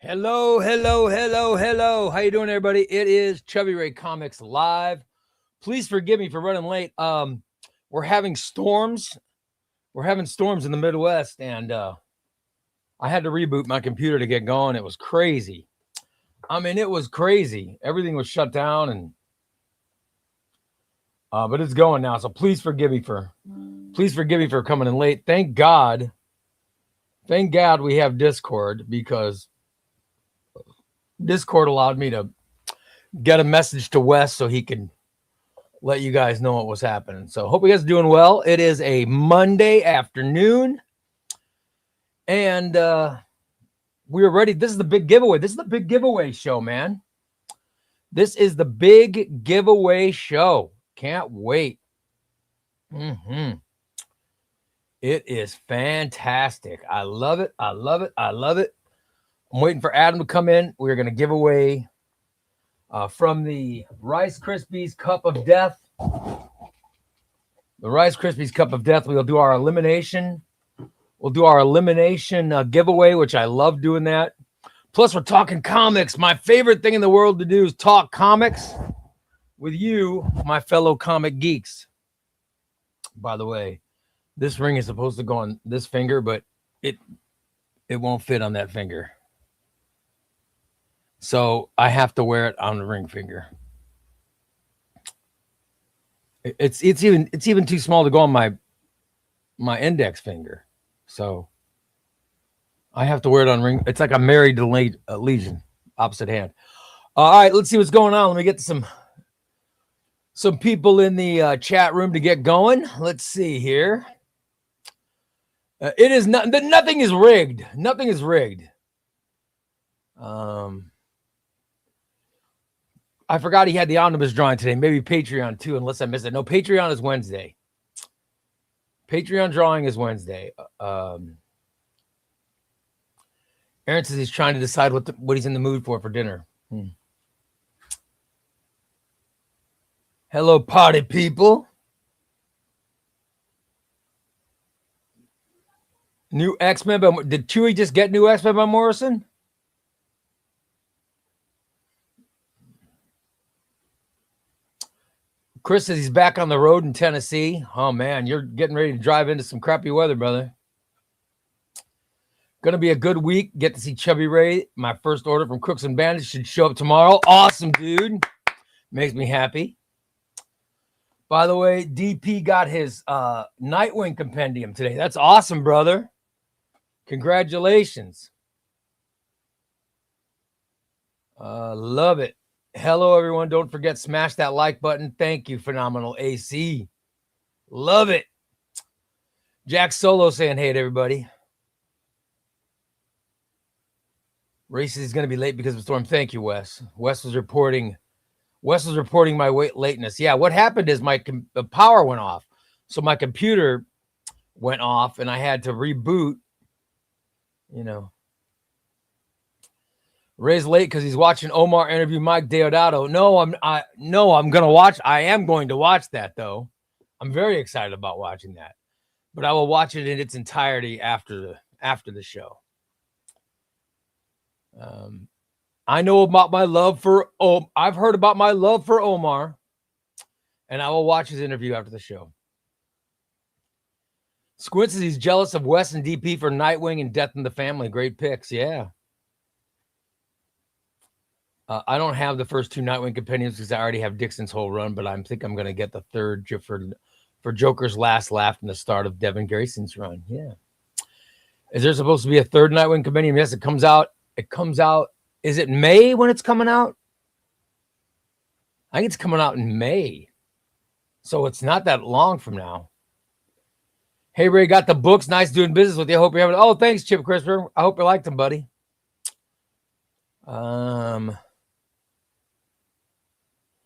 Hello, hello, hello, hello. How you doing, everybody? It is ChubbyRay Comics Live. Please forgive me for running late. We're having storms. We're having storms in the Midwest, and I had to reboot my computer to get going. It was crazy. I mean, it was crazy. Everything was shut down, and but it's going now. So please forgive me for coming in late. Thank God we have Discord, because Discord allowed me to get a message to Wes so he could let you guys know what was happening. So hope you guys are doing well. It is a Monday afternoon, and we're ready. This is the big giveaway. This is the big giveaway show, man. This is the big giveaway show. Can't wait. It is fantastic. I love it. I love it. I love it. I'm waiting for Adam to come in. We're going to give away from the Rice Krispies Cup of Death. The Rice Krispies Cup of Death. We'll do our elimination. We'll do our elimination giveaway, which I love doing that. Plus, we're talking comics. My favorite thing in the world to do is talk comics with you, my fellow comic geeks. By the way, this ring is supposed to go on this finger, but it won't fit on that finger. So I have to wear it on the ring finger. It's even too small to go on my index finger. So I have to wear it on ring. It's like I'm married to Legion, opposite hand. All right, let's see what's going on. Let me get some people in the chat room to get going. Let's see here. It is not. Nothing is rigged. Nothing is rigged. I forgot he had the Omnibus drawing today. Maybe Patreon too, unless I missed it. No, Patreon is Wednesday. Patreon drawing is Wednesday. Aaron says he's trying to decide what he's in the mood for dinner. Hello, party people. New X-Men. Did Chewie just get new X-Men by Morrison? Chris says he's back on the road in Tennessee. Oh, man, you're getting ready to drive into some crappy weather, brother. Going to be a good week. Get to see ChubbyRay. My first order from Crooks and Bandits should show up tomorrow. Awesome, dude. Makes me happy. By the way, DP got his Nightwing compendium today. That's awesome, brother. Congratulations. Love it. Hello, everyone. Don't forget, smash that like button. Thank you, Phenomenal AC. Love it. Jack Solo saying hey to everybody. Race is going to be late because of the storm. Thank you, Wes. Wes was reporting my lateness. Yeah, what happened is the power went off. So my computer went off, and I had to reboot. You know. Ray's late because he's watching Omar interview Mike Deodato. I am going to watch that, though. I'm very excited about watching that. But I will watch it in its entirety after the show. I know about my love for I've heard about my love for Omar, and I will watch his interview after the show. Squint says he's jealous of Wes and DP for Nightwing and Death in the Family. Great picks, yeah. I don't have the first two Nightwing compendiums because I already have Dixon's whole run, but I think I'm going to get the third for Joker's Last Laugh and the start of Devin Grayson's run. Yeah. Is there supposed to be a third Nightwing compendium? Yes, it comes out. Is it May when it's coming out? I think it's coming out in May. So it's not that long from now. Hey, Ray, got the books. Nice doing business with you. I hope you're having. Oh, thanks, Chip Crisper. I hope you liked them, buddy.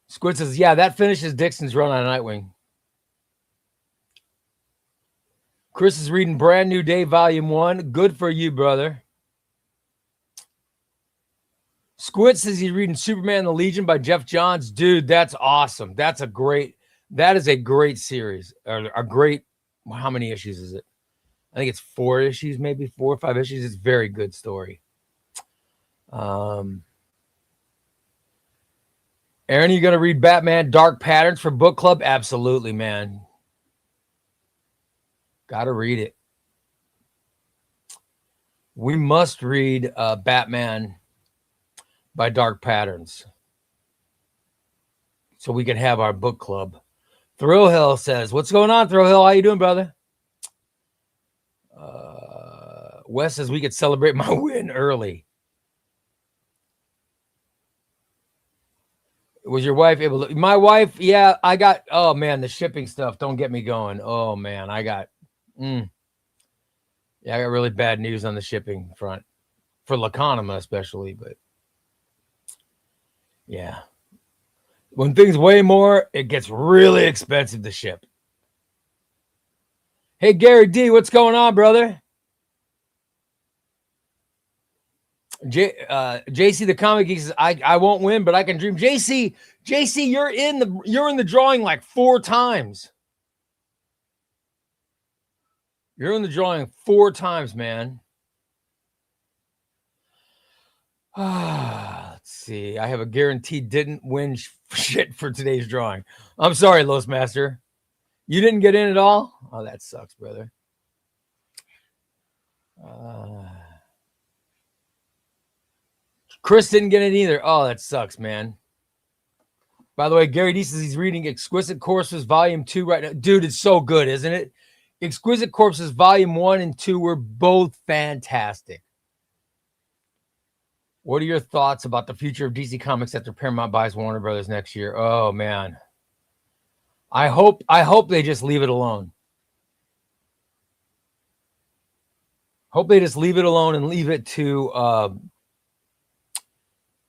Squid says, yeah, that finishes Dixon's run on Nightwing. Chris is reading Brand New Day, Volume 1. Good for you, brother. Squid says he's reading Superman and the Legion by Jeff Johns. Dude, that's awesome. That is a great series. How many issues is it? I think it's 4 issues, maybe 4 or 5 issues. It's a very good story. Aaron, you going to read Batman Dark Patterns for book club? Absolutely, man. Got to read it. We must read Batman by Dark Patterns so we can have our book club. Thrill Hill says, what's going on, Thrill Hill? How you doing, brother? Wes says we could celebrate my win early. Was your wife able to? My wife, yeah, I got, oh man, the shipping stuff. Don't get me going. Oh man, I got really bad news on the shipping front for Laconima especially, but yeah. When things weigh more, it gets really expensive to ship. Hey, Gary D, what's going on, brother? JC the Comic Geek says, I won't win, but I can dream. JC, you're in the drawing like 4 times. You're in the drawing 4 times, man. Let's see. I have a guarantee didn't win shit for today's drawing. I'm sorry, Los Master. You didn't get in at all? Oh, that sucks, brother. Chris didn't get it either. Oh, that sucks, man. By the way, Gary D says he's reading Exquisite Corpses Volume 2 right now. Dude, it's so good, isn't it? Exquisite Corpses Volume 1 and 2 were both fantastic. What are your thoughts about the future of DC Comics after Paramount buys Warner Brothers next year? Oh, man. I hope they just leave it alone. Hope they just leave it alone and leave it to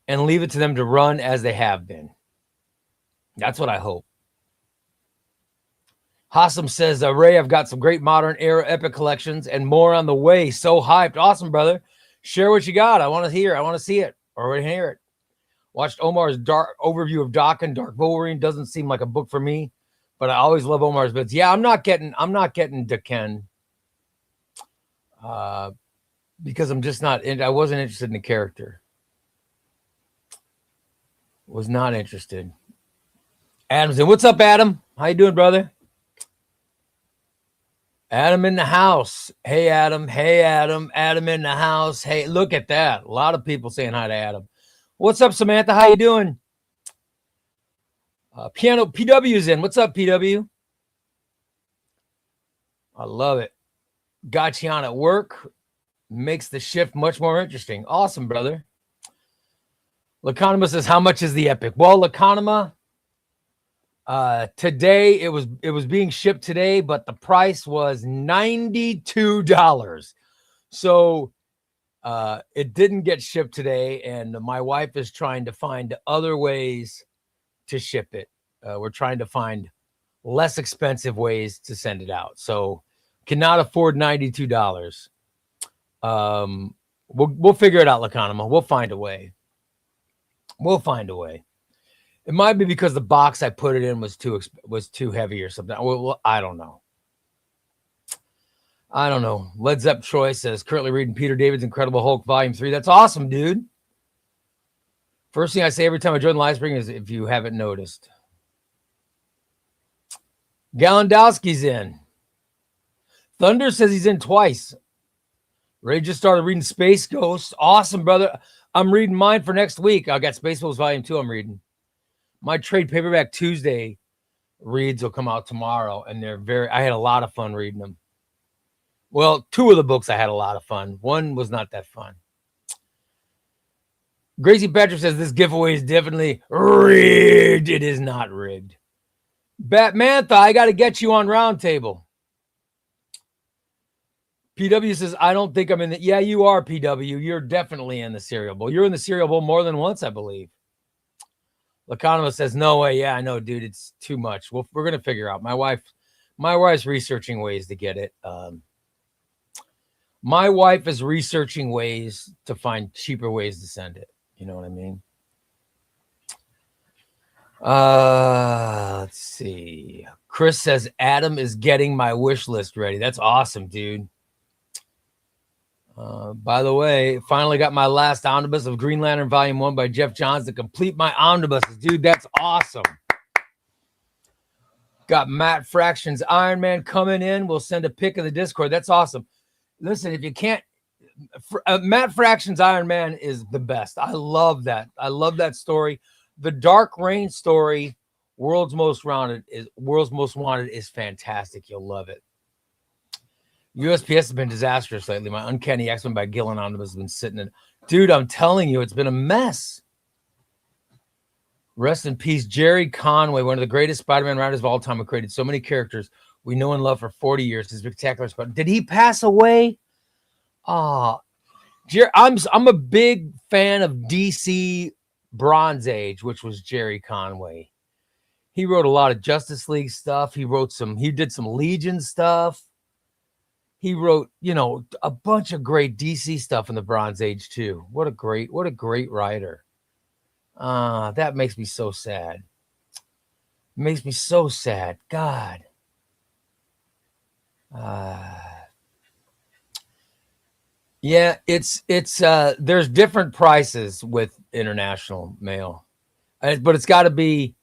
them to run as they have been. That's what I hope. Hassam says, Ray, I've got some great modern era epic collections and more on the way. So hyped. Awesome, brother. Share what you got. I want to hear. I want to see it or hear it. Watched Omar's dark overview of Doc and Dark Wolverine. Doesn't seem like a book for me, but I always love Omar's bits. Yeah, I'm not getting Deken. Because I'm just not I wasn't interested in the character. Was not interested. Adam's in. What's up, Adam? How you doing, brother? Adam in the house. Hey, Adam. Hey, Adam. Adam in the house. Hey, look at that. A lot of people saying hi to Adam. What's up, Samantha? How you doing? Piano PW's in. What's up, PW? I love it. Got you on at work. Makes the shift much more interesting. Awesome, brother. Laconima says, how much is the epic? Well, Laconima, today it was being shipped today, but the price was $92. So it didn't get shipped today, and my wife is trying to find other ways to ship it. We're trying to find less expensive ways to send it out. So cannot afford $92. We'll figure it out, Laconima. We'll find a way. We'll find a way. It might be because the box I put it in was too heavy or something. Well, I don't know. Led Zepp Troy says, currently reading Peter David's Incredible Hulk Volume 3. That's awesome, dude. First thing I say every time I join the live stream is if you haven't noticed. Galandowski's in. Thunder says he's in twice. Ray just started reading Space Ghost. Awesome, brother. I'm reading mine for next week. I got Space Ghost Volume 2 I'm reading. My trade paperback Tuesday reads will come out tomorrow, and I had a lot of fun reading them. Well, 2 of the books I had a lot of fun. One was not that fun. Gracie Patrick says this giveaway is definitely rigged. It is not rigged. Batmantha, I got to get you on Roundtable. PW says, I don't think I'm in the... Yeah, you are, PW. You're definitely in the Cereal Bowl. You're in the Cereal Bowl more than once, I believe. Laconima says, no way. Yeah, I know, dude. It's too much. We're going to figure out. My wife's researching ways to get it. My wife is researching ways to find cheaper ways to send it. You know what I mean? Let's see. Chris says, Adam is getting my wish list ready. That's awesome, dude. By the way, finally got my last omnibus of Green Lantern Volume 1 by Jeff Johns to complete my omnibuses. Dude, that's awesome. Got Matt Fraction's Iron Man coming in. We'll send a pic of the Discord. That's awesome. Listen, if you can't, Matt Fraction's Iron Man is the best. I love that. I love that story. The Dark Reign story, World's Most Wanted is fantastic. You'll love it. USPS has been disastrous lately. My Uncanny X-Men by Gillen Omnibus has been sitting in. Dude, I'm telling you, it's been a mess. Rest in peace, Jerry Conway, one of the greatest Spider-Man writers of all time, who created so many characters we know and love for 40 years. His spectacular Spider. Did he pass away? I'm a big fan of DC Bronze Age, which was Jerry Conway. He wrote a lot of Justice League stuff. He did some Legion stuff. He wrote, a bunch of great DC stuff in the Bronze Age too. What a great writer. That makes me so sad. It makes me so sad. God. Yeah, it's there's different prices with international mail. But it's got to be.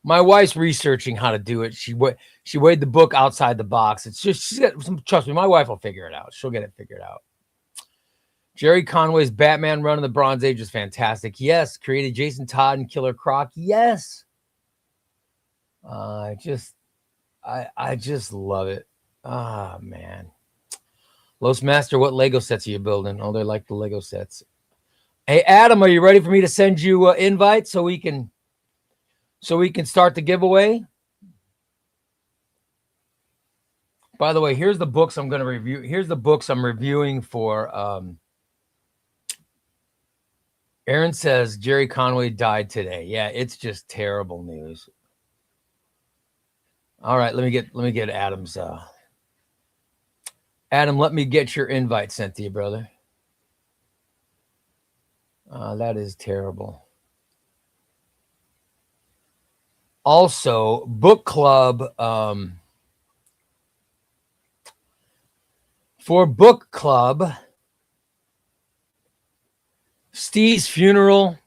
My wife's researching how to do it. She weighed the book outside the box. It's just, she's got some, trust me, my wife will figure it out. She'll get it figured out. Jerry Conway's Batman run in the Bronze Age is fantastic. Yes. Created Jason Todd and Killer Croc. Yes. I just love it. Ah, man. Los Master, what Lego sets are you building? Oh, they like the Lego sets. Hey, Adam, are you ready for me to send you invites so we can start the giveaway? By the way, here's the books I'm going to review. Here's the books I'm reviewing for. Aaron says Jerry Conway died today. Yeah, it's just terrible news. All right, let me get Adam's. Adam, let me get your invite sent to you, brother. That is terrible. Also, book club. For book club, Steve's funeral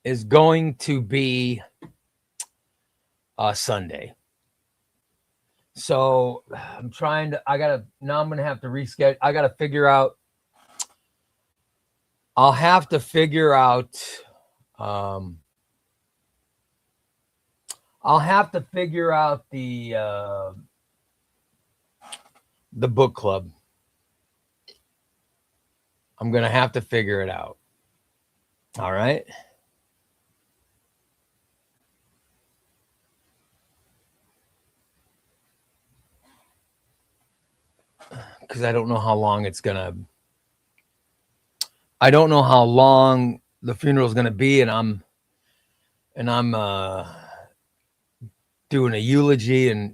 is going to be Sunday. So I'm going to have to reschedule. I'll have to figure out the book club. I'm going to have to figure it out. All right. Because I don't know how long the funeral is going to be. And I'm doing a eulogy, and,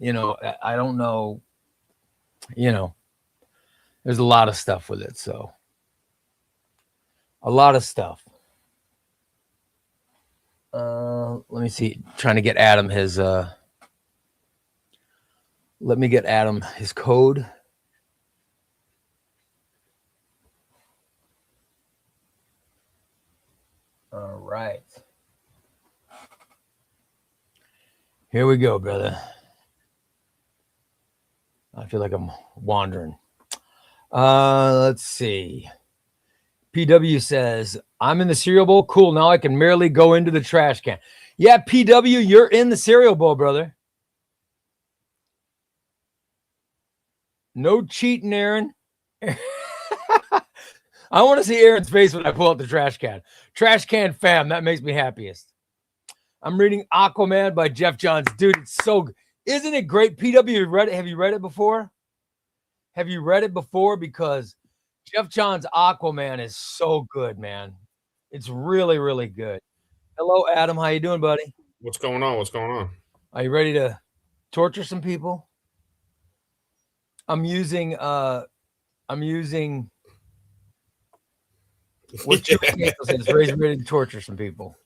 I don't know, there's a lot of stuff with it. So a lot of stuff. Let me see. Trying to get Adam his, let me get Adam his code. All right. Here we go, brother. I feel like I'm wandering. Let's see. PW says, I'm in the cereal bowl. Cool. Now I can merely go into the trash can. Yeah, PW, you're in the cereal bowl, brother. No cheating, Aaron. I want to see Aaron's face when I pull out the trash can. Trash can fam. That makes me happiest. I'm reading Aquaman by Jeff Johns. Dude, it's so good. Isn't it great? PW, have you read it before? Have you read it before? Because Jeff Johns' Aquaman is so good, man. It's really, really good. Hello, Adam. How you doing, buddy? What's going on? Are you ready to torture some people? I'm using what says, ready to torture some people.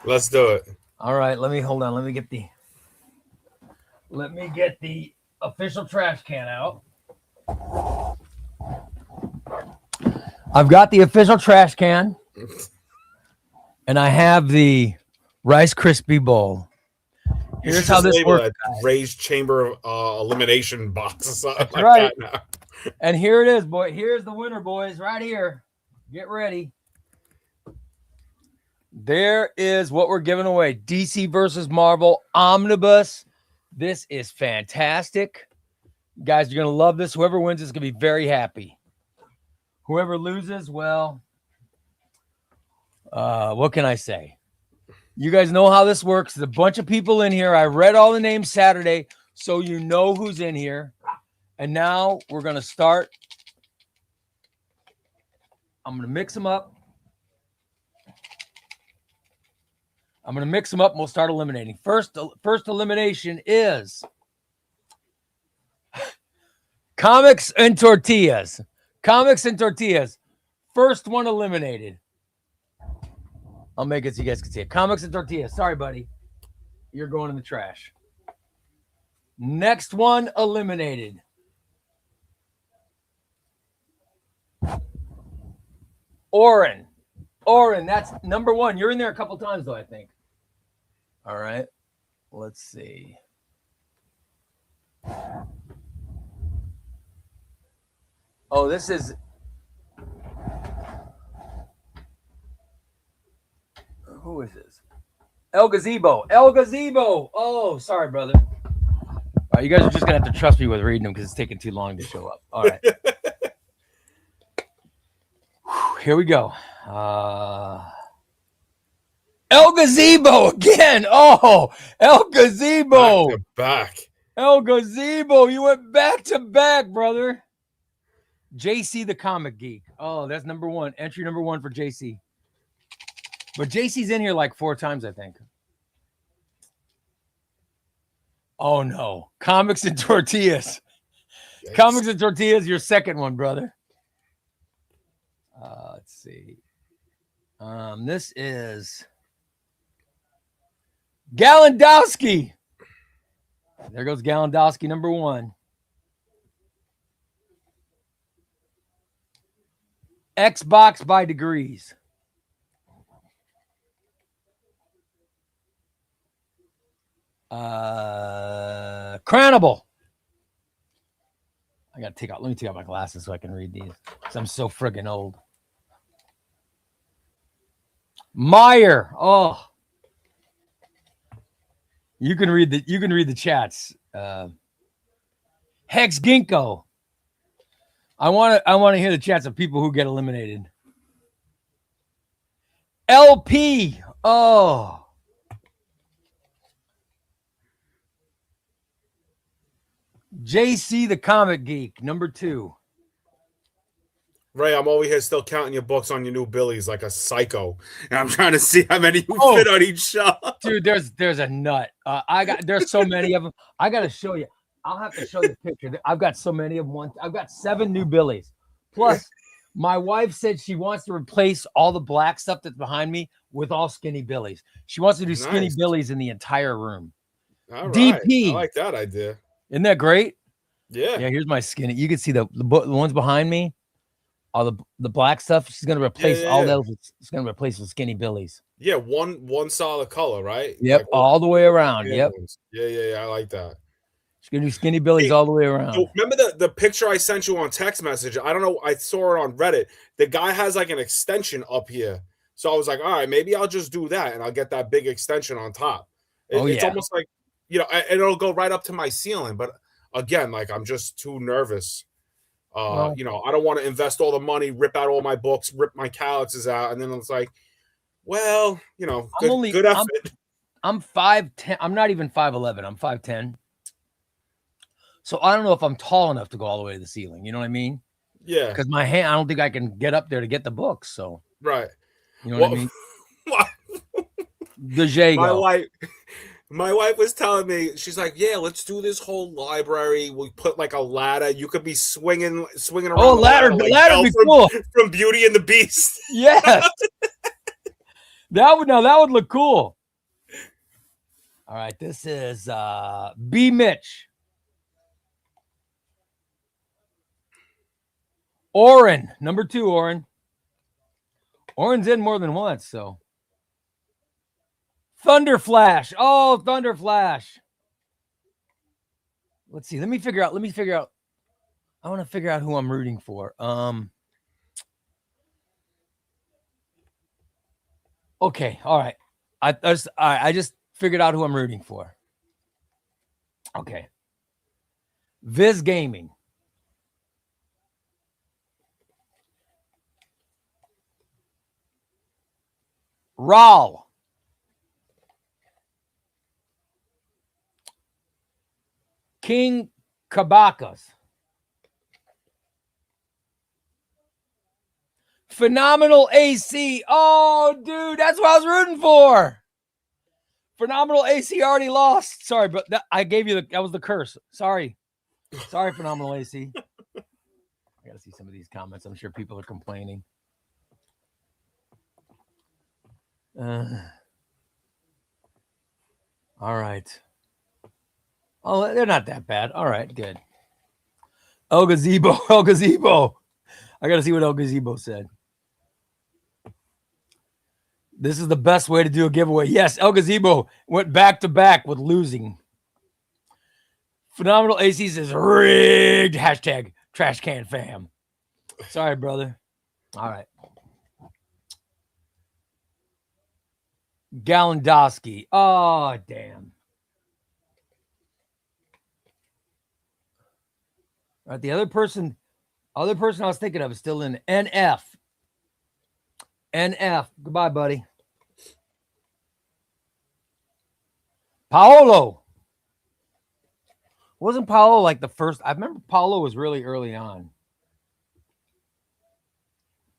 Let's do it. All right, hold on. Let me get the official trash can out. I've got the official trash can, and I have the Rice Krispie bowl. You Here's should how just this label works. it Ray's Chamber Elimination box or something That's like right. that now. And here it is, boy. Here's the winner, boys, right here. Get ready. There is what we're giving away. DC versus Marvel Omnibus. This is fantastic. Guys, you're going to love this. Whoever wins is going to be very happy. Whoever loses, well, what can I say? You guys know how this works. There's a bunch of people in here. I read all the names Saturday, so you know who's in here. And now we're going to start. I'm going to mix them up. I'm going to mix them up and we'll start eliminating. First elimination is Comics and Tortillas. Comics and Tortillas. First one eliminated. I'll make it so you guys can see it. Comics and Tortillas. Sorry, buddy. You're going in the trash. Next one eliminated. Oren, that's number one. You're in there a couple times, though, I think. All right. Let's see. Oh, this is. Who is this? El Gazebo. Oh, sorry, brother. All right, you guys are just going to have to trust me with reading them because it's taking too long to show up. All right. Here we go. El Gazebo again. Oh, El Gazebo. Back to back. El Gazebo. You went back to back, brother. JC the Comic Geek. Oh, that's number one. Entry number one for JC. But JC's in here like 4 times, I think. Oh, no. Comics and Tortillas. Yikes. Comics and Tortillas, your second one, brother. Let's see. This is Gallandowski. There goes Gallandowski, number one. Xbox by Degrees. Cranable. I gotta let me take out my glasses so I can read these because I'm so friggin' old. Meyer. Oh, you can read the chats. Hex Ginkgo. I want to hear the chats of people who get eliminated. LP. Oh. JC the Comic Geek, number 2. Ray, I'm over here still counting your books on your new Billies like a psycho, and I'm trying to see how many you fit on each shot. Dude, there's a nut. There's so many of them. I got to show you. I'll have to show you the picture. I've got so many of them. I've got 7 new Billies. Plus, my wife said she wants to replace all the black stuff that's behind me with all skinny Billies. She wants to do skinny Billies in the entire room. All right. DP. I like that idea. Isn't that great? Yeah. Yeah, here's my skinny. You can see the ones behind me. All the black stuff. She's gonna replace all those. She's gonna replace with skinny Billies. Yeah, one solid color, right? Yep, like all the way around. Yep. Yeah. I like that. She's gonna do skinny Billies all the way around. So remember the picture I sent you on text message? I don't know. I saw it on Reddit. The guy has like an extension up here. So I was like, all right, maybe I'll just do that and I'll get that big extension on top. It's almost like, and it'll go right up to my ceiling. But again, like I'm just too nervous. I don't want to invest all the money, rip out all my books, rip my calyxes out, and then it's like, well, good effort. I'm 5'10". I'm not even 5'11". I'm 5'10". So I don't know if I'm tall enough to go all the way to the ceiling. You know what I mean? Yeah. Because my hand, I don't think I can get up there to get the books. So right. You know what I mean? The Jago. My wife was telling me, she's like, yeah, let's do this whole library. We put like a ladder. You could be swinging around. Oh, ladder be cool. From Beauty and the Beast. Yes. that would look cool. All right, this is B. Mitch. Oren, number 2, Oren. Orin's in more than once, so. Thunder Flash. Oh, Thunder Flash. Let's see. Let me figure out. I want to figure out who I'm rooting for. Okay. All right. I just figured out who I'm rooting for. Okay. Viz Gaming. Raul. King Kabaka's. Phenomenal AC. Oh, dude, that's what I was rooting for. Phenomenal AC already lost. Sorry, but I gave you that was the curse. Sorry, Phenomenal AC. I gotta see some of these comments. I'm sure people are complaining. All right. Oh, they're not that bad. All right, good. El Gazebo. I gotta see what El Gazebo said. This is the best way to do a giveaway. Yes, El Gazebo went back to back with losing. Phenomenal AC says rigged. Hashtag trash can fam. Sorry, brother. All right. Galandowski. Oh, damn. All right, the other person I was thinking of is still in NF. Goodbye, buddy. Paolo. Wasn't Paolo like the first? I remember Paolo was really early on.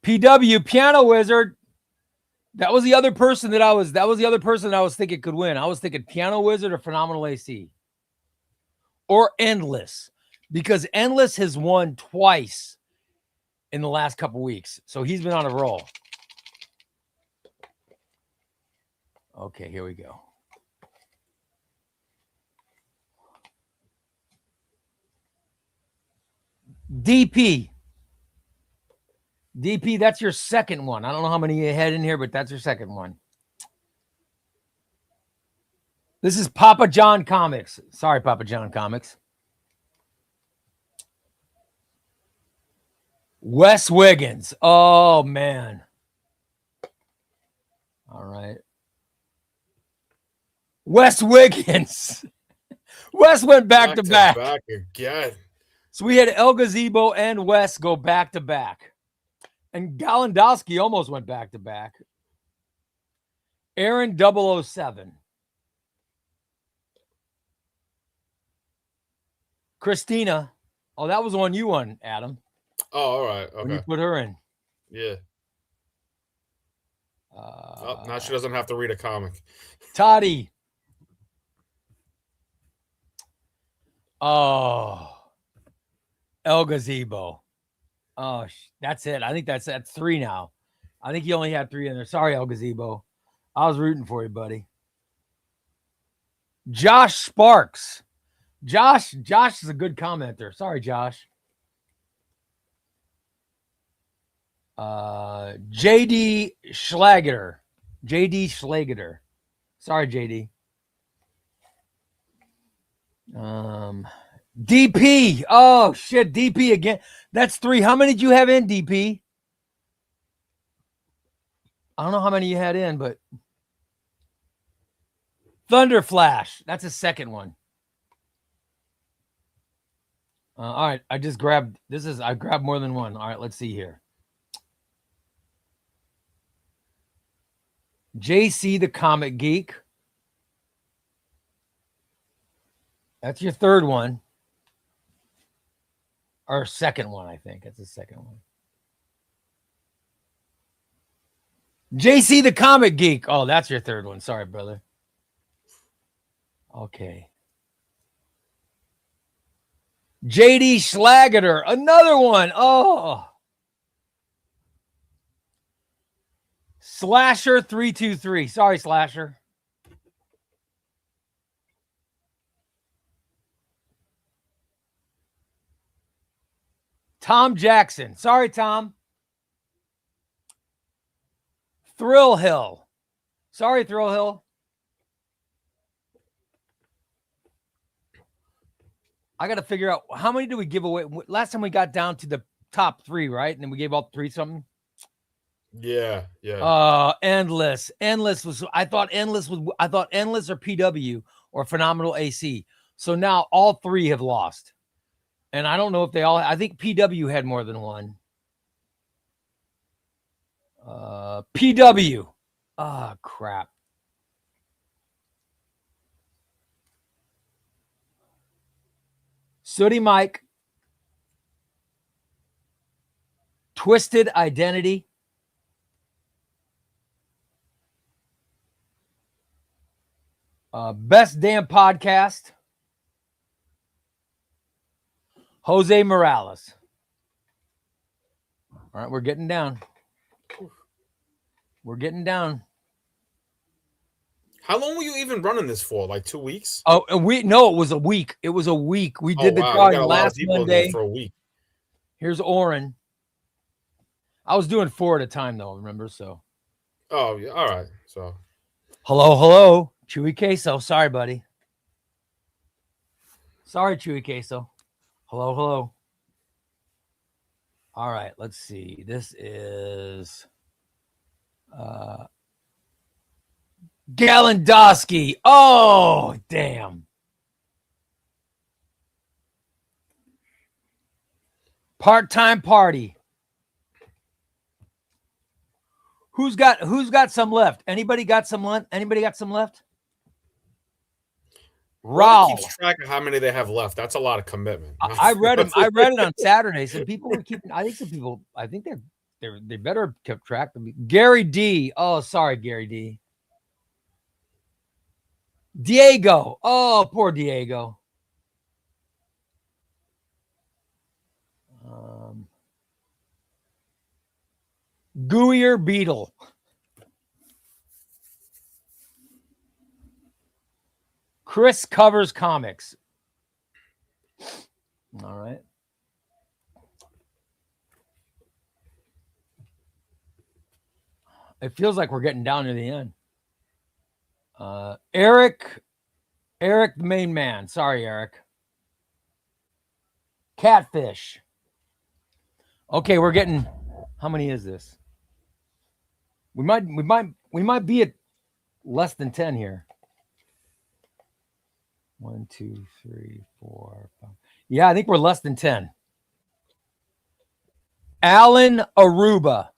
PW, Piano Wizard. That was the other person that I was thinking could win. I was thinking Piano Wizard or Phenomenal AC. Or Endless. Because Endless has won twice in the last couple weeks. So he's been on a roll. Okay, here we go. DP, that's your second one. I don't know how many you had in here, but that's your second one. This is Papa John Comics. Sorry, Papa John Comics. Wes Wiggins. Oh, man. All right. Wes Wiggins. Wes went back to back. Back again. So we had El Gazebo and Wes go back to back. And Galandowski almost went back to back. Aaron 007. Christina. Oh, that was the one you won, Adam. Oh, all right. Okay. When you put her in. Yeah. Now she doesn't have to read a comic. Toddy. Oh. El Gazebo. Oh, that's it. I think that's 3 now. I think you only had 3 in there. Sorry, El Gazebo. I was rooting for you, buddy. Josh Sparks. Josh is a good commenter. Sorry, Josh. JD Schlager. Sorry, JD. DP. Oh, shit. DP again. That's 3. How many did you have in, DP? I don't know how many you had in, but Thunder Flash. That's a second one. All right. I grabbed more than one. All right. Let's see here. JC the Comic Geek. That's your third one. Or second one, I think. That's the second one. JC the Comic Geek. Oh, that's your third one. Sorry, brother. Okay. JD Schlager. Another one. Oh. Slasher 323. Sorry, Slasher. Tom Jackson. Sorry, Tom. Thrill Hill. Sorry, Thrill Hill. I got to figure out how many did we give away? Last time we got down to the top 3, right? And then we gave all 3 something. Yeah. Endless was. I thought endless or PW or phenomenal AC. So now all 3 have lost, and I don't know if they all. I think PW had more than one. PW. Ah, crap. Sooty Mike. Twisted Identity. Best Damn Podcast. Jose Morales. All right, we're getting down. We're getting down. How long were you even running this for? Like 2 weeks? Oh, it was a week. It was a week. We did the drawing last Monday for a week. Here's Oren. I was doing 4 at a time though, remember? So. Oh, yeah. All right. So. Hello. Chewy Queso. Sorry, buddy. Sorry, Chewy Queso. Hello. All right, let's see. This is Galandowski. Oh, damn. Part-time party. Who's got some left? Anybody got some left? Raul keeps track of how many they have left. That's a lot of commitment. I read them. I read it on Saturday. Some people were keeping. I think they better have kept track of me. Gary D. Oh, sorry, Gary D. Diego. Oh, poor Diego. Gooier Beetle. Chris covers comics. All right. It feels like we're getting down to the end. Eric, the main man. Sorry, Eric. Catfish. Okay, we're getting. How many is this? We might be at less than 10 here. 1, 2, 3, 4, 5. Yeah, I think we're less than 10. Alan Aruba.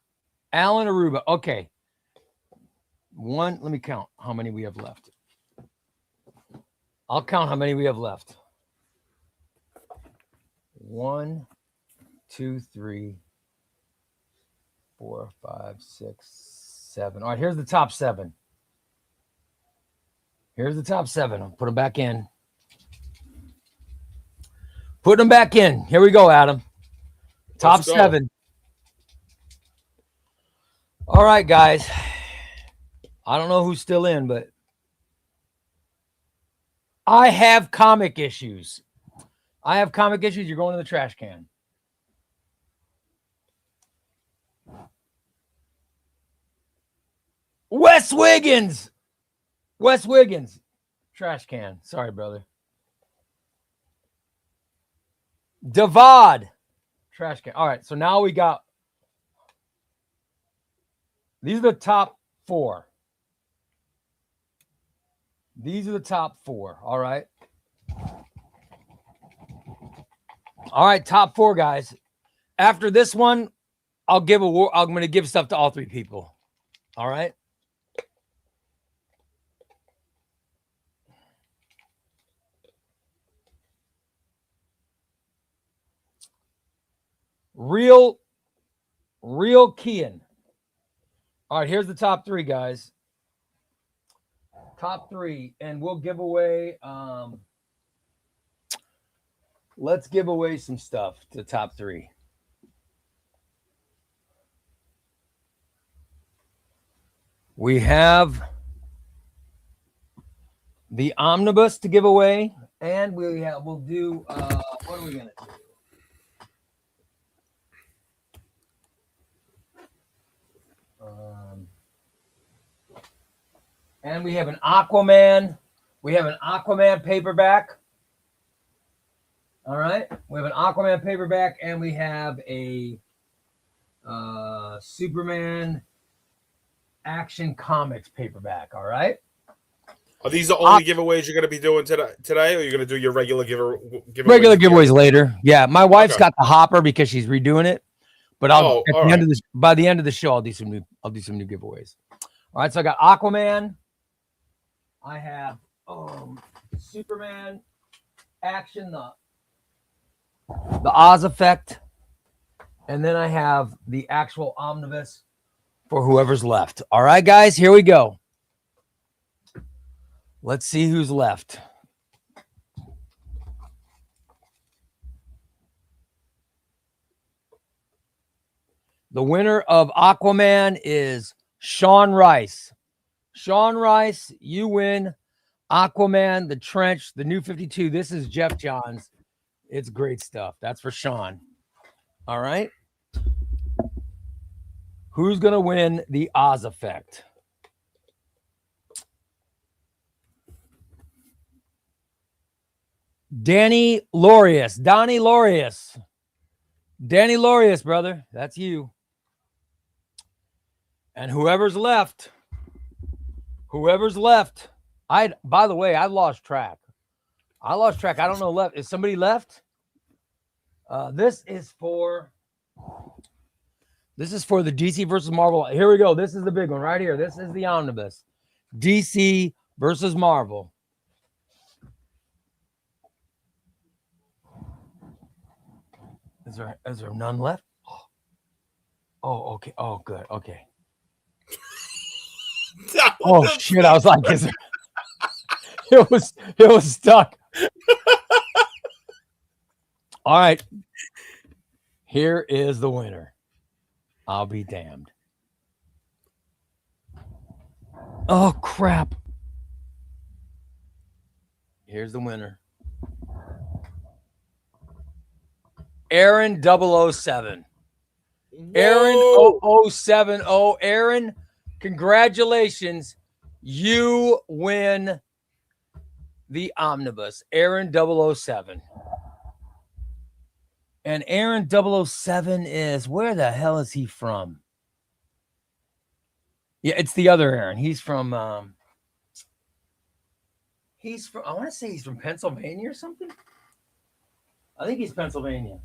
Okay. Let me count how many we have left. I'll count how many we have left. 1, 2, 3, 4, 5, 6, 7. All right, here's the top 7. I'll put them back in. Here we go, Adam. Top 7. All right, guys. I don't know who's still in, but I have comic issues. You're going in the trash can. Wes Wiggins. Trash can. Sorry, brother. Davad. Trash can. All right, so now we got. These are the top 4. All right. Top 4, guys. After this one, I'm going to give stuff to all 3 people. All right. Real Kean. All right, here's the top 3, guys. Top 3, and we'll give away. Let's give away some stuff to the top 3. We have the Omnibus to give away, and we'll do. What are we gonna do? And we have an Aquaman. We have an Aquaman paperback. All right. We have an Aquaman paperback, and we have a Superman Action Comics paperback. All right. Are these the only giveaways you're going to be doing today, or you're going to do your regular giveaways? Regular giveaways later. Yeah, my wife's got the hopper because she's redoing it. But by the end of the show, I'll do some new giveaways. All right, so I got Aquaman. I have Superman Action, the Oz Effect, and then I have the actual Omnibus for whoever's left. All right, guys, here we go. Let's see who's left. The winner of Aquaman is Sean Rice. Sean Rice, you win Aquaman, The Trench, the New 52. This is Jeff Johns. It's great stuff. That's for Sean. All right. Who's going to win the Oz Effect? Danny Laureus. Donnie Laureus. Danny Laureus, brother. That's you. And whoever's left. By the way, I lost track. I don't know left. Is somebody left? This is for the DC versus Marvel. Here we go. This is the big one right here. This is the Omnibus. DC versus Marvel. Is there none left? Oh, okay. Oh, good. Okay. Oh shit! I was like, is there... it was stuck. All right. Here is the winner. I'll be damned. Oh crap. Here's the winner. Aaron 007. Aaron 070. Aaron, congratulations. You win the Omnibus. Aaron 007. And Aaron 007 is, where the hell is he from? Yeah, it's the other Aaron. He's from, I want to say he's from Pennsylvania or something. I think he's Pennsylvania.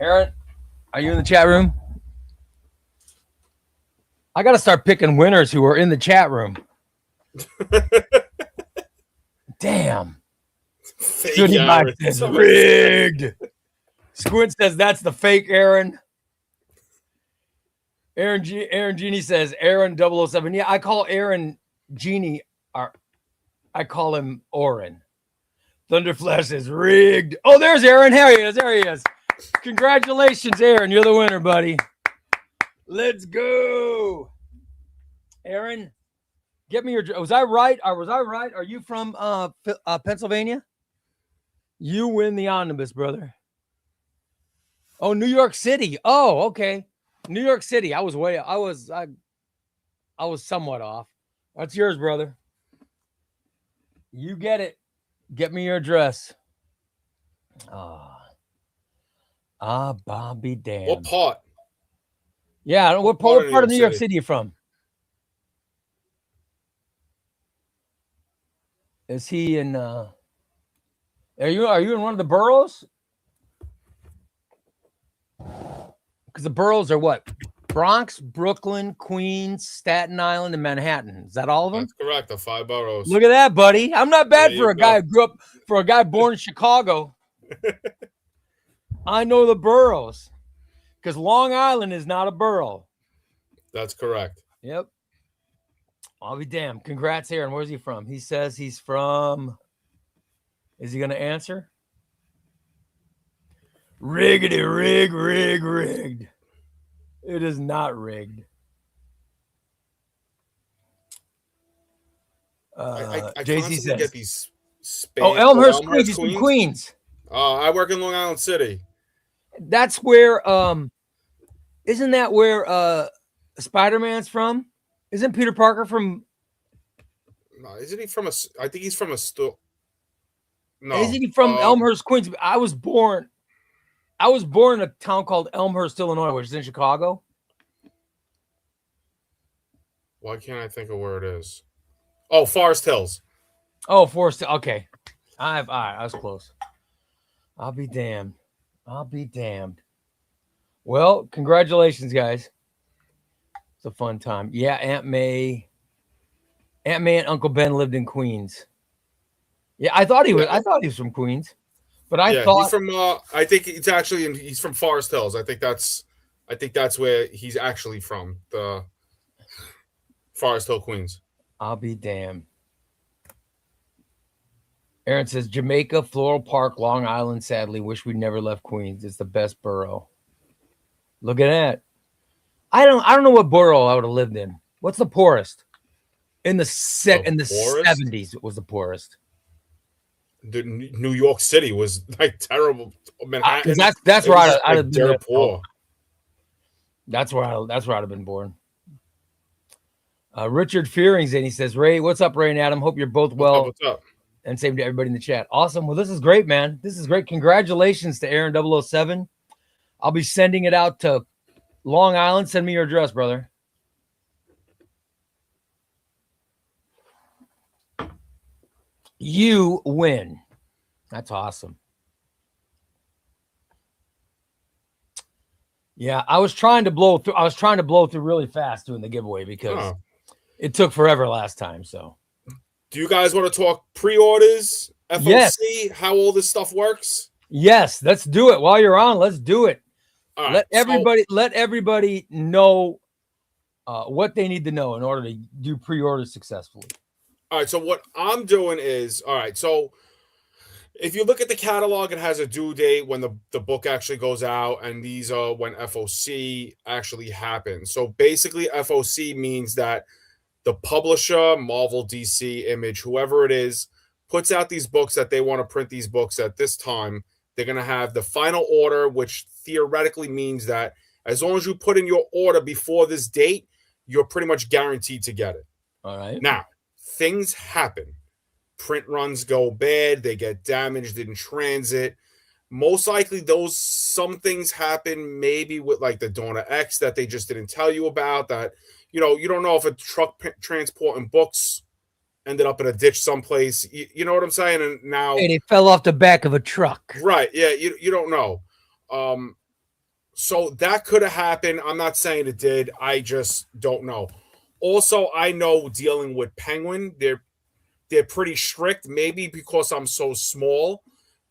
Aaron, are you in the chat room? I got to start picking winners who are in the chat room. Damn. Goody Mike says rigged. Squint says that's the fake Aaron. Aaron Genie says Aaron 007. Yeah, I call Aaron Genie. I call him Oren. Thunderflash says rigged. Oh, there's Aaron. There he is. Congratulations, Aaron. You're the winner, buddy. Let's go. Aaron, get me your... Was I right? Are you from Pennsylvania? You win the Omnibus, brother. Oh, New York City. Oh, okay. New York City. I was somewhat off. That's yours, brother. You get it. Get me your address. Bobby damn. What part? Yeah, what part of New York City are you from? Is he in are you in one of the boroughs? Because the boroughs are what? Bronx, Brooklyn, Queens, Staten Island, and Manhattan. Is that all of them? That's correct. The 5 boroughs. Look at that, buddy. I'm not bad for a guy who grew up born in Chicago. I know the boroughs. Because Long Island is not a borough. That's correct. Yep. I'll be damned. Congrats, Aaron. Where's he from? He says he's from... Is he going to answer? Riggedy, rigged. It is not rigged. I JC says... get these Elmhurst, Queens. He's from Queens. I work in Long Island City. That's where... Isn't that where Spider-Man's from? Isn't Peter Parker from No, isn't he from a? I think he's from a still. No, Isn't he from Elmhurst, Queens? I was born in a town called Elmhurst, Illinois, which is in Chicago. Why can't I think of where it is? Oh, Forest Hills. Oh, Forest. Okay, all right, I was close. I'll be damned. Well, congratulations, guys. It's a fun time. Yeah, Aunt May and Uncle Ben lived in Queens. Yeah, I thought he was from Queens, but I thought he's from. I think it's actually he's from Forest Hills. I think that's where he's actually from. The Forest Hill, Queens. I'll be damned. Aaron says Jamaica, Floral Park, Long Island. Sadly, wish we'd never left Queens. It's the best borough. Look at that. I don't know what borough I would have lived in. What's the poorest? In the 70s, it was the poorest. New York City was like terrible. Manhattan. That's where I'd have been dirt poor. That's where I'd have been born. Richard Fearing's in. He says, Ray, what's up, Ray and Adam? Hope you're both well. What's up? And same to everybody in the chat. Awesome. Well, this is great, man. This is great. Congratulations to Aaron 007. I'll be sending it out to Long Island. Send me your address, brother. You win. That's awesome. Yeah, I was trying to blow through really fast doing the giveaway because it took forever last time. So, do you guys want to talk pre-orders, FOC, yes. How all this stuff works? Yes, let's do it. While you're on, let's do it. All let everybody know what they need to know in order to do pre-orders successfully. All right, so what I'm doing is, all right, so if you look at the catalog, it has a due date when the book actually goes out, and these are when FOC actually happens. So basically, FOC means that the publisher, Marvel, DC, Image, whoever it is, puts out these books that they want to print these books at this time. They're going to have the final order, which theoretically means that as long as you put in your order before this date, you're pretty much guaranteed to get it. All right. Now, things happen. Print runs go bad. They get damaged in transit. Most likely, some things happen maybe with like the Donor X that they just didn't tell you about. That, you don't know if a truck transporting books ended up in a ditch someplace. You know what I'm saying? And now it fell off the back of a truck. Right. Yeah. You don't know. So that could have happened. I'm not saying it did. I just don't know. Also, I know dealing with Penguin, they're pretty strict, maybe because I'm so small,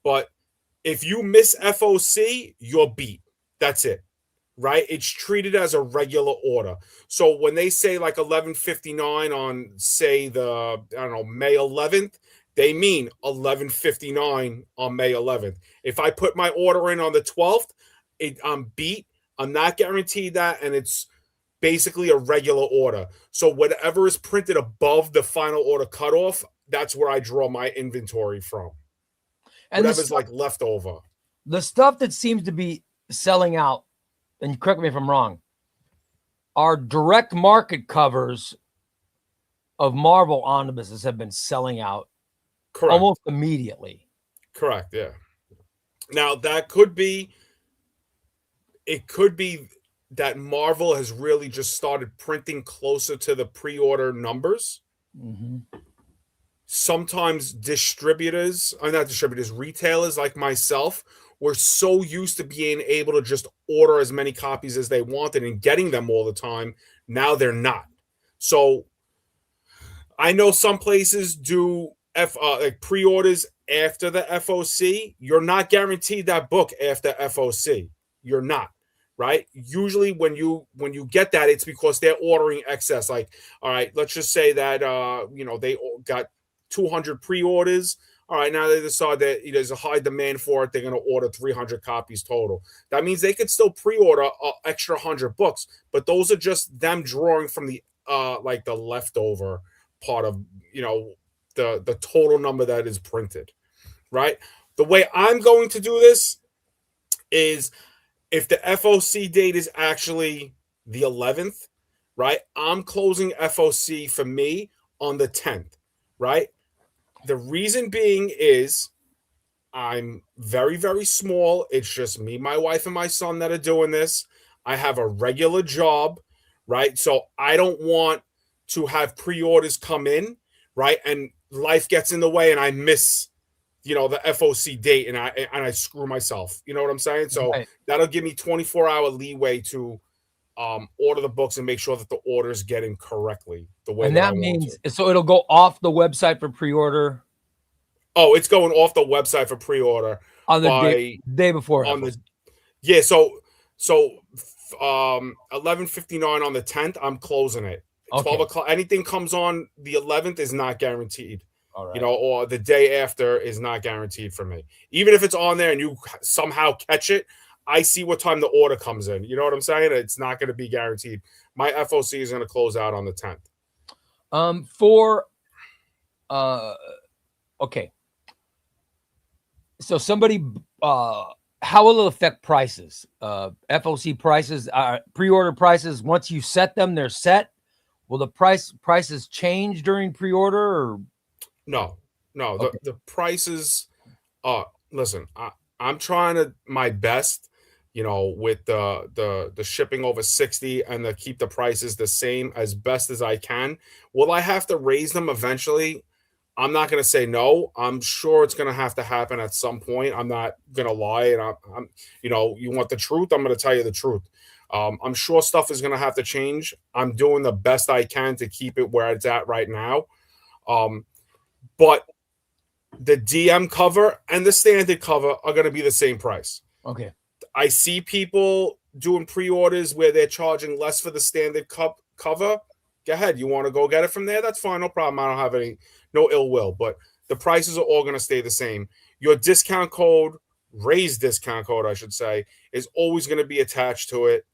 but if you miss FOC, you're beat. That's it. Right? It's treated as a regular order. So when they say like 11:59 on, say, May 11th, they mean 11:59 on May 11th. If I put my order in on the 12th, I'm beat. I'm not guaranteed that, and it's basically a regular order. So whatever is printed above the final order cutoff, that's where I draw my inventory from. And whatever's like left over. The stuff that seems to be selling out, and correct me if I'm wrong, are direct market covers of Marvel omnibuses have been selling out almost immediately. Correct, yeah. Now, it could be that Marvel has really just started printing closer to the pre-order numbers. Mm-hmm. Sometimes retailers like myself, were so used to being able to just order as many copies as they wanted and getting them all the time. Now they're not. So I know some places do like pre-orders after the FOC. You're not guaranteed that book after FOC. You're not. Right? Usually when you get that, it's because they're ordering excess. Like, all right, let's just say that they got 200 pre-orders. All right, now they decide that there's a high demand for it. They're going to order 300 copies total. That means they could still pre-order an extra 100 books, but those are just them drawing from the like the leftover part of the total number that is printed. Right? The way I'm going to do this is, if the FOC date is actually the 11th, right, I'm closing FOC for me on the 10th, right? The reason being is I'm very, very small. It's just me, my wife, and my son that are doing this. I have a regular job, right? So I don't want to have pre-orders come in, right? And life gets in the way and I miss, the FOC date and I screw myself. You know what I'm saying? So Right. that'll give me 24-hour leeway to order the books and make sure that the orders get in correctly the way And that I that want means to. so it'll go off the website for pre-order Oh, it's going off the website for pre-order on the by day before on FOC. the yeah. So 11:59 on the 10th. I'm closing it. 12 Okay. o'clock. Anything comes on the 11th is not guaranteed. All right. Or the day after is not guaranteed for me. Even if it's on there and you somehow catch it, I see what time the order comes in. You know what I'm saying? It's not going to be guaranteed. My FOC is going to close out on the 10th. Okay. So somebody how will it affect prices? FOC prices, pre-order prices, once you set them, they're set. Will the prices change during pre-order or No. okay. The prices listen, I'm trying my best, with the shipping over 60 and to keep the prices the same as best as I can. Will I have to raise them eventually? I'm not going to say no. I'm sure it's going to have to happen at some point. I'm not going to lie. And I'm, you want the truth? I'm going to tell you the truth. I'm sure stuff is going to have to change. I'm doing the best I can to keep it where it's at right now. But the DM cover and the standard cover are going to be the same price. Okay. I see people doing pre-orders where they're charging less for the standard cover. Go ahead. You want to go get it from there? That's fine. No problem. I don't have no ill will, but the prices are all going to stay the same. Your discount code, raised discount code, I should say, is always going to be attached to it,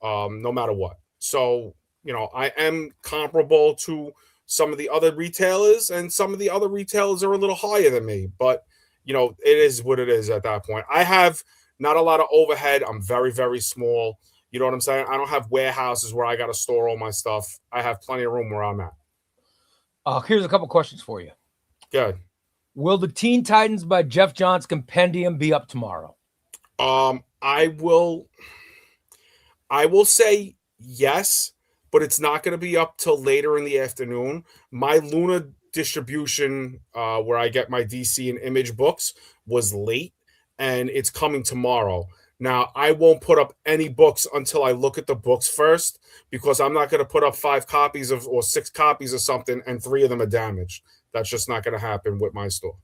no matter what. So, I am comparable to some of the other retailers, and some of the other retailers are a little higher than me, but it is what it is at that point. I have not a lot of overhead. I'm very, very small. You know what I'm saying? I don't have warehouses where I got to store all my stuff. I have plenty of room where I'm at. Here's a couple questions for you. Good. Will the Teen Titans by Jeff Johns compendium be up tomorrow? I will say yes, but it's not going to be up till later in the afternoon. My Luna distribution, where I get my DC and Image books, was late, and it's coming tomorrow. Now, I won't put up any books until I look at the books first, because I'm not going to put up 5 copies or 6 copies of something and 3 of them are damaged. That's just not going to happen with my store.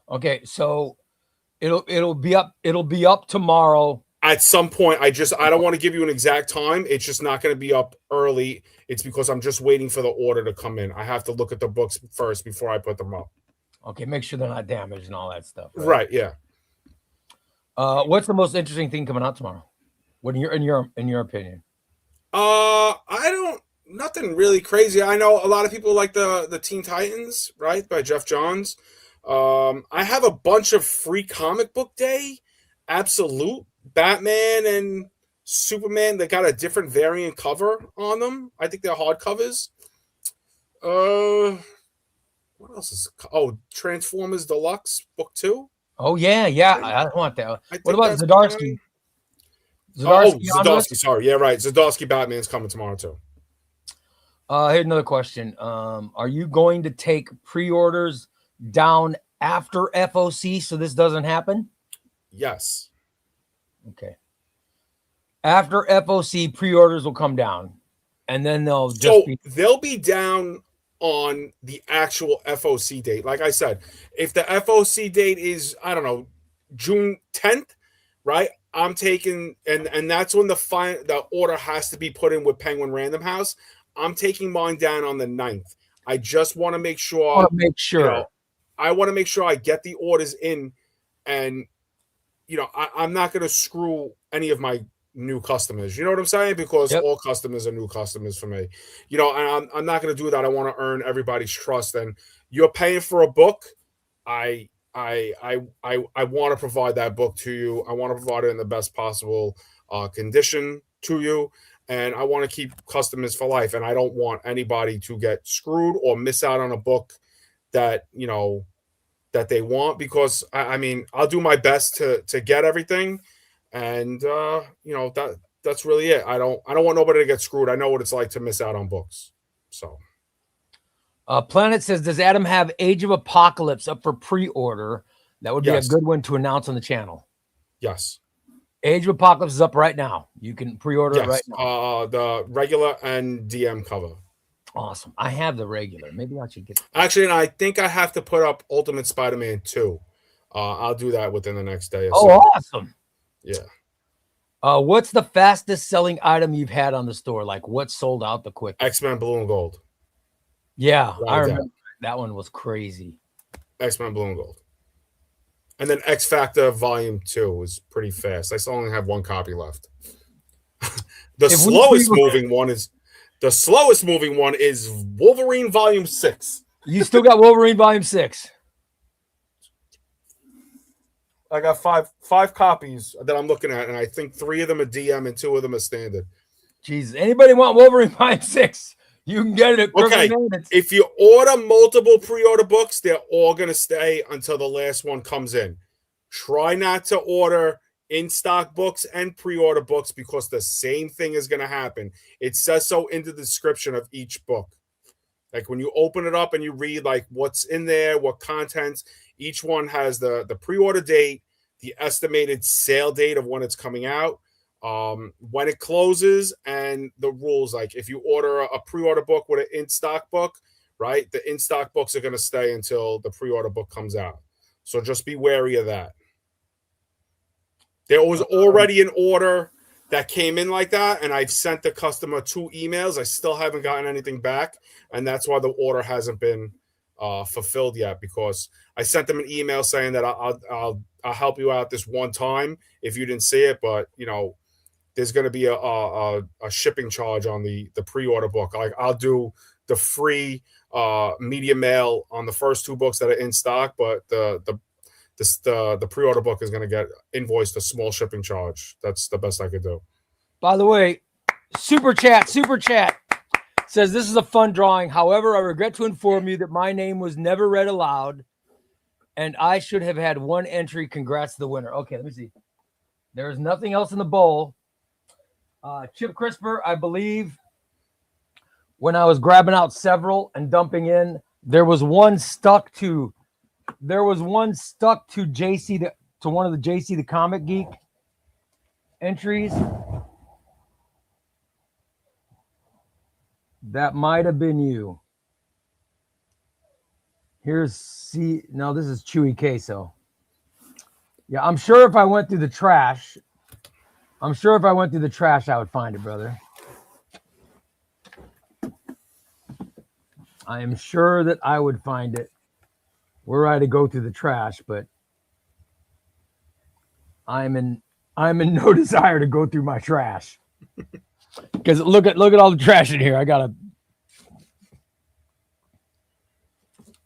Okay, so it'll be up tomorrow. At some point, I don't want to give you an exact time. It's just not going to be up early. It's because I'm just waiting for the order to come in. I have to look at the books first before I put them up. Okay, make sure they're not damaged and all that stuff. Right, yeah. What's the most interesting thing coming out tomorrow? What in your opinion? Nothing really crazy. I know a lot of people like the Teen Titans, right, by Jeff Johns. I have a bunch of free comic book day, absolute Batman and Superman. They got a different variant cover on them. I think they're hardcovers. What else is? Oh, Transformers Deluxe Book 2. Oh yeah, I want that. What about Zdarsky? Zdarsky. Sorry, yeah, right. Zdarsky Batman's coming tomorrow too. Here's another question. Are you going to take pre-orders down after FOC so this doesn't happen? Yes. Okay. After FOC, pre-orders will come down, and then they'll be down on the actual FOC date. Like I said, if the FOC date is, I don't know, June 10th, right? I'm taking, and that's when the order has to be put in with Penguin Random House. I'm taking mine down on the 9th. I just want to make sure. I want to make sure I get the orders in, and I'm not going to screw any of my new customers. You know what I'm saying? Because all customers are new customers for me. And I'm not going to do that. I want to earn everybody's trust. And you're paying for a book. I want to provide that book to you. I want to provide it in the best possible condition to you. and I want to keep customers for life, and I don't want anybody to get screwed or miss out on a book that that they want, because I mean, I'll do my best to get everything, and that's really it. I don't want nobody to get screwed. I know what it's like to miss out on books. So Planet says, does Adam have Age of Apocalypse up for pre-order? That would be a good one to announce on the channel. Yes. Age of Apocalypse is up right now. You can pre-order it right now. The regular and DM cover. Awesome. I have the regular. Maybe I should get. Actually, and I think I have to put up Ultimate Spider-Man 2. I'll do that within the next day or so. Awesome. Yeah. What's the fastest selling item you've had on the store? Like, what sold out the quickest? X-Men Blue and Gold. Yeah, I remember that one was crazy. X-Men Blue and Gold. And then X Factor Volume 2 was pretty fast. I still only have one copy left. The slowest moving one is Wolverine Volume 6. You still got Wolverine Volume 6? I got five copies that I'm looking at, and I think 3 of them are DM and 2 of them are standard. Jesus. Anybody want Wolverine Volume 6? You can get it at If you order multiple pre-order books, they're all going to stay until the last one comes in. Try not to order in-stock books and pre-order books, because the same thing is going to happen. It says so in the description of each book. Like when you open it up and you read like what's in there, what contents, each one has the pre-order date, the estimated sale date of when it's coming out, when it closes, and the rules. Like if you order a pre-order book with an in-stock book, right, the in-stock books are going to stay until the pre-order book comes out. So just be wary of that. There was already an order that came in like that, and I've sent the customer 2 emails. I still haven't gotten anything back, and that's why the order hasn't been fulfilled yet, because I sent them an email saying that I'll help you out this one time if you didn't see it, but there's going to be a shipping charge on the pre-order book. I'll do the free media mail on the first 2 books that are in stock, but the pre-order book is going to get invoiced a small shipping charge. That's the best I could do. By the way, super chat says, this is a fun drawing. However, I regret to inform you that my name was never read aloud, and I should have had 1 entry. Congrats to the winner. Okay, let me see. There is nothing else in the bowl. Chip Crisper, I believe when I was grabbing out several and dumping in, there was one stuck to JC, to one of the JC the Comic Geek entries. That might have been you. No, this is Chewy Queso. Yeah, I'm sure if I went through the trash, I would find it, brother. I am sure that I would find it were I to go through the trash, but I'm in no desire to go through my trash. Because look at all the trash in here.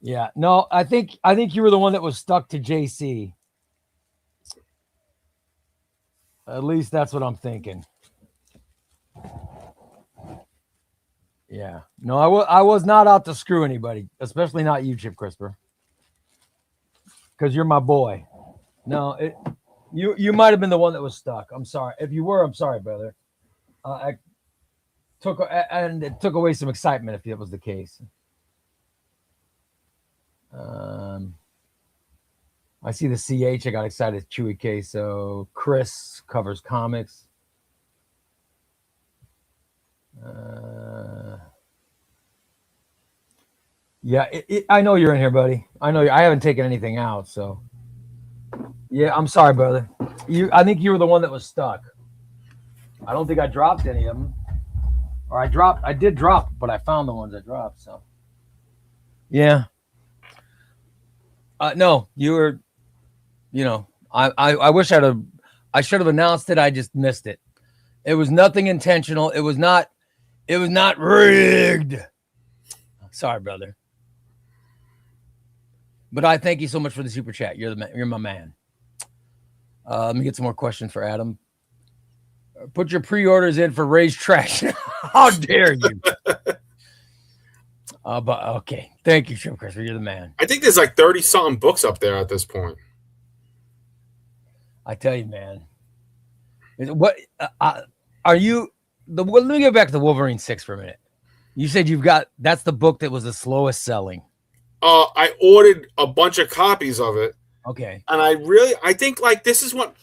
Yeah, no, I think you were the one that was stuck to JC. At least that's what I'm thinking. Yeah. No, I was not out to screw anybody, especially not you, Chip Crisper. Because you're my boy. No, you might have been the one that was stuck. I'm sorry. If you were, I'm sorry, brother. It took away some excitement if that was the case. I see the CH. I got excited. Chewy Queso. Chris covers comics. Yeah, I know you're in here, buddy. I know I haven't taken anything out, so yeah, I'm sorry, brother. I think you were the one that was stuck. I don't think I dropped any of them, or I did drop, but I found the ones I dropped. So yeah, no, you were. I wish I should have announced it. I just missed it. It was nothing intentional. It was not rigged. Sorry, brother. But I thank you so much for the super chat. You're my man. Let me get some more questions for Adam. Put your pre-orders in for Ray's Trash. How dare you? But okay. Thank you, Chip Christopher. You're the man. I think there's like 30-something books up there at this point. I tell you, man. What are you? Let me get back to the Wolverine 6 for a minute. You said that's the book that was the slowest selling. I ordered a bunch of copies of it. Okay. And I think like this is like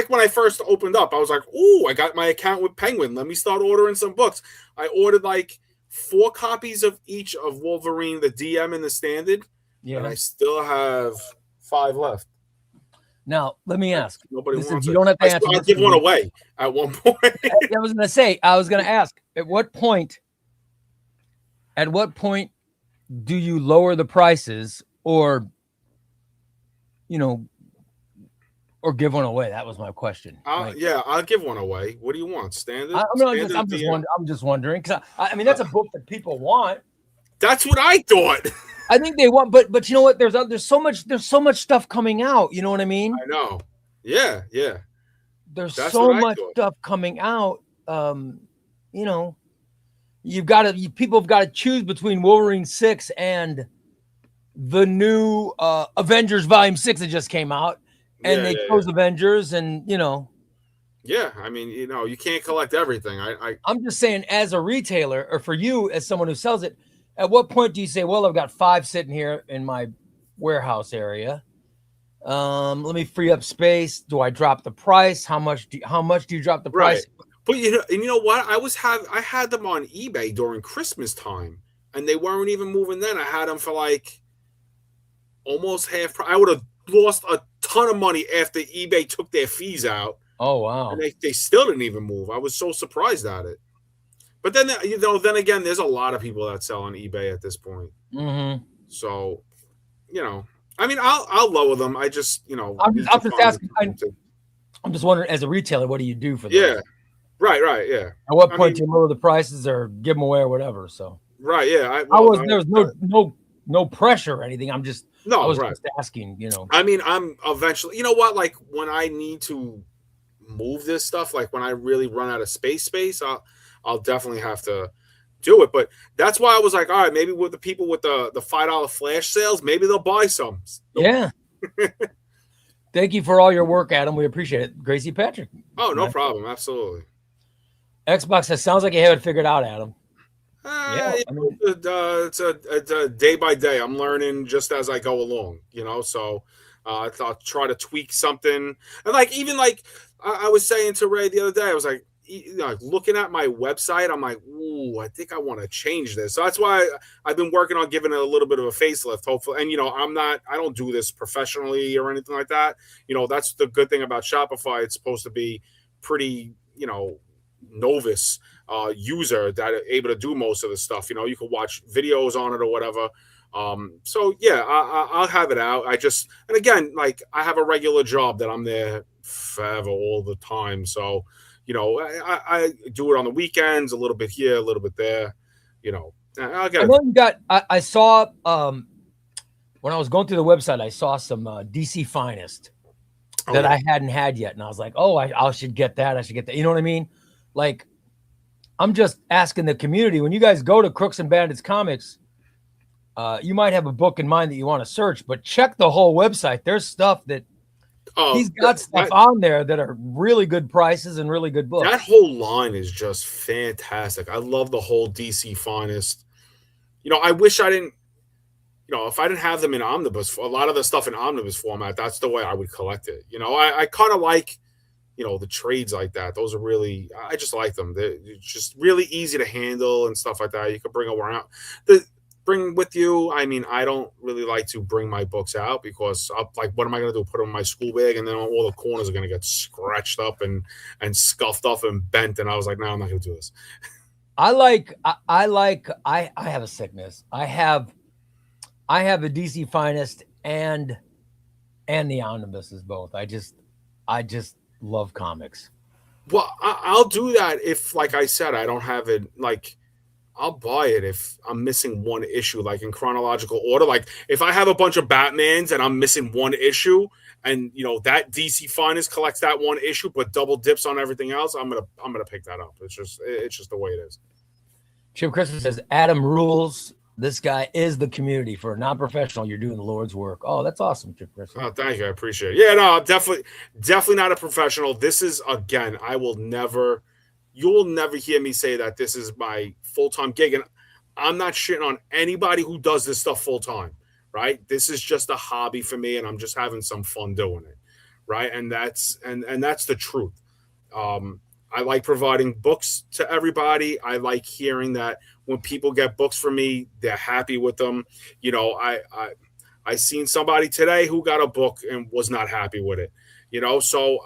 when I first opened up. I was like, ooh, I got my account with Penguin. Let me start ordering some books. I ordered like 4 copies of each of Wolverine, the DM and the Standard. Yeah. And I still have 5 left. Now, let me ask. Nobody wants you don't have to answer. I'll give one away at one point. I was going to ask, at what point do you lower the prices or or give one away? That was my question. Yeah, I'll give one away. What do you want? Standard? I'm just wondering because I mean that's a book that people want. That's what I thought. I think they want, but you know what? There's so much stuff coming out. You know what I mean? I know. Yeah. There's so much stuff coming out. People have got to choose between Wolverine 6 and the new Avengers Volume 6 that just came out, and they chose Avengers, and Yeah, I mean, you can't collect everything. I'm just saying, as a retailer, or for you as someone who sells it, at what point do you say, well, I've got 5 sitting here in my warehouse area. Let me free up space. Do I drop the price? How much do you drop the price? Right. But you know what? I had them on eBay during Christmas time, and they weren't even moving then. I had them for like almost half price. I would have lost a ton of money after eBay took their fees out. Oh wow! And they still didn't even move. I was so surprised at it. But then then again, there's a lot of people that sell on eBay at this point. Mm-hmm. So, I mean, I'll lower them. I just I'm just asking. I'm just wondering, as a retailer, what do you do for them? Yeah. Right, yeah. At what point do you lower the prices or give them away or whatever? So right, yeah. There was no pressure or anything. I was just asking. I mean, I'm eventually. You know what? Like when I need to move this stuff, like when I really run out of space, I'll definitely have to do it. But that's why I was like, all right, maybe with the people with the $5 flash sales, maybe they'll buy some. Yeah. Thank you for all your work, Adam. We appreciate it. Gracie Patrick. Oh, no problem. Absolutely. Xbox says, sounds like you have it figured out, Adam. It's a day by day. I'm learning just as I go along, so I'll try to tweak something. And I was saying to Ray the other day, I was like, looking at my website, I'm like, ooh, I think I want to change this. So that's why I've been working on giving it a little bit of a facelift, hopefully. And, I don't do this professionally or anything like that. That's the good thing about Shopify. It's supposed to be pretty, novice user that are able to do most of the stuff. You can watch videos on it or whatever. So yeah, I'll have it out. And again, like I have a regular job that I'm there forever all the time. So, I do it on the weekends, a little bit here, a little bit there, I saw, when I was going through the website, I saw some DC Finest that I hadn't had yet. And I was like, oh, I should get that. I should get that. You know what I mean? Like, I'm just asking the community, when you guys go to Crooks and Bandits Comics, you might have a book in mind that you want to search, but check the whole website. There's stuff that he's got stuff on there that are really good prices and really good books. That whole line is just fantastic. I love the whole DC Finest. I wish I didn't, if I didn't have them in Omnibus, a lot of the stuff in Omnibus format, that's the way I would collect it. I kind of like, the trades like that. Those are really, I just like them. They're just really easy to handle and stuff like that. You can bring around. Bring with you. I mean, I don't really like to bring my books out because what am I going to do? Put them in my school bag and then all the corners are going to get scratched up and scuffed up and bent. And I was like, no, I'm not going to do this. I have a sickness. I have a DC Finest and the Omnibuses both. I just love comics. Well, I'll do that if, like I said, I don't have it. Like, I'll buy it if I'm missing one issue, like in chronological order. Like if I have a bunch of Batmans and I'm missing one issue, and that DC Finest collects that one issue, but double dips on everything else, I'm gonna pick that up. It's just the way it is. Chip Christmas says Adam rules. This guy is the community. For a non-professional, you're doing the Lord's work. Oh, that's awesome, Chip Christmas. Oh, thank you. I appreciate it. Yeah, no, I'm definitely not a professional. This is, again, you will never hear me say that this is my full-time gig. And I'm not shitting on anybody who does this stuff full-time, right? This is just a hobby for me, and I'm just having some fun doing it, right? And that's the truth. I like providing books to everybody. I like hearing that when people get books from me, they're happy with them. I seen somebody today who got a book and was not happy with it. So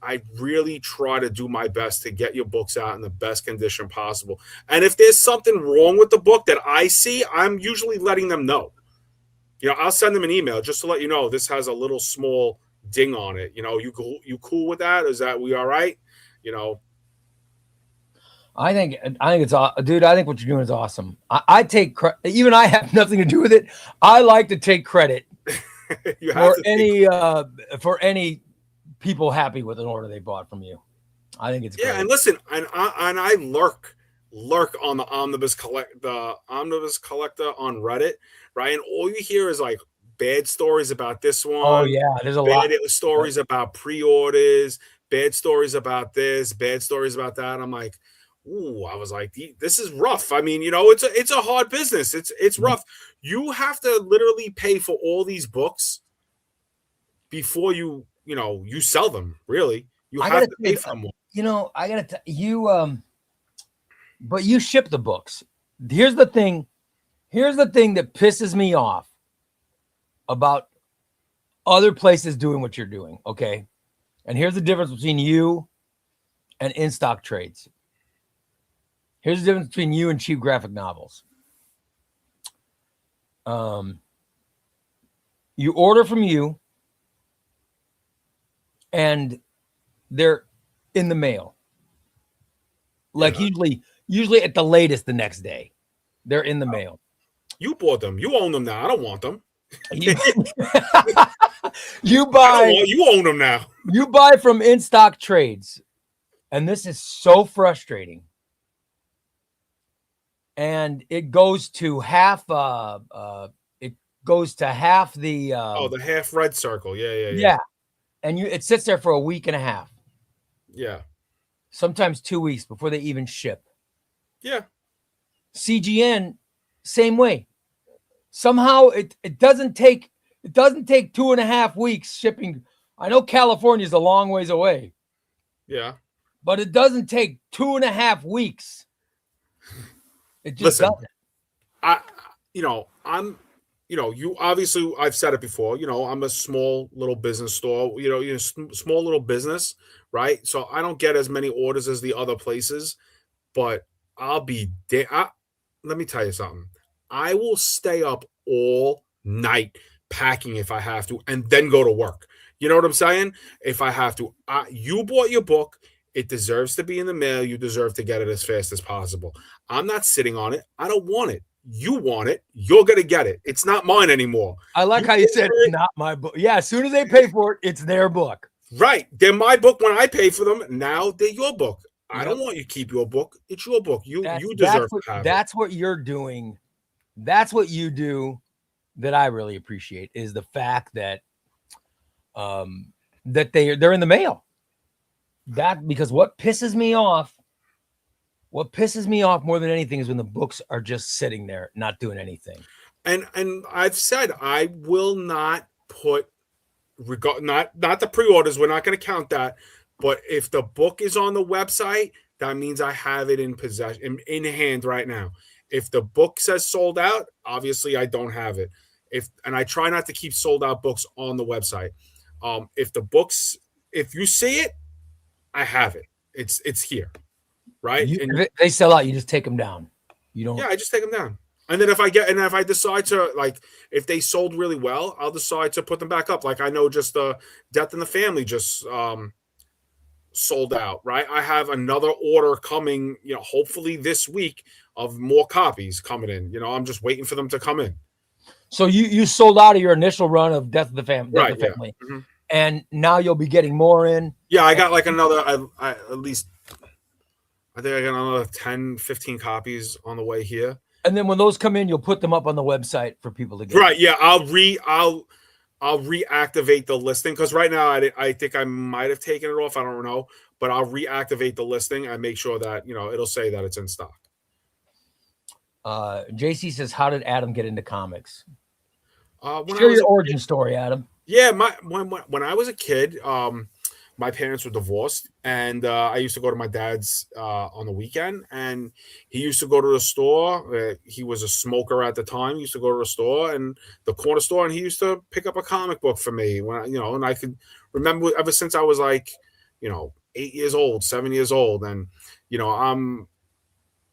I really try to do my best to get your books out in the best condition possible. And if there's something wrong with the book that I see, I'm usually letting them know. I'll send them an email just to let you know this has a little small ding on it. You cool with that? Is that we all right? I think it's dude. I think what you're doing is awesome. I take even I have nothing to do with it. I like to take credit for any people happy with an order they bought from you. I think it's great. And listen, and I lurk on the Omnibus collector on Reddit, right? And all you hear is like bad stories about this one. Oh yeah, there's a lot. Bad stories about pre-orders, bad stories about this, bad stories about that. I'm like, ooh, I was like, this is rough. I mean, it's a hard business. It's rough. You have to literally pay for all these books before you sell them. Really, you have to pay for them. I gotta tell you, but you ship the books. Here's the thing that pisses me off about other places doing what you're doing. Okay. And here's the difference between you and in-stock trades. Here's the difference between you and cheap graphic novels. You order from you and they're in the mail. Like usually at the latest the next day, they're in the mail. You bought them. You own them now. I don't want them. You you own them now. You buy from in-stock trades, and this is so frustrating. And it goes to half. It goes to half the. The half red circle. Yeah. And it sits there for a week and a half. Yeah. Sometimes 2 weeks before they even ship. Yeah. CGN, same way. Somehow it doesn't take 2.5 weeks shipping. I know California is a long ways away. Yeah. But it doesn't take 2.5 weeks. It just doesn't. You obviously, I've said it before, I'm a small little business store, small little business, right? So I don't get as many orders as the other places, but let me tell you something. I will stay up all night packing if I have to, and then go to work. You know what I'm saying? If I have to, you bought your book. It deserves to be in the mail. You deserve to get it as fast as possible. I'm not sitting on it. I don't want it. You want it. You're going to get it. It's not mine anymore. I like how you said it's not my book. Yeah, as soon as they pay for it, it's their book. Right. They're my book when I pay for them. Now they're your book. I don't want you to keep your book. It's your book. You deserve to have it. That's what you're doing. That's what you do that I really appreciate is the fact that that they're in the mail. Because what pisses me off more than anything is when the books are just sitting there not doing anything. And I've said I will not put not the pre-orders, we're not going to count that, but if the book is on the website, that means I have it in possession in hand right now. If the book says sold out, obviously I don't have it. And I try not to keep sold out books on the website. If you see it, I have it. It's here, right? If they sell out, you just take them down. You don't. Yeah, I just take them down. And then if I decide to, if they sold really well, I'll decide to put them back up. Like I know just Death in the Family just sold out, right? I have another order coming, hopefully this week of more copies coming in. I'm just waiting for them to come in. So you sold out of your initial run of Death of the Family, Right, yeah. Mm-hmm. And now you'll be getting more in. Yeah, I got like another, I at least, I think I got another 10, 15 copies on the way here. And then when those come in, you'll put them up on the website for people to get. Right, yeah, I'll reactivate the listing, because right now I think I might have taken it off. I don't know, but I'll reactivate the listing and make sure that it'll say that it's in stock. JC says, "How did Adam get into comics?" Share your origin story, Adam. Yeah, when I was a kid, my parents were divorced, and I used to go to my dad's on the weekend, and he used to go to the store. He was a smoker at the time. He used to go to the store, and the corner store, and he used to pick up a comic book for me and I could remember ever since I was like, 8 years old, 7 years old, and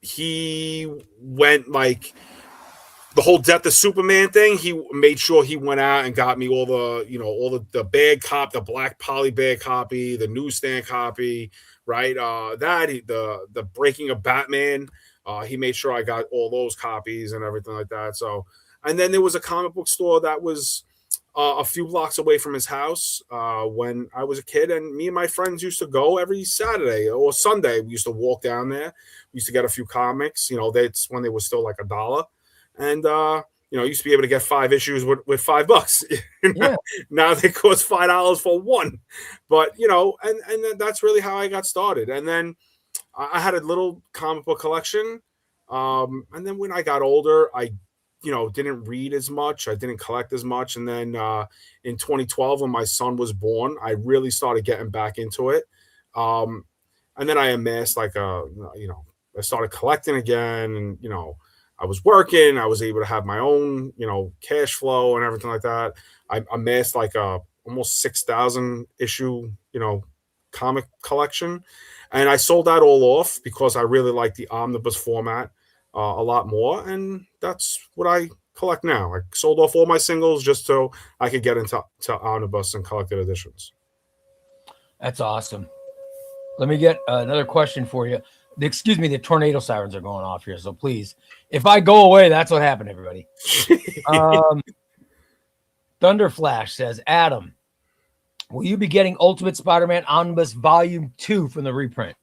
he went like the whole Death of Superman thing. He made sure he went out and got me all the bad cop, the black poly bag copy, the newsstand copy, right? The Breaking of Batman. He made sure I got all those copies and everything like that. So, and then there was a comic book store that was a few blocks away from his house when I was a kid, and me and my friends used to go every Saturday or Sunday. We used to walk down there. We used to get a few comics. That's when they were still like $1. And used to be able to get 5 issues with $5. Yeah. Now they cost $5 for one. But and that's really how I got started. And then I had a little comic book collection. And then when I got older, I didn't read as much. I didn't collect as much. And then in 2012, when my son was born, I really started getting back into it. And then I amassed I started collecting again, and I was working. I was able to have my own, cash flow and everything like that. I amassed like a almost 6,000 issue, comic collection, and I sold that all off because I really like the omnibus format a lot more, and that's what I collect now. I sold off all my singles just so I could get into omnibus and collected editions. That's awesome. Let me get another question for you. Excuse me, the tornado sirens are going off here, so please, if I go away, that's what happened, everybody. Thunderflash says, Adam, will you be getting Ultimate Spider-Man Omnibus Volume 2 from the reprint?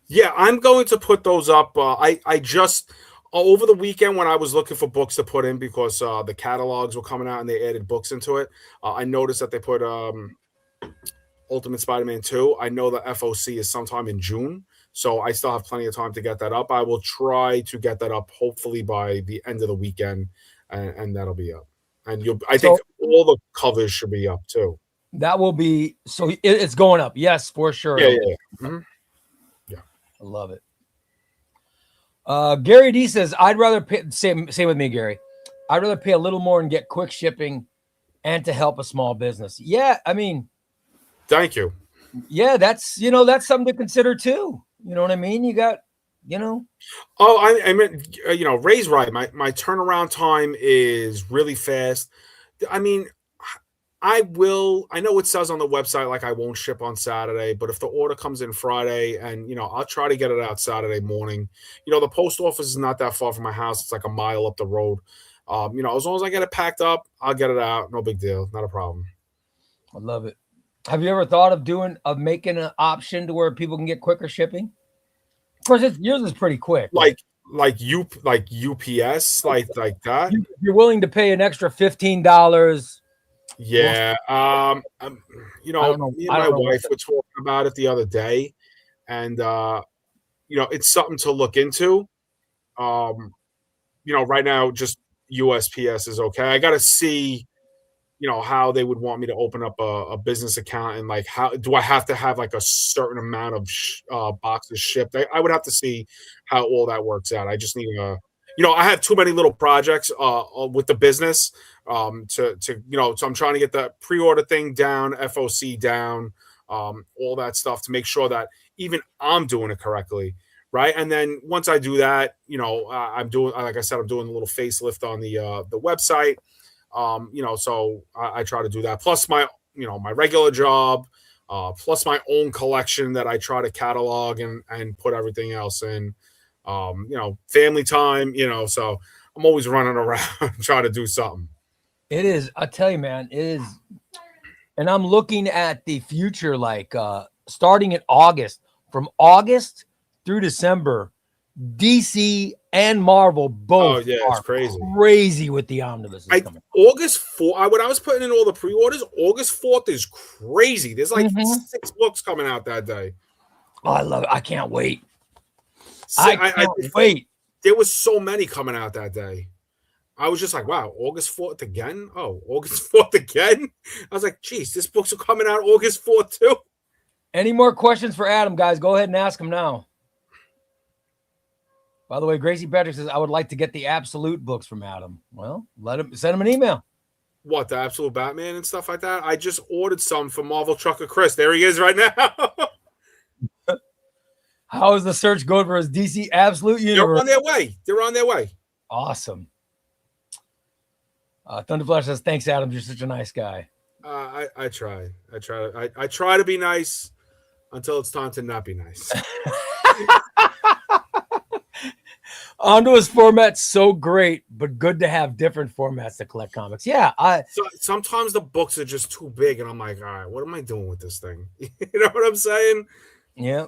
Yeah, I'm going to put those up. I just, over the weekend when I was looking for books to put in, because the catalogs were coming out and they added books into it, I noticed that they put Ultimate Spider-Man 2. I know the FOC is sometime in June. So I still have plenty of time to get that up. I will try to get that up hopefully by the end of the weekend, and that'll be up. And I think all the covers should be up too. That will be, so it's going up. Yes, for sure. Yeah. Mm-hmm. Yeah. I love it. Gary D says, I'd rather pay, same with me, Gary. I'd rather pay a little more and get quick shipping and to help a small business. Yeah, I mean. Thank you. Yeah, that's something to consider too. You know what I mean? You got, Oh, I mean, Ray's right. My turnaround time is really fast. I mean, I know it says on the website, like, I won't ship on Saturday, but if the order comes in Friday, and, I'll try to get it out Saturday morning. The post office is not that far from my house. It's like a mile up the road. As long as I get it packed up, I'll get it out. No big deal. Not a problem. I love it. Have you ever thought of making an option to where people can get quicker shipping? Of course, yours is pretty quick. Like UPS, like that. You're willing to pay an extra $15. Yeah. Me and my wife were talking about it the other day, and it's something to look into. Right now, just USPS is okay. I got to see, how they would want me to open up a business account, and like, how do I have to have like a certain amount of boxes shipped? I would have to see how all that works out. I just need I have too many little projects with the business so I'm trying to get the pre-order thing down, FOC down, all that stuff to make sure that even I'm doing it correctly. Right. And then once I do that, I'm doing, like I said, I'm doing a little facelift on the website. So I try to do that. Plus my regular job, plus my own collection that I try to catalog and put everything else in. Family time, so I'm always running around trying to do something. It is, I tell you, man, it is. And I'm looking at the future, like starting in August, from August through December, DC and Marvel both it's are crazy with the omnibus. August 4th, when I was putting in all the pre-orders, August 4th is crazy. There's like 6 books coming out that day. Oh, I love it. I can't wait. I can't wait. There was so many coming out that day. I was just like, wow, August 4th again? Oh, August 4th again? I was like, geez, this book's are coming out August 4th too. Any more questions for Adam, guys? Go ahead and ask him now. By the way, Gracie Patrick says, I would like to get the Absolute books from Adam. Well, send him an email. What, the Absolute Batman and stuff like that? I just ordered some for Marvel Trucker Chris. There he is right now. How is the search going for his DC Absolute universe? They're on their way. Awesome. Thunderflash says, thanks, Adam. You're such a nice guy. I try. I try to be nice until it's time to not be nice. Omnibus format's so great, but good to have different formats to collect comics. Yeah, sometimes the books are just too big, and I'm like, all right, what am I doing with this thing? You know what I'm saying? Yeah.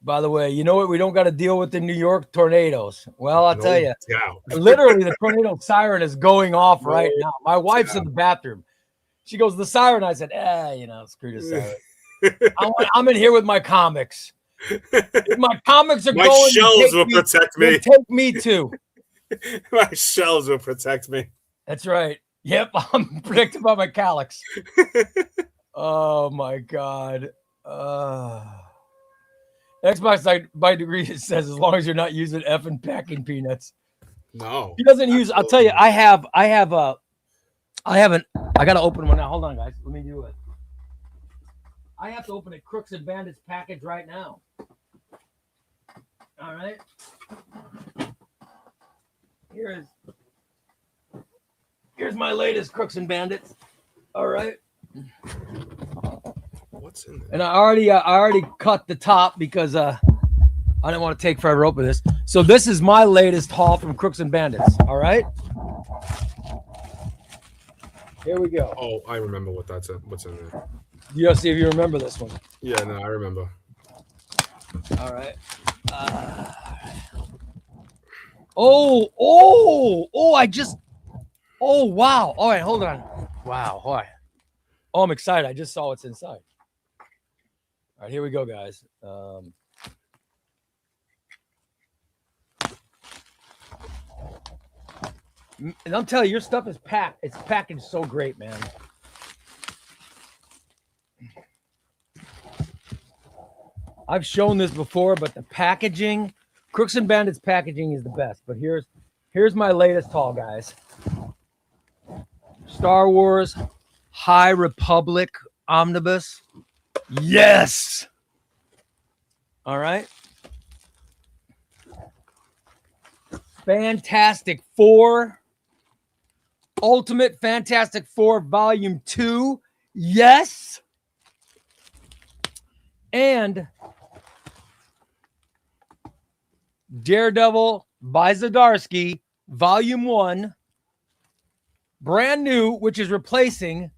By the way, you know what? We don't got to deal with the New York tornadoes. Well, I'll tell you, literally, the tornado siren is going off right now. My wife's in the bathroom. She goes, the siren. I said, screw the siren. I'm in here with my comics. If my comics are my going. Shelves will protect me. Take me too. My shelves will protect me. That's right. Yep, I'm protected by my calyx. Oh my God. Xbox by degree says as long as you're not using effing packing peanuts. No, he doesn't use. I'll tell you, I got to open one now. Hold on, guys. Let me do it. I have to open a Crooks and Bandits package right now. All right. Here's my latest Crooks and Bandits. All right. What's in there? And I already cut the top because I didn't want to take forever to open this. So this is my latest haul from Crooks and Bandits. All right. Here we go. Oh, I remember what's in there. You see if you remember this one. Yeah, no, I remember. All right. Oh, wow. All right, hold on. Wow. All right. Oh, I'm excited. I just saw what's inside. All right, here we go, guys. And I'm telling you, your stuff is packed. It's packaged so great, man. I've shown this before, but the packaging, Crooks and Bandits packaging is the best. But here's my latest haul, guys. Star Wars High Republic Omnibus. Yes. All right. Fantastic Four. Ultimate Fantastic Four Volume 2. Yes. And Daredevil by Zdarsky, Volume 1. Brand new, which is replacing.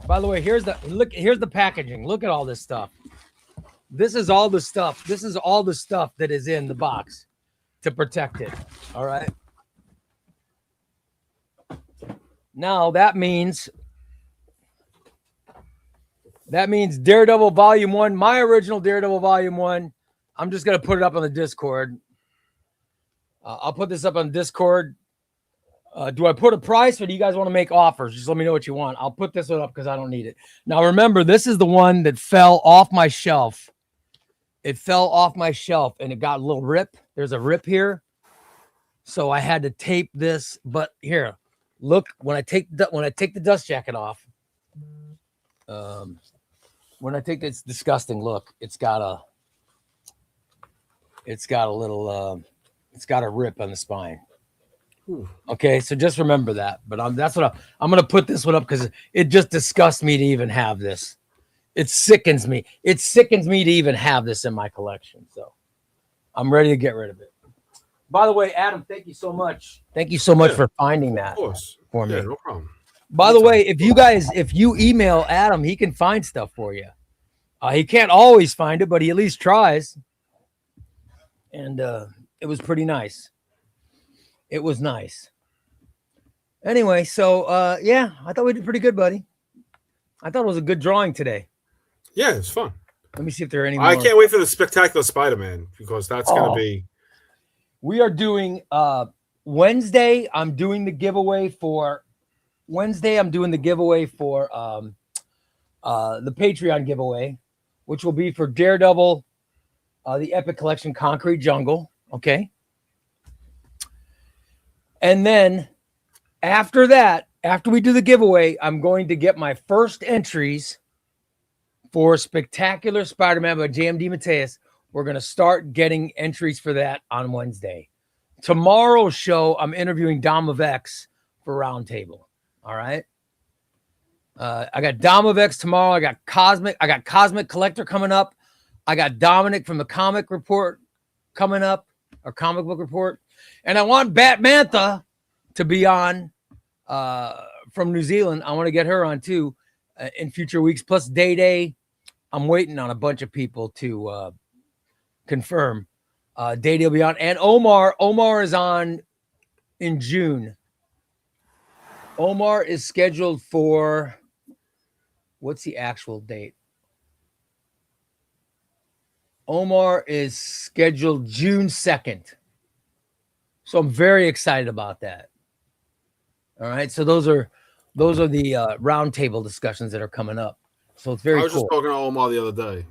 By the way, here's the packaging. Look at all this stuff. This is all the stuff. This is all the stuff that is in the box to protect it. All right. Now that means Daredevil Volume 1, my original Daredevil Volume 1. I'm just going to put it up on the Discord. I'll put this up on Discord. Do I put a price or do you guys want to make offers? Just let me know what you want. I'll put this one up because I don't need it. Now, remember, this is the one that fell off my shelf. It fell off my shelf and it got a little rip. There's a rip here. So I had to tape this. But here, look, when I take the dust jacket off, when I take this disgusting look, it's got a rip on the spine. Okay, so just remember that. But I'm going to put this one up because it just disgusts me to even have this. It sickens me. It sickens me to even have this in my collection. So I'm ready to get rid of it. By the way, Adam, thank you so much. Thank you so much for finding that for me. Yeah, no problem. By the way, if you email Adam, he can find stuff for you. He can't always find it, but he at least tries. And it was pretty nice. It was nice. Anyway, so yeah, I thought we did pretty good, buddy. I thought it was a good drawing today. Yeah, it's fun. Let me see if there are any more. I can't wait for the Spectacular Spider-Man because that's going to be. We are doing Wednesday. I'm doing the giveaway for the Patreon giveaway, which will be for Daredevil, the Epic Collection Concrete Jungle. Okay. And then after that, after we do the giveaway, I'm going to get my first entries for Spectacular Spider-Man by J.M. DeMatteis. We're going to start getting entries for that on Wednesday. Tomorrow's show, I'm interviewing Dom of X for Roundtable. All right. I got Dom of X tomorrow. I got Cosmic Collector coming up. I got Dominic from the Comic Report coming up, or Comic Book Report. And I want Batmantha to be on from New Zealand. I want to get her on too in future weeks. Plus Day. I'm waiting on a bunch of people to confirm. Day will be on. And Omar is on in June. Omar is scheduled for, what's the actual date? Omar is scheduled June 2nd. So I'm very excited about that. All right. So those are the roundtable discussions that are coming up. So it's very cool. I was just talking to Omar the other day.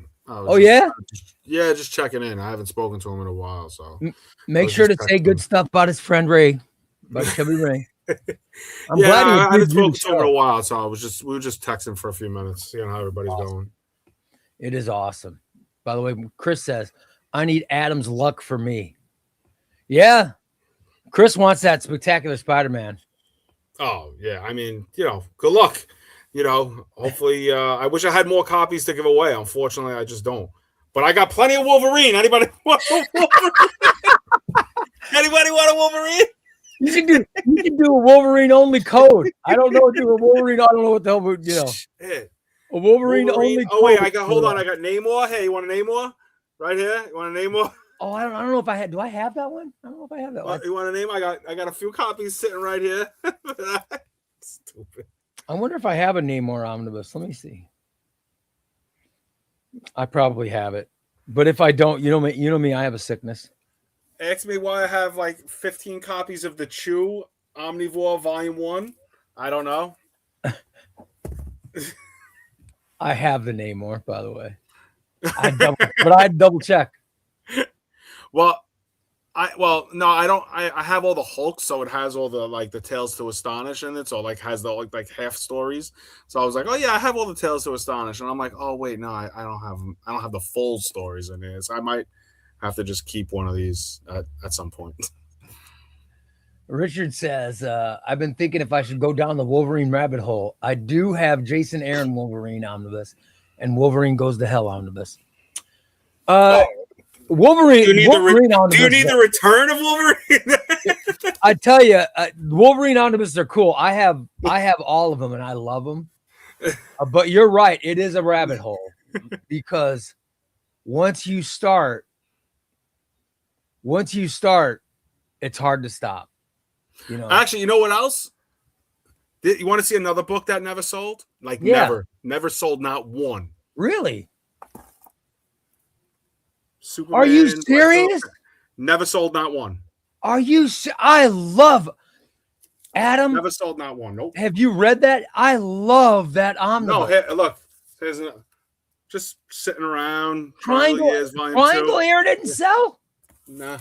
Just checking in. I haven't spoken to him in a while. So make sure to say good stuff about his friend Ray, about ChubbyRay. I'm glad I haven't spoken to him in a while. So we were just texting for a few minutes, seeing how everybody's going. It is awesome. By the way, Chris says, I need Adam's luck for me. Yeah. Chris wants that Spectacular Spider-Man. Oh, yeah. I mean, good luck. Hopefully, I wish I had more copies to give away. Unfortunately, I just don't. But I got plenty of Wolverine. Anybody want a Wolverine? Anybody want a Wolverine? You can do a Wolverine only code. I don't know what to do a Wolverine. I don't know what the hell, Yeah. A Wolverine only. Oh wait, hold on. I got Namor. Hey, you want a Namor? Right here. You want a Namor? Oh, I don't know if I had. Do I have that one? I don't know if I have that one. You want a name? I got a few copies sitting right here. Stupid. I wonder if I have a Namor Omnibus. Let me see. I probably have it, but if I don't, you know me, I have a sickness. Ask me why I have like 15 copies of the Chew Omnivore Volume 1. I don't know. I have the Namor, by the way. I'd double check. No, I don't. I have all the Hulks, so it has all the the Tales to Astonish in it. So has the half stories. So I was like, oh yeah, I have all the Tales to Astonish, and I'm like, oh wait, no, I don't have them. I don't have the full stories in here. So I might have to just keep one of these at some point. Richard says, I've been thinking if I should go down the Wolverine rabbit hole. I do have Jason Aaron Wolverine Omnibus and Wolverine Goes to Hell Omnibus. Wolverine. Do you need the return of Wolverine? I tell you, Wolverine Omnibus are cool. I have all of them and I love them. But you're right. It is a rabbit hole because once you start, it's hard to stop. Actually, you know what else? You want to see another book that never sold? Never sold, not one. Really? Superman, are you serious? Never sold, not one. Are you? I love Adam. Never sold, not one. Nope. Have you read that? I love that omnibus. No, hey, look. There's just sitting around. Triangle here didn't sell? Nah.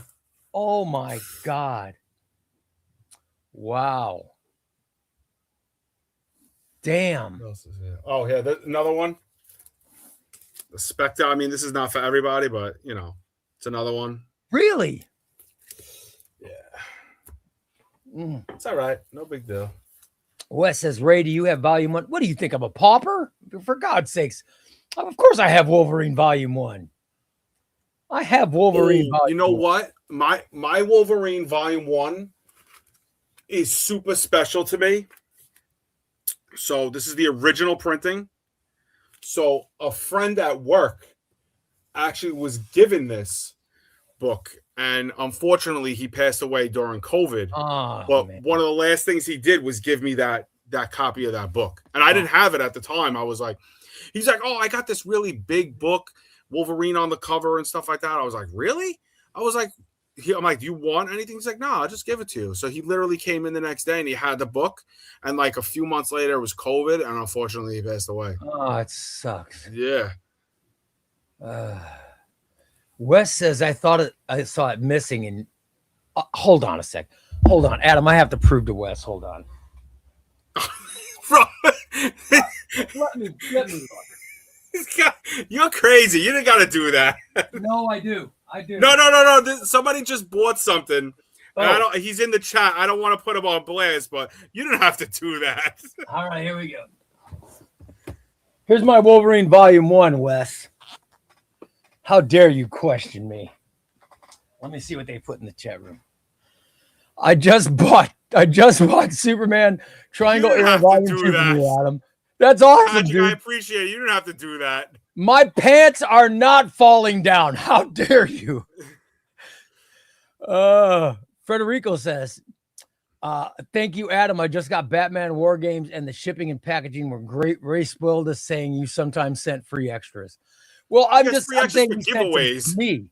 Oh my God. Wow. Damn. What else is here? Oh, yeah, another one. The Spectre. I mean, this is not for everybody, but it's another one. Really? Yeah. It's all right. No big deal. Wes says, Ray, do you have volume 1? What do you think? I'm a pauper? For God's sakes. Of course, I have Wolverine Volume 1. I have Wolverine Volume 1. You know what? My Wolverine Volume 1 is super special to me. So this is the original printing. So a friend at work actually was given this book, and unfortunately he passed away during COVID. But man, one of the last things he did was give me that copy of that book, and I didn't have it at the time. I was like, he's like, oh, I got this really big book, Wolverine on the cover and stuff like that. I was like, really? I was like, I'm like, do you want anything? He's like, no, I'll just give it to you. So he literally came in the next day and he had the book, and like a few months later it was COVID, and unfortunately he passed away. Oh, it sucks. Yeah. Wes says, I saw it missing. And hold on a sec. Hold on, Adam. I have to prove to Wes. Hold on. let me look. You're crazy. You didn't got to do that. No, I do. No. Somebody just bought something. Oh. And he's in the chat. I don't want to put him on blast, but you didn't have to do that. All right, here we go. Here's my Wolverine Volume 1, Wes. How dare you question me? Let me see what they put in the chat room. I just bought Superman Triangle Era Volume 2 from you, Adam. That's awesome, dude. I appreciate it. You didn't have to do that. My pants are not falling down. How dare you? Federico says, thank you, Adam. I just got Batman War Games, and the shipping and packaging were great. Ray spoiled us, saying you sometimes sent free extras. Well, I'm saying he giveaways. Sent me.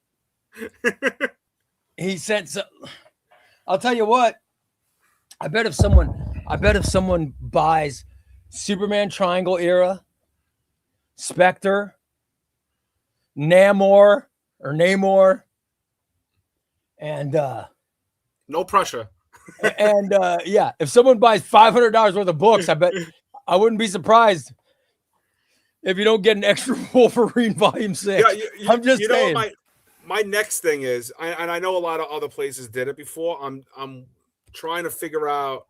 He sent some. I'll tell you what. I bet if someone buys Superman Triangle Era, Spectre, Namor, and no pressure. And yeah, if someone buys $500 worth of books, I bet I wouldn't be surprised if you don't get an extra Wolverine Volume 6. Yeah, I'm just saying. My next thing is, and I know a lot of other places did it before. I'm trying to figure out.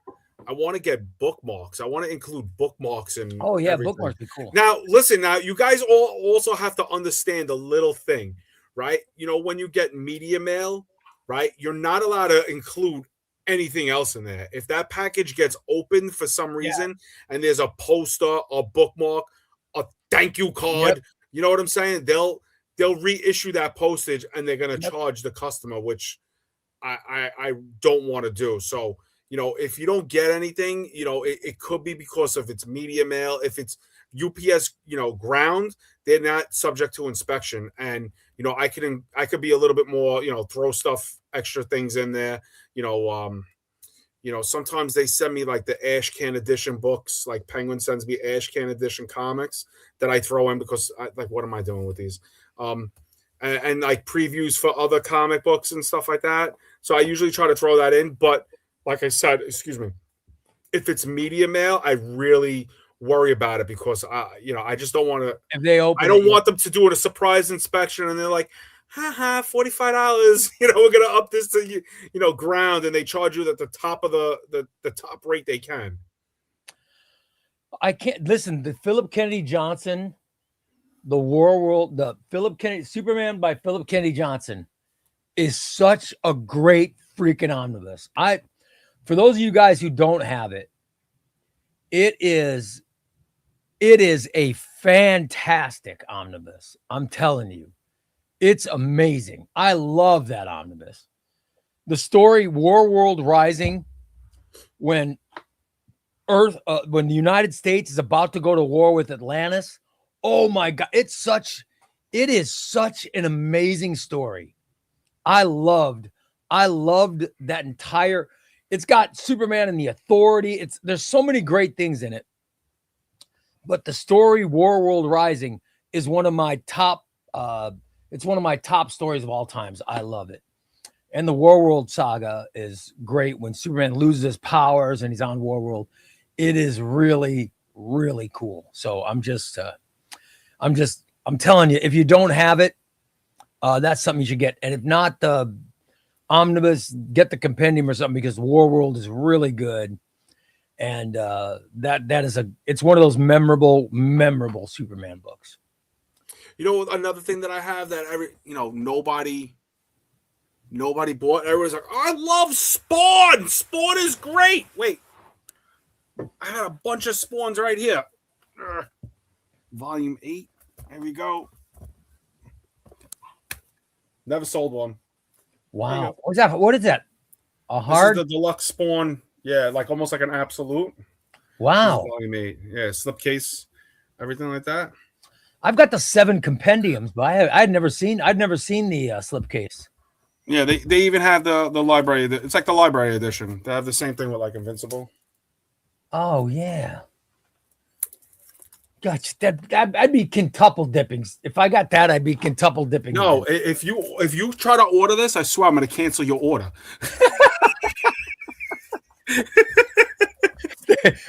I want to get bookmarks. I want to include bookmarks and everything. Bookmarks be cool. Now, listen. Now, you guys all also have to understand a little thing, right? You know, when you get media mail, right, you're not allowed to include anything else in there. If that package gets opened for some reason and there's a poster, a bookmark, a thank you card, you know what I'm saying? They'll reissue that postage and they're going to charge the customer, which I don't want to do. So, you know, if you don't get anything, you know, it could be because if it's media mail, if it's UPS, you know, ground, they're not subject to inspection. And, you know, I could be a little bit more, you know, throw extra things in there. You know, sometimes they send me like the Ash Can Edition books, like Penguin sends me Ash Can Edition comics that I throw in because what am I doing with these? And like previews for other comic books and stuff like that. So I usually try to throw that in. But like I said, if it's media mail, I really worry about it because I just don't want to. If they open, I don't want them to do a surprise inspection and they're like, haha, $45. You know, we're gonna up this to ground, and they charge you at the top of the top rate they can. I can't listen. The Philip Kennedy Johnson, the World, the Philip Kennedy Superman by Philip Kennedy Johnson is such a great freaking omnibus. For those of you guys who don't have it, it is a fantastic omnibus. I'm telling you. It's amazing. I love that omnibus. The story Warworld Rising, when the United States is about to go to war with Atlantis. Oh my God. It is such an amazing story. I loved that entire, it's got Superman and the Authority. There's so many great things in it. But the story Warworld Rising is one of my top, it's one of my top stories of all times. I love it. And the Warworld saga is great when Superman loses his powers and he's on Warworld. It is really, really cool. So I'm telling you, if you don't have it, that's something you should get. And if not the omnibus, get the compendium or something because Warworld is really good. And it's one of those memorable Superman books. You know, another thing that I have that nobody bought. Everyone's like, I love Spawn. Spawn is great. Wait, I had a bunch of Spawns right here. Volume 8. There we go. Never sold one. Wow. What's that? What is that? A hard? This is the deluxe Spawn. Yeah, like almost like an absolute. Wow. Volume 8. Yeah, slipcase, everything like that. I've got the 7 compendiums, but I'd never seen the slipcase. Yeah, they even have the library. It's like the library edition. They have the same thing with like Invincible. Oh yeah. Gosh, I'd be quintuple dipping. If I got that, I'd be quintuple dipping. No, if you try to order this, I swear I'm going to cancel your order.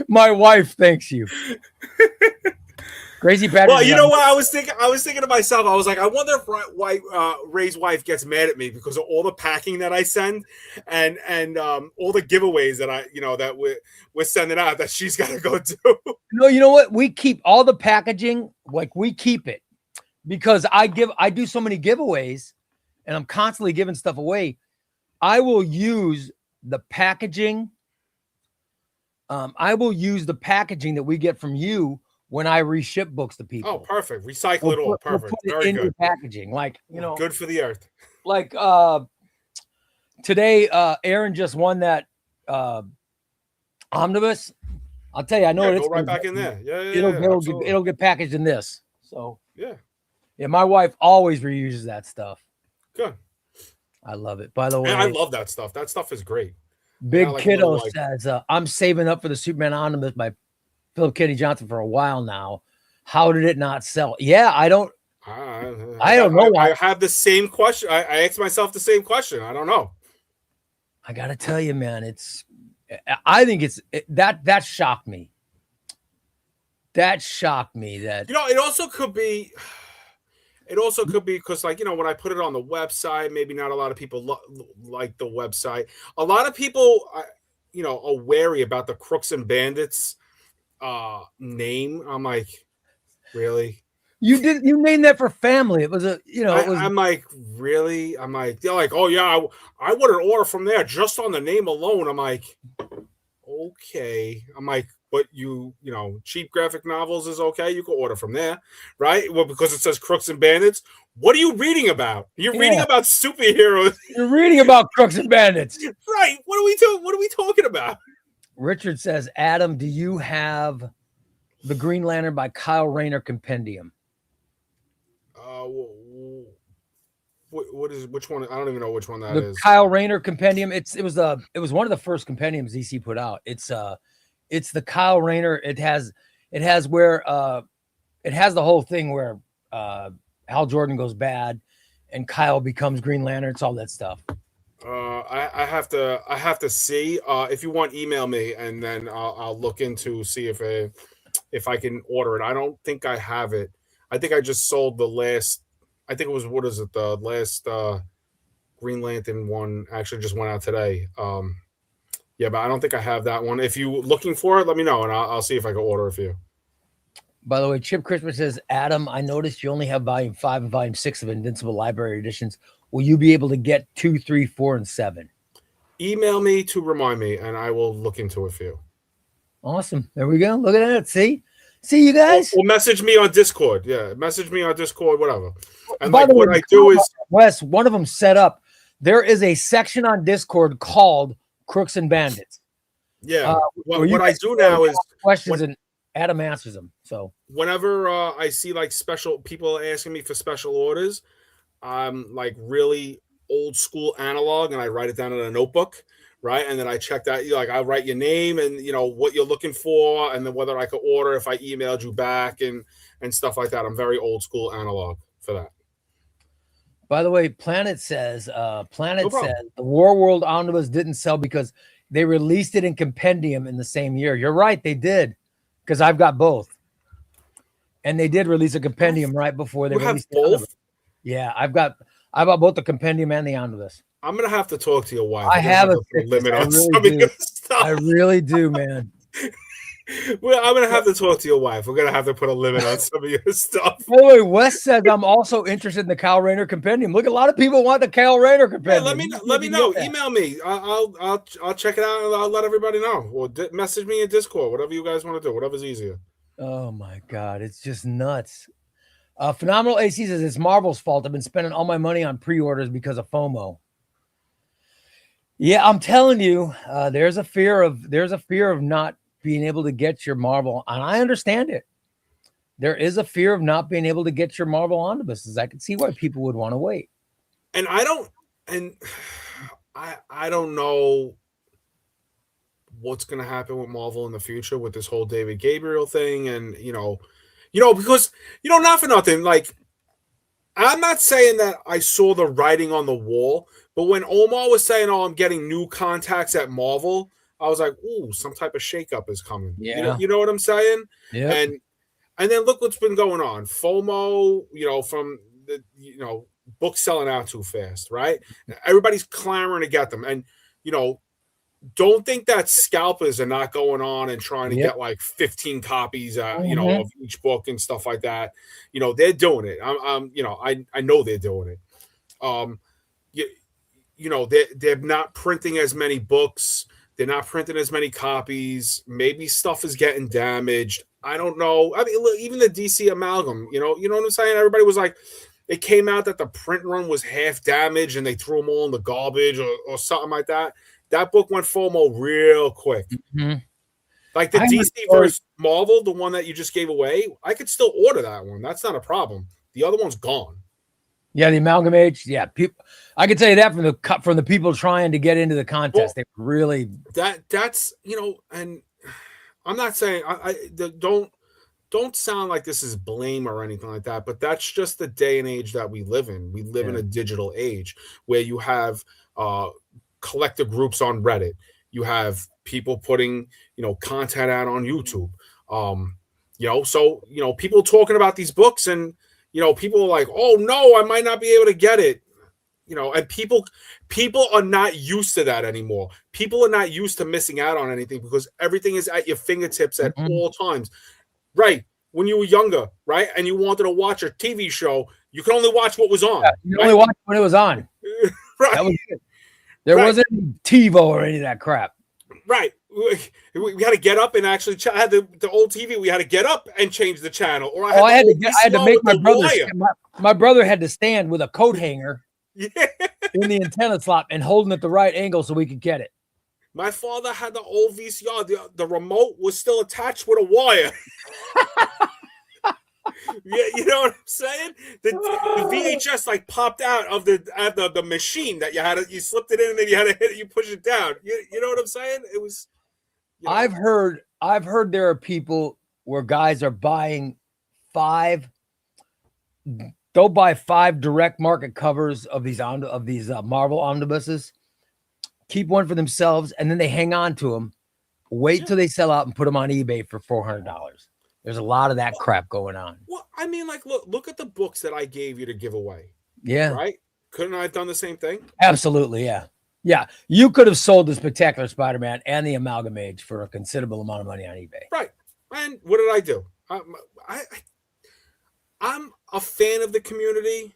My wife thanks you. Crazy Patrick. Well, you know what I was thinking? I was thinking to myself, I was like, I wonder if Ray's wife gets mad at me because of all the packing that I send and all the giveaways that that we're sending out that she's got to go do. No, you know what? We keep all the packaging, like we keep it because I do so many giveaways and I'm constantly giving stuff away. I will use the packaging. I will use the packaging that we get from you when I reship books to people. Oh, perfect. Recycle it all. Perfect. We'll put it in your packaging. Like, good for the earth. Like today, Aaron just won that Omnibus. I'll tell you, I know it's go right back in there. Yeah, it'll get packaged in this. So yeah, my wife always reuses that stuff. Good. I love it. By the way, I love that stuff. That stuff is great. Big Kiddo says, I'm saving up for the Superman Omnibus by Philip Kitty Johnson for a while now. How did it not sell? Yeah, I don't know. I have the same question. I asked myself the same question. I don't know. I got to tell you, man, I think that shocked me. That shocked me that, it also could be because when I put it on the website, maybe not a lot of people like the website. A lot of people, are wary about the Crooks and Bandits name. I'm like, really? You named that for family. It was I'm like, really? I'm like, they're like, oh yeah, I wouldn't order from there just on the name alone. I'm like, okay. I'm like, but cheap graphic novels is okay. You can order from there, right? Well, because it says Crooks and Bandits. What are you reading about? You're reading about superheroes. You're reading about Crooks and Bandits, right? What are we talking about? Richard says, Adam, do you have the Green Lantern by Kyle Rayner compendium? Which one? I don't even know which one that is. Kyle Rayner compendium. It was one of the first compendiums DC put out. It's the Kyle Rayner. It has the whole thing where Hal Jordan goes bad and Kyle becomes Green Lantern. It's all that stuff. I have to see. If you want, email me and then I'll look into see if I can order it. I don't think I have it. I think I just sold the last. I think it was the last Green Lantern one actually just went out today. Yeah, but I don't think I have that one. If you're looking for it, let me know and I'll see if I can order it for you. By the way, Chip Christmas says, Adam, I noticed you only have volume 5 and volume 6 of Invincible Library Editions. Will you be able to get 2, 3, 4, and 7? Email me to remind me, and I will look into it for you. Awesome. There we go. Look at that. See you guys. Or message me on Discord. Yeah, message me on Discord, whatever. And by the way, what I do is Wes, one of them set up. There is a section on Discord called Crooks and Bandits. Yeah. What I do now is questions and Adam answers them. So whenever I see like special people asking me for special orders, I'm like really old school analog, and I write it down in a notebook, right? And then I check that, I write your name and what you're looking for, and then whether I could order if I emailed you back and stuff like that. I'm very old school analog for that. By the way, Planet says the War World Omnibus didn't sell because they released it in compendium in the same year. You're right, they did, because I've got both, and they did release a compendium right before they released both. Yeah, I bought both the compendium and the omnibus. I'm gonna have to talk to your wife. I have a limit on I really do, man. Well, I'm gonna have to talk to your wife. We're gonna have to put a limit on some of your stuff. By the way, Wes says I'm also interested in the Kyle Rayner compendium. Look, a lot of people want the Kyle Rayner Yeah, compendium. let me know. Email me. I'll check it out and I'll let everybody know. Or message me in Discord. Whatever you guys want to do. Whatever's easier. Oh my God, it's just nuts. Phenomenal AC says it's Marvel's fault. I've been spending all my money on pre-orders because of FOMO. Yeah, I'm telling you, there's a fear of not being able to get your Marvel, and I understand it. There is a fear of not being able to get your Marvel omnibuses. I can see why people would want to wait. And I don't know what's going to happen with Marvel in the future with this whole David Gabriel thing, and because not for nothing, like, I'm not saying that I saw the writing on the wall, but when Omar was saying, "Oh, I'm getting new contacts at Marvel," I was like, "Ooh, some type of shakeup is coming." Yeah, you know what I'm saying? Yeah. And then look what's been going on. FOMO, from the books selling out too fast, right? Everybody's clamoring to get them, and don't think that scalpers are not going on and trying to get like 15 copies, of each book and stuff like that. They're doing it. I know they're doing it. They're not printing as many books. They're not printing as many copies. Maybe stuff is getting damaged. I don't know. I mean, look, even the DC amalgam, you know what I'm saying? Everybody was like, it came out that the print run was half damaged and they threw them all in the garbage or something like that. That book went FOMO real quick. Mm-hmm. Like the DC versus Marvel, the one that you just gave away, I could still order that one. That's not a problem. The other one's gone. Yeah, the Amalgam Age. Yeah, people. I can tell you that from the people trying to get into the contest. They really that's and I'm not saying don't sound like this is blame or anything like that, but that's just the day and age that we live in. We live in a digital age where you have collective groups on Reddit. You have people putting, content out on YouTube. So people talking about these books and people are like, oh no, I might not be able to get it. And people are not used to that anymore. People are not used to missing out on anything because everything is at your fingertips at all times. Right. When you were younger, right? And you wanted to watch a TV show, you could only watch what was on. Yeah, you only watch when it was on. Right. That was it. There wasn't TiVo or any of that crap. Right. We had to get up and actually had the old TV. We had to get up and change the channel. Or I had to make my brother. My brother had to stand with a coat hanger in the antenna slot and holding it the right angle so we could get it. My father had the old VCR. The remote was still attached with a wire. Yeah, you know what I'm saying? The VHS like popped out of the machine that you slipped it in and then you had to hit it, you push it down. You know what I'm saying? It was. I've heard there are people where guys are buying they'll buy 5 direct market covers of these Marvel omnibuses, keep one for themselves, and then they hang on to them, wait till they sell out and put them on eBay for $400. There's a lot of that crap going on. Well, I mean, like, look at the books that I gave you to give away. Yeah. Right? Couldn't I have done the same thing? Absolutely, yeah. Yeah. You could have sold the Spectacular Spider-Man and the Amalgam Age for a considerable amount of money on eBay. Right. And what did I do? I'm a fan of the community,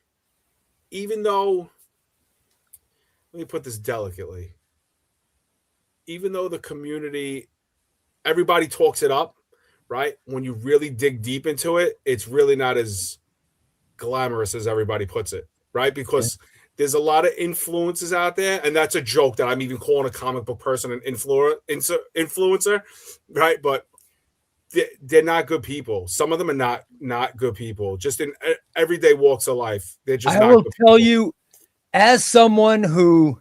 even though, let me put this delicately, even though the community, everybody talks it up, right? When you really dig deep into it, it's really not as glamorous as everybody puts it, right? Because there's a lot of influences out there, and that's a joke that I'm even calling a comic book person an influencer, right? But they're not good people. Some of them are not good people. Just in everyday walks of life, they're just. I will tell you, as someone who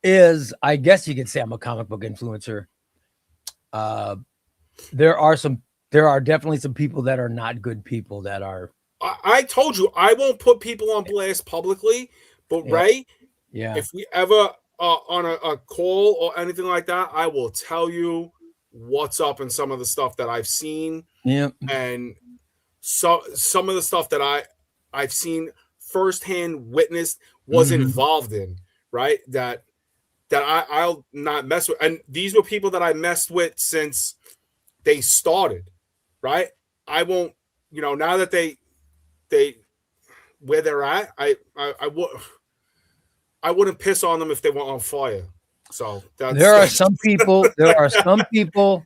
is, I guess you could say, I'm a comic book influencer. There are definitely some people that are not good people that are. I told you I won't put people on blast publicly, but Ray, if we ever on a call or anything like that, I will tell you what's up in some of the stuff that I've seen. Yeah. And so some of the stuff that I've seen firsthand, witnessed, was involved in, right? That I'll not mess with. And these were people that I messed with since they started, right? I won't, now that they where they're at, I wouldn't piss on them if they went on fire. So there are some people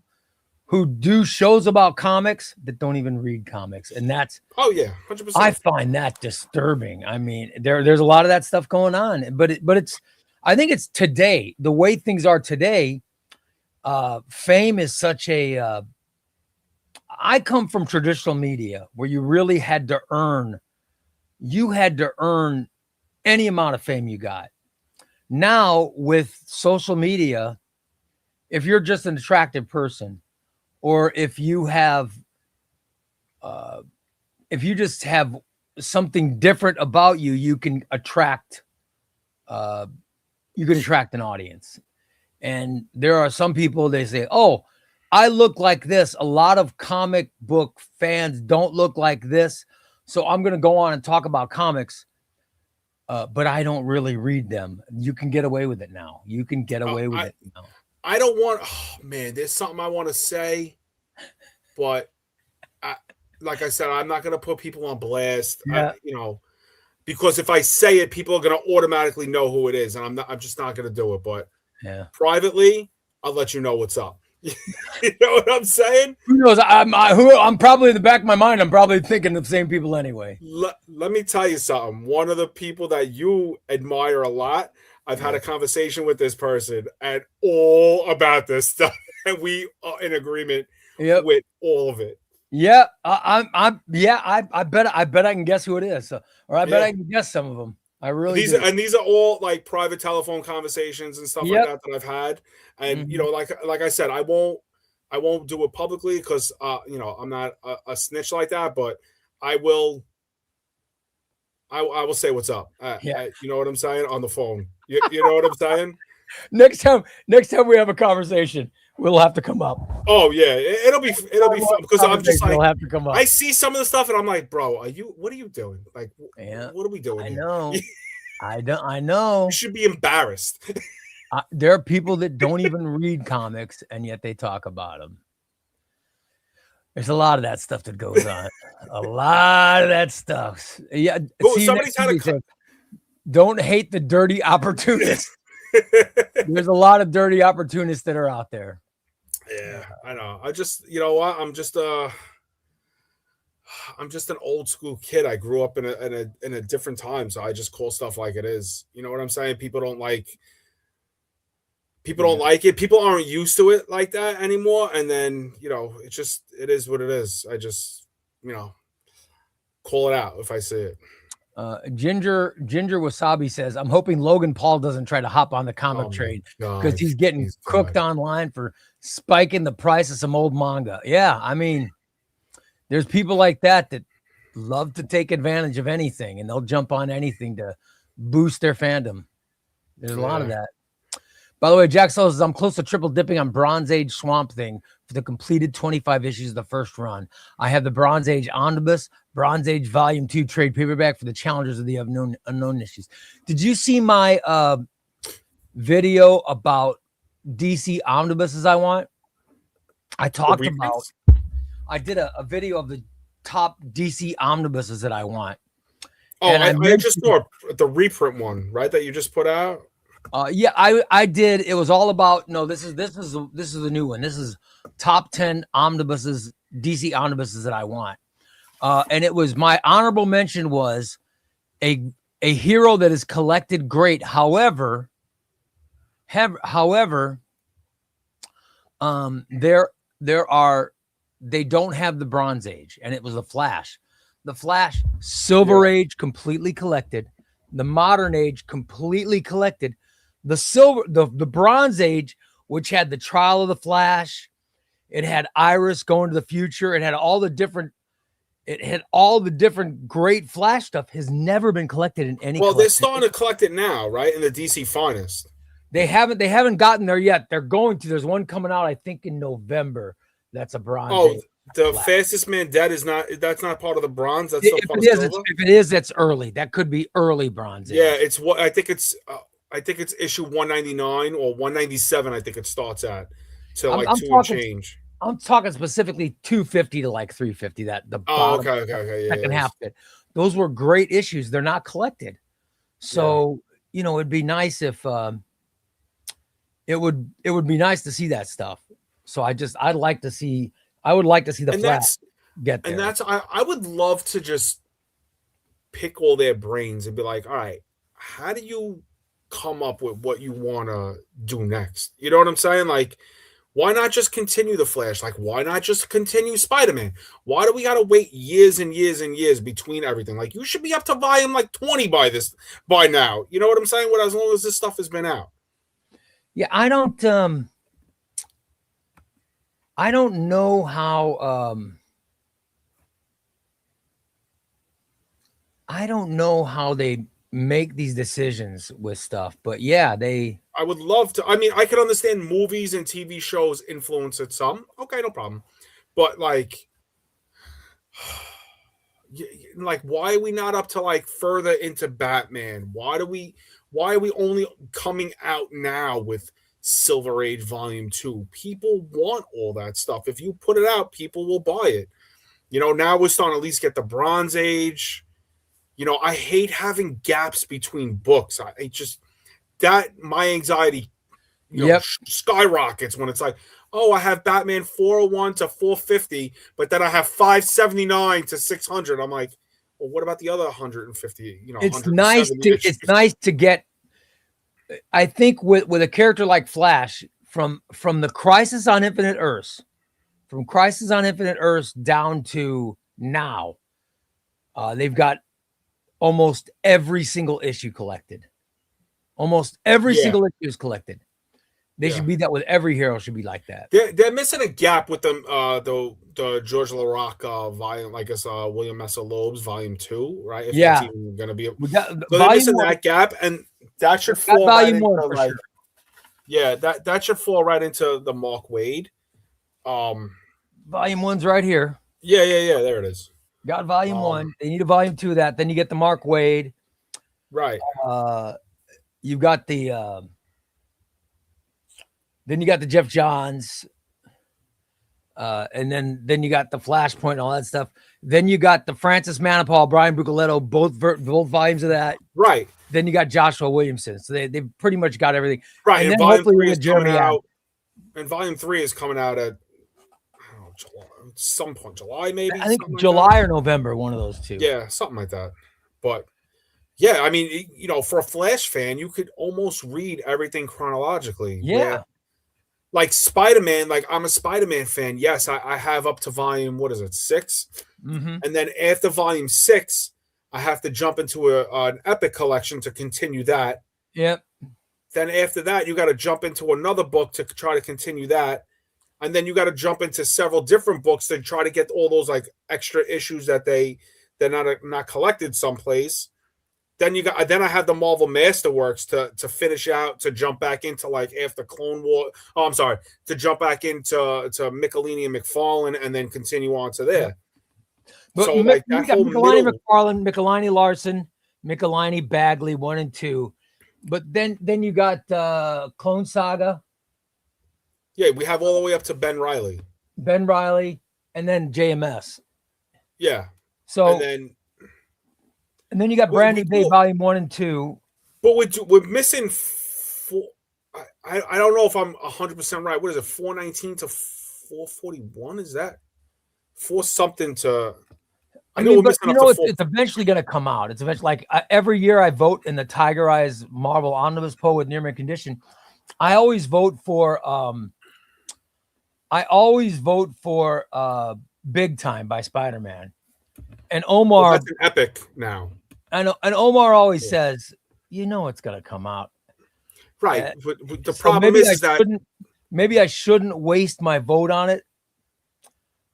who do shows about comics that don't even read comics, and that's 100%. I find that disturbing. I mean, there's a lot of that stuff going on, but it's I think it's today, the way things are today. Fame is such a I come from traditional media where you really had to earn any amount of fame you got. Now with social media, if you're just an attractive person, or if you just have something different about you, you can attract an audience. And there are some people, they say, oh, I look like this. A lot of comic book fans don't look like this. So I'm going to go on and talk about comics. But I don't really read them. You can get away with it now. You can get away with it now. I don't want, there's something I want to say, but like I said, I'm not going to put people on blast, because if I say it, people are going to automatically know who it is. And I'm just not going to do it. But privately, I'll let you know what's up. You know what I'm saying? Who knows? I'm probably in the back of my mind, I'm probably thinking of the same people anyway. Let me tell you something. One of the people that you admire a lot, I've had a conversation with this person and all about this stuff, and we are in agreement with all of it. Yeah, I bet I can guess who it is. Or I bet I can guess some of them. I really do. And these are all like private telephone conversations and stuff like that I've had. And like I said, I won't do it publicly because I'm not a snitch like that, but I will say what's up. You know what I'm saying? On the phone. You know what I'm saying? Next time we have a conversation, we'll have to come up. Oh yeah, it'll be fun because I'm just like, have to come up. I see some of the stuff and I'm like, bro, what are you doing? Like, what are we doing? I know. I know. You should be embarrassed. There are people that don't even read comics and yet they talk about them. There's a lot of that stuff that goes on. A lot of that stuff. Yeah. Somebody's had don't hate the dirty opportunists. There's a lot of dirty opportunists that are out there. Yeah, I know. I just, you know what? I'm just an old school kid. I grew up in a different time, so I just call stuff like it is. You know what I'm saying? People don't like it. People aren't used to it like that anymore. And then, it is what it is. I just, call it out if I see it. Ginger Wasabi says, I'm hoping Logan Paul doesn't try to hop on the comic trade because he's getting cooked online for spiking the price of some old manga. Yeah, I mean, there's people like that love to take advantage of anything, and they'll jump on anything to boost their fandom. There's a lot of that. By the way, Jack says, I'm close to triple dipping on Bronze Age Swamp Thing for the completed 25 issues of the first run. I have the Bronze Age Omnibus, Bronze Age Volume 2 trade paperback for the Challengers of the Unknown issues. Did you see my video about DC Omnibuses I want? I talked about, I did a video of the top DC Omnibuses that I want. Oh, and I just saw the reprint one, right? That you just put out. Yeah, I did. It was all about, this is the new one. This is top 10 omnibuses, DC omnibuses that I want. And it was, my honorable mention was a hero that is collected great. However, they don't have the Bronze Age, and it was the Flash. The Flash Silver Age completely collected. The Modern Age completely collected. The Bronze Age, which had the Trial of the Flash, it had Iris going to the future, it had all the different great Flash stuff, has never been collected in any. Well, they're starting to collect it now, right? In the DC Finest. They haven't gotten there yet. They're going to. There's one coming out, I think, in November. That's a Bronze Age. The Flash. Fastest Man Dead that's not part of the bronze. That's still part of silver. If it is, that's early. That could be early Bronze Age. Yeah, it's what I think it's issue 199 or 197. I think it starts at. So like two and change. I'm talking specifically 250 to like 350. That the bottom Okay. second half of it. Those were great issues. They're not collected, so it'd be nice if it would be nice to see that stuff. So I would like to see the Flash get there. And that's I would love to just pick all their brains and be like, all right, how do you come up with what you want to do next? You know what I'm saying? Like, why not just continue the Flash? Like, why not just continue Spider-Man? Why do we got to wait years and years and years between everything? Like, you should be up to volume like 20 by now. You know what I'm saying? As long as this stuff has been out. Yeah, I don't know how I don't know how they make these decisions with stuff, but yeah, I would love to. I mean, I could understand movies and TV shows influence it some. Okay, no problem. But like why are we not up to like further into Batman? Why are we only coming out now with Silver Age Volume 2? People want all that stuff. If you put it out, people will buy it. Now we're starting to at least get the Bronze Age. I hate having gaps between books. I just my anxiety skyrockets when it's like, oh, I have Batman 401 to 450, but then I have 579 to 600. I'm like, well, what about the other 150? It's nice to get. I think with a character like Flash, from the Crisis on Infinite Earths, down to now, they've got almost every single issue collected. Almost every single issue is collected. They should be that with every hero. Should be like that. They're missing a gap with them. The George LaRocque volume, I guess William Messer Loeb's Volume 2, right? If that's even going to be. So they're missing that gap, and that should fall right into like. Sure. Yeah, that should fall right into the Mark Waid. Volume 1's right here. Yeah. There it is. Got Volume 1. They need a Volume 2 of that. Then you get the Mark Waid. Right. You've got the. Then you got the Jeff Johns, and then you got the Flashpoint and all that stuff. Then you got the Francis Manapul, Brian Bucoletto, both volumes of that. Right. Then you got Joshua Williamson. So they've pretty much got everything. Right. And Volume 3 is coming out. And Volume 3 is coming out at July, some point, July maybe. I think July or November, one of those two. Yeah, something like that. But yeah, I mean, for a Flash fan, you could almost read everything chronologically. Yeah. Like Spider-Man, like I'm a Spider-Man fan. Yes, I have up to volume, 6? Mm-hmm. And then after volume 6, I have to jump into an Epic collection to continue that. Yep. Then after that, you got to jump into another book to try to continue that. And then you got to jump into several different books to try to get all those like extra issues that they're not collected someplace. Then I have the Marvel Masterworks to finish out, to jump back into like after Clone War. Oh, I'm sorry, to jump back into Michelini and McFarlane, and then continue on to there. But so like that whole Michelini, McFarlane, Michelini, Larson, Michelini, Bagley, 1 and 2. But then you got Clone Saga. Yeah, we have all the way up to Ben Reilly, and then JMS. Yeah. So and then you got Brand New Day Volume 1 and 2. But we're missing 4. I don't know if I'm 100% right. What is it? 419 to 441? Is that 4 something to? I mean, but it's eventually going to come out. It's eventually like every year I vote in the Tiger Eyes Marvel Omnibus poll with Near Mint Condition. I always vote for Big Time by Spider-Man. And Omar, that's an epic now. I know, and Omar always says, it's gonna come out, right? But the problem is that maybe I shouldn't waste my vote on it.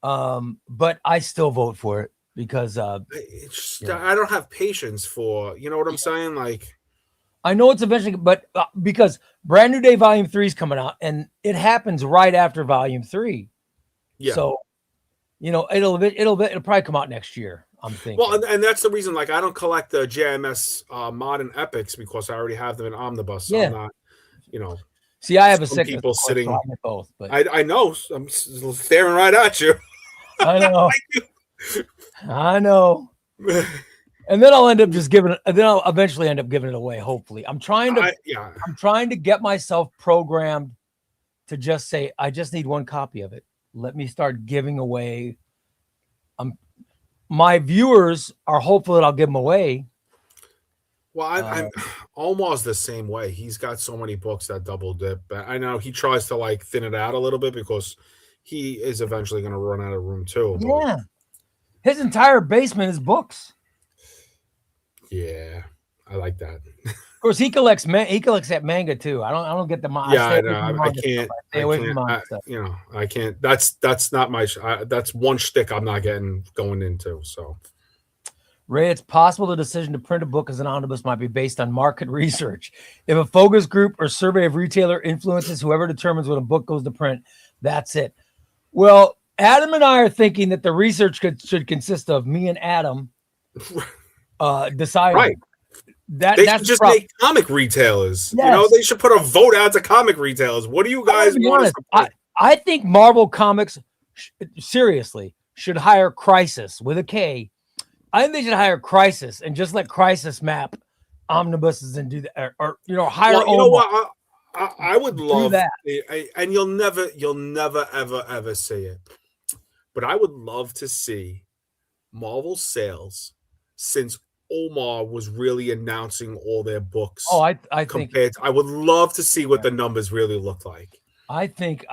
But I still vote for it because I don't have patience for, you know what I'm saying? Like, I know it's eventually, but because Brand New Day Volume 3 is coming out, and it happens right after Volume 3. Yeah. So, it'll probably come out next year, I'm thinking. Well, and that's the reason, like, I don't collect the JMS modern epics because I already have them in Omnibus. So I'm not, See, I have a some sickness, people of course, sitting. so I get both. But I know. I'm staring right at you. I know. I know. And then I'll end up just giving it. Then I'll eventually end up giving it away. Hopefully, I'm trying to get myself programmed to just say, I just need one copy of it. Let me start giving away. My viewers are hopeful that I'll give them away. Well, I'm almost the same way. He's got so many books that double dip. I know he tries to like thin it out a little bit because he is eventually going to run out of room too. Yeah, his entire basement is books. Yeah, I like that. Of course, he collects that manga too. I don't get the manga. Yeah, I know. I can't. Stay away from manga stuff. You know, I can't. That's not my. That's one shtick I'm not going into. So. Ray, it's possible the decision to print a book as an omnibus might be based on market research. If a focus group or survey of retailer influences whoever determines when a book goes to print, that's it. Well, Adam and I are thinking that the research should consist of me and Adam deciding. Right. They should just make comic retailers. Yes. You know, they should put a vote out to comic retailers. What do you guys want? I think Marvel Comics, seriously, should hire Crisis with a K. I think they should hire Crisis and just let Crisis map omnibuses and do that, or hire. Well, you know what? I would love that, and you'll never ever see it. But I would love to see Marvel sales since Omar was really announcing all their books. Oh, I think I would love to see what the numbers really look like. I think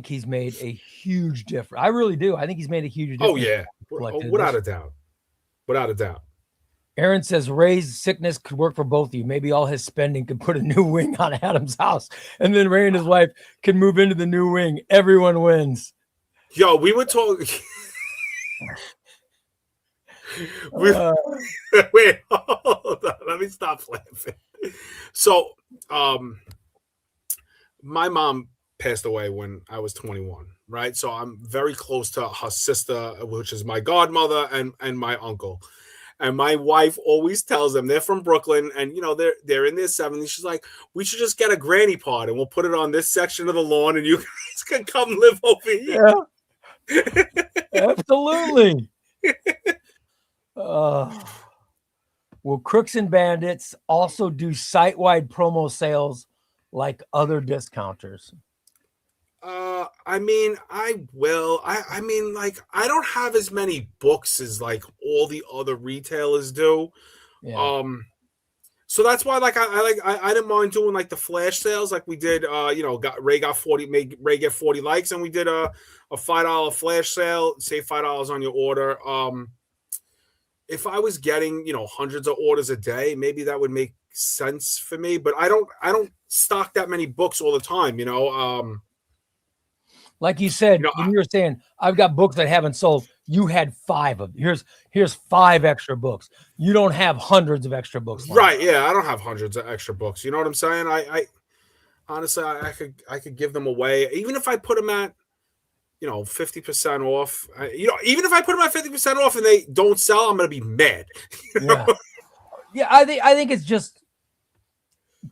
he's made a huge difference. I really do. I think he's made a huge difference. Oh yeah, without a doubt. Without a doubt. Aaron says Ray's sickness could work for both of you. Maybe all his spending could put a new wing on Adam's house, and then Ray and his wife can move into the new wing. Everyone wins. Yo, we were talking. Wait, hold on. Let me stop laughing. So, my mom passed away when I was 21, right? So I'm very close to her sister, which is my godmother, and my uncle. And my wife always tells them they're from Brooklyn, and they're in their 70s. She's like, we should just get a granny pod, and we'll put it on this section of the lawn, and you guys can come live over here. Yeah. Absolutely. Will Crooks and Bandits also do site-wide promo sales like other discounters? I mean, I will. I mean, like, I don't have as many books as like all the other retailers do. Yeah. So that's why, like, I didn't mind doing like the flash sales, like we did. Ray got 40, made Ray get 40 likes, and we did a $5 flash sale, save $5 on your order. If I was getting hundreds of orders a day, maybe that would make sense for me. But I don't stock that many books all the time. Like you said, when you were saying, I've got books that haven't sold, you had 5 of them. Here's 5 extra books. You don't have hundreds of extra books. Right. Yeah. I don't have hundreds of extra books. You know what I'm saying? I honestly, I could give them away. Even if I put them at, 50% off, even if I put them at 50% off and they don't sell, I'm going to be mad. Yeah. I think it's just,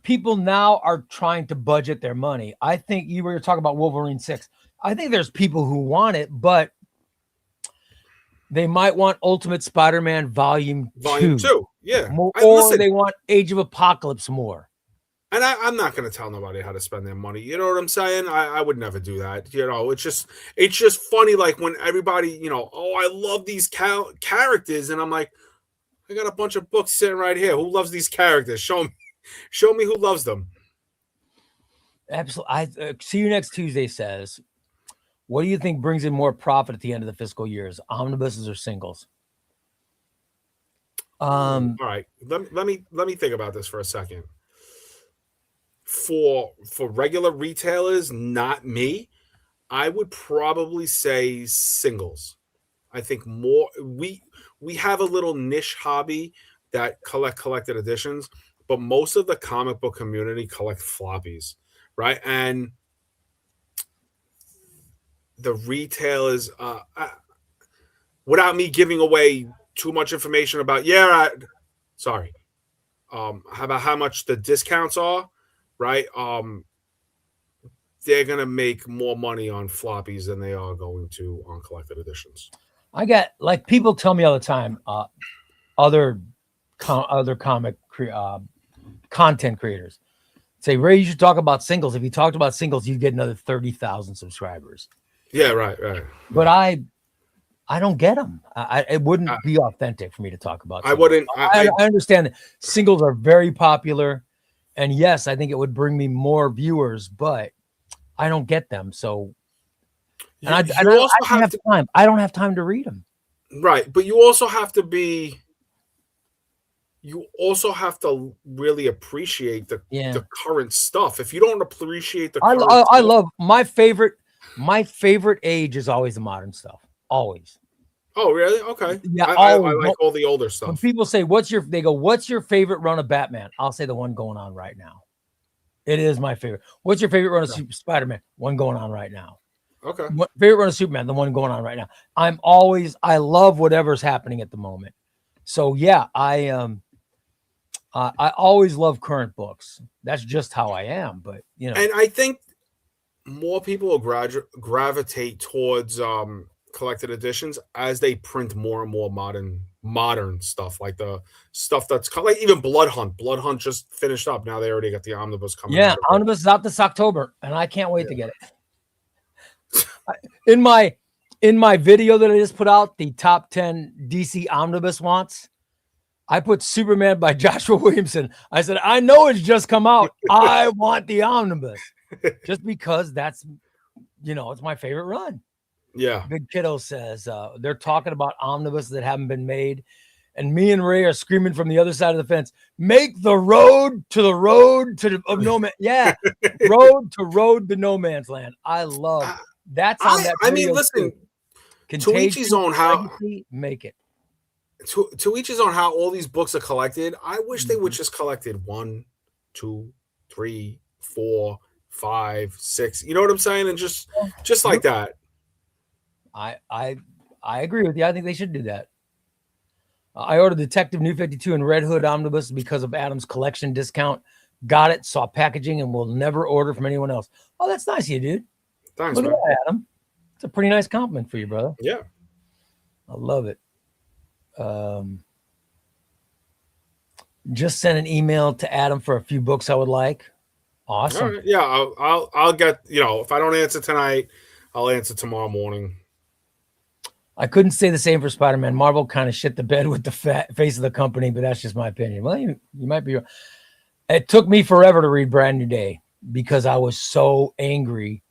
people now are trying to budget their money. I think you were talking about Wolverine 6. I think there's people who want it, but they might want Ultimate Spider-Man Volume 2. Yeah. Or they want Age of Apocalypse more. And I'm not going to tell nobody how to spend their money. You know what I'm saying? I would never do that. It's just funny. Like when everybody, I love these characters. And I'm like, I got a bunch of books sitting right here. Who loves these characters? Show me who loves them. Absolutely. I see you next Tuesday says, what do you think brings in more profit at the end of the fiscal years, omnibuses or singles? All right. Let me think about this for a second. For regular retailers, not me, I would probably say singles. I think more we have a little niche hobby that collected editions, but most of the comic book community collect floppies, right? And the retailers, without me giving away too much information about, about how much the discounts are, right? they're gonna make more money on floppies than they are going to on collected editions. I get like people tell me all the time, other comic content creators say, Ray, you should talk about singles. If you talked about singles, you'd get another 30,000 subscribers. Yeah, right. But I don't get them. It wouldn't be authentic for me to talk about singles. I wouldn't. I understand that singles are very popular, and yes, I think it would bring me more viewers, but I don't get them. So, and I don't have time. I don't have time to read them. Right, but you also have to be. You also have to really appreciate the current stuff. If you don't appreciate the, I love my favorite age is always the modern stuff. Always. Oh, really? Okay. Yeah, I like all the older stuff. When people say, what's your favorite run of Batman? I'll say the one going on right now. It is my favorite. What's your favorite run of Spider-Man? One going on right now. Okay. Favorite run of Superman? The one going on right now. I love whatever's happening at the moment. So yeah, I always love current books. That's just how I am. But and I think more people will gravitate towards collected editions as they print more and more modern stuff, like the stuff that's like even Blood Hunt just finished up. Now they already got the Omnibus coming out. Omnibus is out this October, and I can't wait to get it. In my video that I just put out, the top 10 DC Omnibus wants, I put Superman by Joshua Williamson. I said, I know it's just come out. I want the Omnibus just because that's, it's my favorite run. Yeah. Big Kiddo says they're talking about omnibus that haven't been made. And me and Ray are screaming from the other side of the fence, make the road to no man. Yeah. road to no man's land. I love that's on that. I mean, listen, to each his own how make it. To each his own how all these books are collected. I wish they would just collected 1, 2, 3, 4, 5, 6. You know what I'm saying? And just like that. I agree with you. I think they should do that. I ordered Detective New 52 and Red Hood Omnibus because of Adam's collection discount. Got it, saw packaging, and will never order from anyone else. Oh, that's nice of you, dude. Thanks, Look man. at that, Adam. It's a pretty nice compliment for you, brother. Yeah. I love it. Just sent an email to Adam for a few books I would like. Awesome. Right. Yeah, I'll get, if I don't answer tonight, I'll answer tomorrow morning. I couldn't say the same for Spider-Man. Marvel kind of shit the bed with the face of the company, but that's just my opinion. Well, you might be. It took me forever to read Brand New Day because I was so angry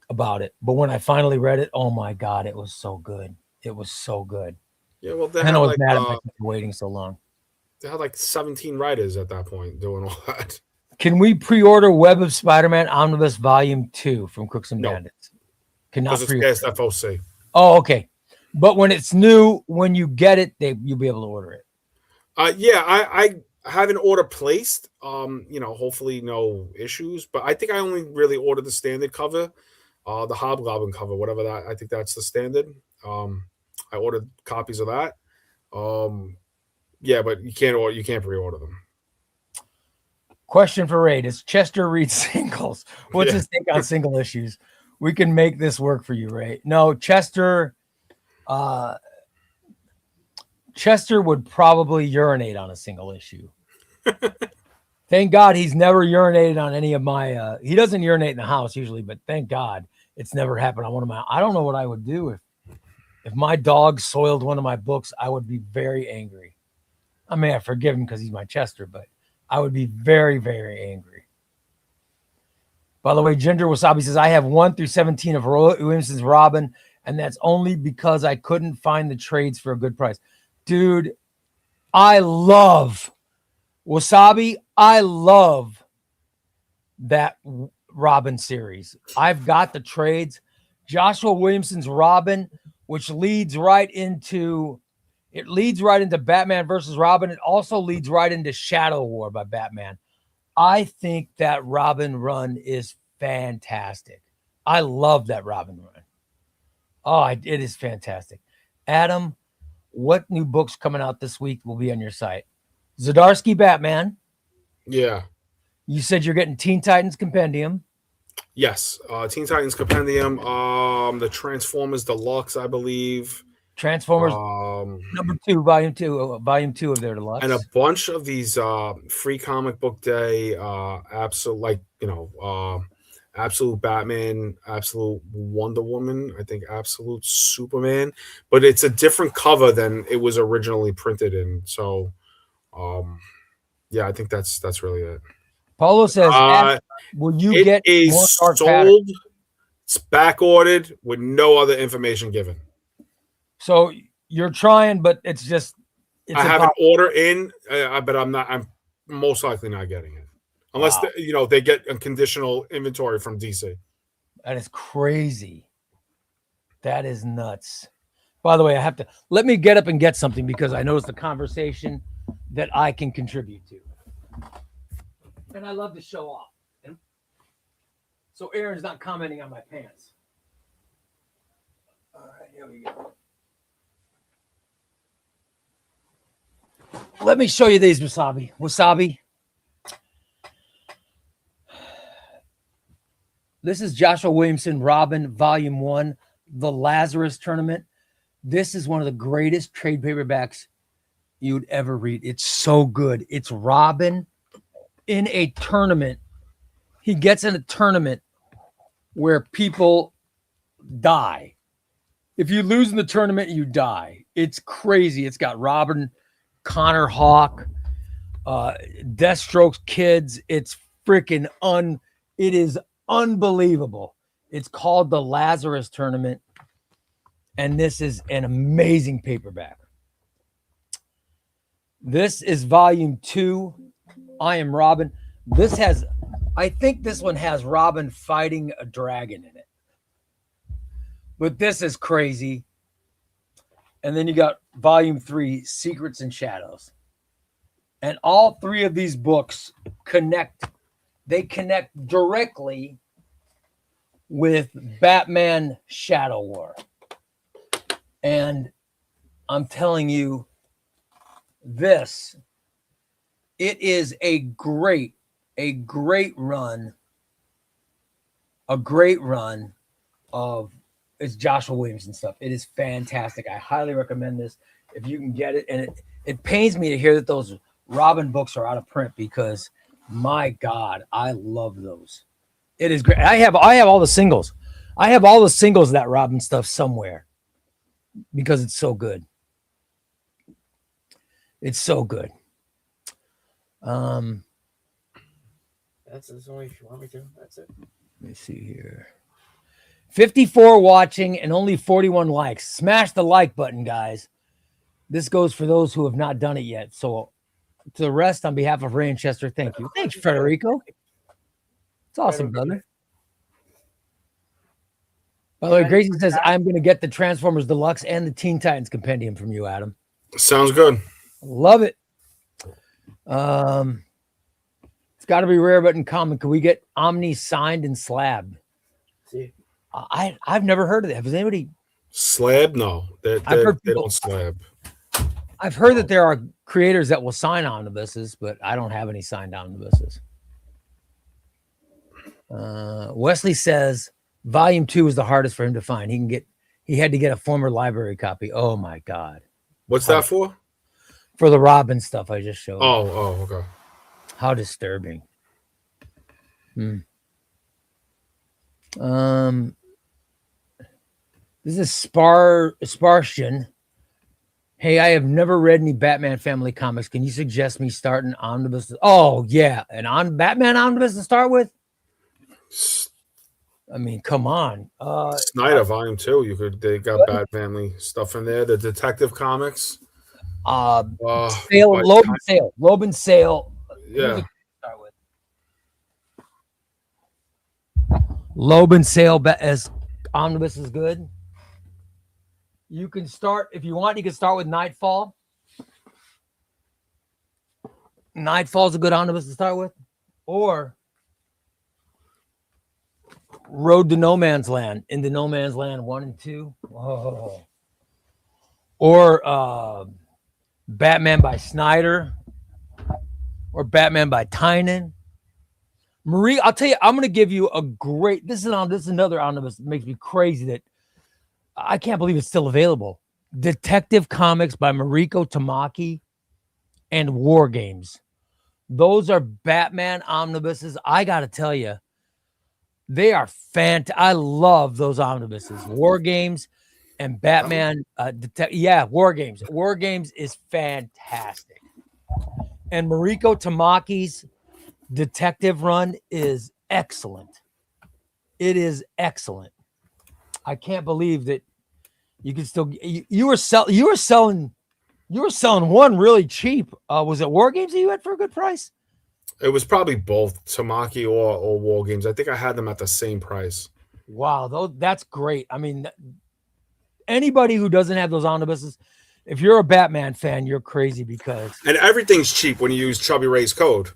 about it. But when I finally read it, oh my God, it was so good. It was so good. Yeah, well, I was mad at myself for waiting so long. They had like 17 writers at that point doing all that. Can we pre-order Web of Spider-Man Omnibus Volume 2 from Crooks and Bandits? Cannot pre-order. It's FOC. Oh, okay. But when it's new, when you get it, you'll be able to order it. Yeah, I have an order placed. Hopefully no issues. But I think I only really ordered the standard cover, the Hobgoblin cover, whatever that. I think that's the standard. I ordered copies of that. Yeah, but you can't pre-order them. Question for Ray: does Chester read singles? What's his take on single issues? We can make this work for you, Ray. No, Chester would probably urinate on a single issue. Thank God he's never urinated on any of my. He doesn't urinate in the house usually, but thank God it's never happened on one of my. I don't know what I would do if my dog soiled one of my books. I would be very angry. I mean, I forgive him because he's my Chester, but I would be very, very angry. By the way, Ginger Wasabi says, I have 1 through 17 of Williamson's Robin, and that's only because I couldn't find the trades for a good price. Dude, I love Wasabi. I love that Robin series. I've got the trades. Joshua Williamson's Robin, which leads right into Batman versus Robin. It also leads right into Shadow War by Batman. I think that Robin run is fantastic. I love that Robin run. Oh, it is fantastic. Adam, what new books coming out this week will be on your site? Zdarsky Batman. Yeah. You said you're getting Teen Titans Compendium. Yes, Teen Titans Compendium, the Transformers Deluxe, I believe. Transformers number 2, volume 2 of their deluxe, and a bunch of these free comic book day, absolute Absolute Batman, Absolute Wonder Woman, I think Absolute Superman, but it's a different cover than it was originally printed in. So, yeah, I think that's really it. Paulo says, will you it get is more dark sold? pattern? It's back ordered with no other information given. So you're trying, but it's just. I have an order in, but I'm most likely not getting it unless they get a conditional inventory from DC. That is crazy. That is nuts. By the way, I have to let me get up and get something because I noticed the conversation that I can contribute to, and I love to show off. And so Aaron's not commenting on my pants. All right, here we go. Let me show you these wasabi. This is Joshua Williamson, Robin, Volume 1, The Lazarus Tournament. This is one of the greatest trade paperbacks you'd ever read. It's so good. It's Robin in a tournament. He gets in a tournament where people die. If you lose in the tournament, you die. It's crazy. It's got Robin, Connor Hawk, Deathstroke's kids. It's freaking it is unbelievable. It's called the Lazarus Tournament, and this is an amazing paperback. This is volume 2. I Am Robin. I think this one has Robin fighting a dragon in it. But this is crazy. And then you got volume 3, Secrets and Shadows. And all 3 of these books connect directly with Batman Shadow War. And I'm telling you, it is a great run of it's Joshua Williamson stuff. It is fantastic. I highly recommend this if you can get it. And it pains me to hear that those Robin books are out of print because my God, I love those. It is great. I have all the singles. I have all the singles of that Robin stuff somewhere because it's so good. It's so good. That's only if you want me to. That's it. Let me see here. 54 watching and only 41 likes. Smash the like button, guys. This goes for those who have not done it yet. So to the rest, on behalf of Ray and Chester, thank you. Thanks, Federico. It's awesome, brother. By the way, Gracie says, I'm going to get the Transformers Deluxe and the Teen Titans Compendium from you, Adam. Sounds good. Love it. It's got to be rare, but in common. Can we get Omni signed and slabbed? See. I've never heard of that. Has anybody slab? No, they don't slab. I've heard that there are creators that will sign omnibuses, but I don't have any signed omnibuses. Wesley says volume 2 is the hardest for him to find. He had to get a former library copy. Oh my God. What's that for? For the Robin stuff I just showed. Oh, okay. How disturbing. This is Spartian. Hey, I have never read any Batman family comics. Can you suggest me starting omnibus? Oh yeah, Batman omnibus to start with. I mean, come on. Snyder volume 2. They got Bat family stuff in there. The Detective Comics. Loeb & Sale. Yeah. Loeb & Sale as omnibus is good. You can start, if you want, you can start with Nightfall. Nightfall's a good omnibus to start with. Or Road to No Man's Land, Into No Man's Land 1 and 2. Oh. Or Batman by Snyder. Or Batman by Tynan. Marie, I'll tell you, I'm going to give you a great. This is another omnibus that makes me crazy that I can't believe it's still available. Detective Comics by Mariko Tamaki and War Games. Those are Batman omnibuses. I got to tell you, they are fantastic. I love those omnibuses. War Games and Batman. War Games. War Games is fantastic. And Mariko Tamaki's detective run is excellent. It is excellent. I can't believe that you can still you were selling one really cheap. Was it War Games that you had for a good price? It was probably both Tamaki or War Games. I think I had them at the same price. Wow, that's great. I mean, anybody who doesn't have those omnibuses, if you're a Batman fan, you're crazy because everything's cheap when you use ChubbyRay's code.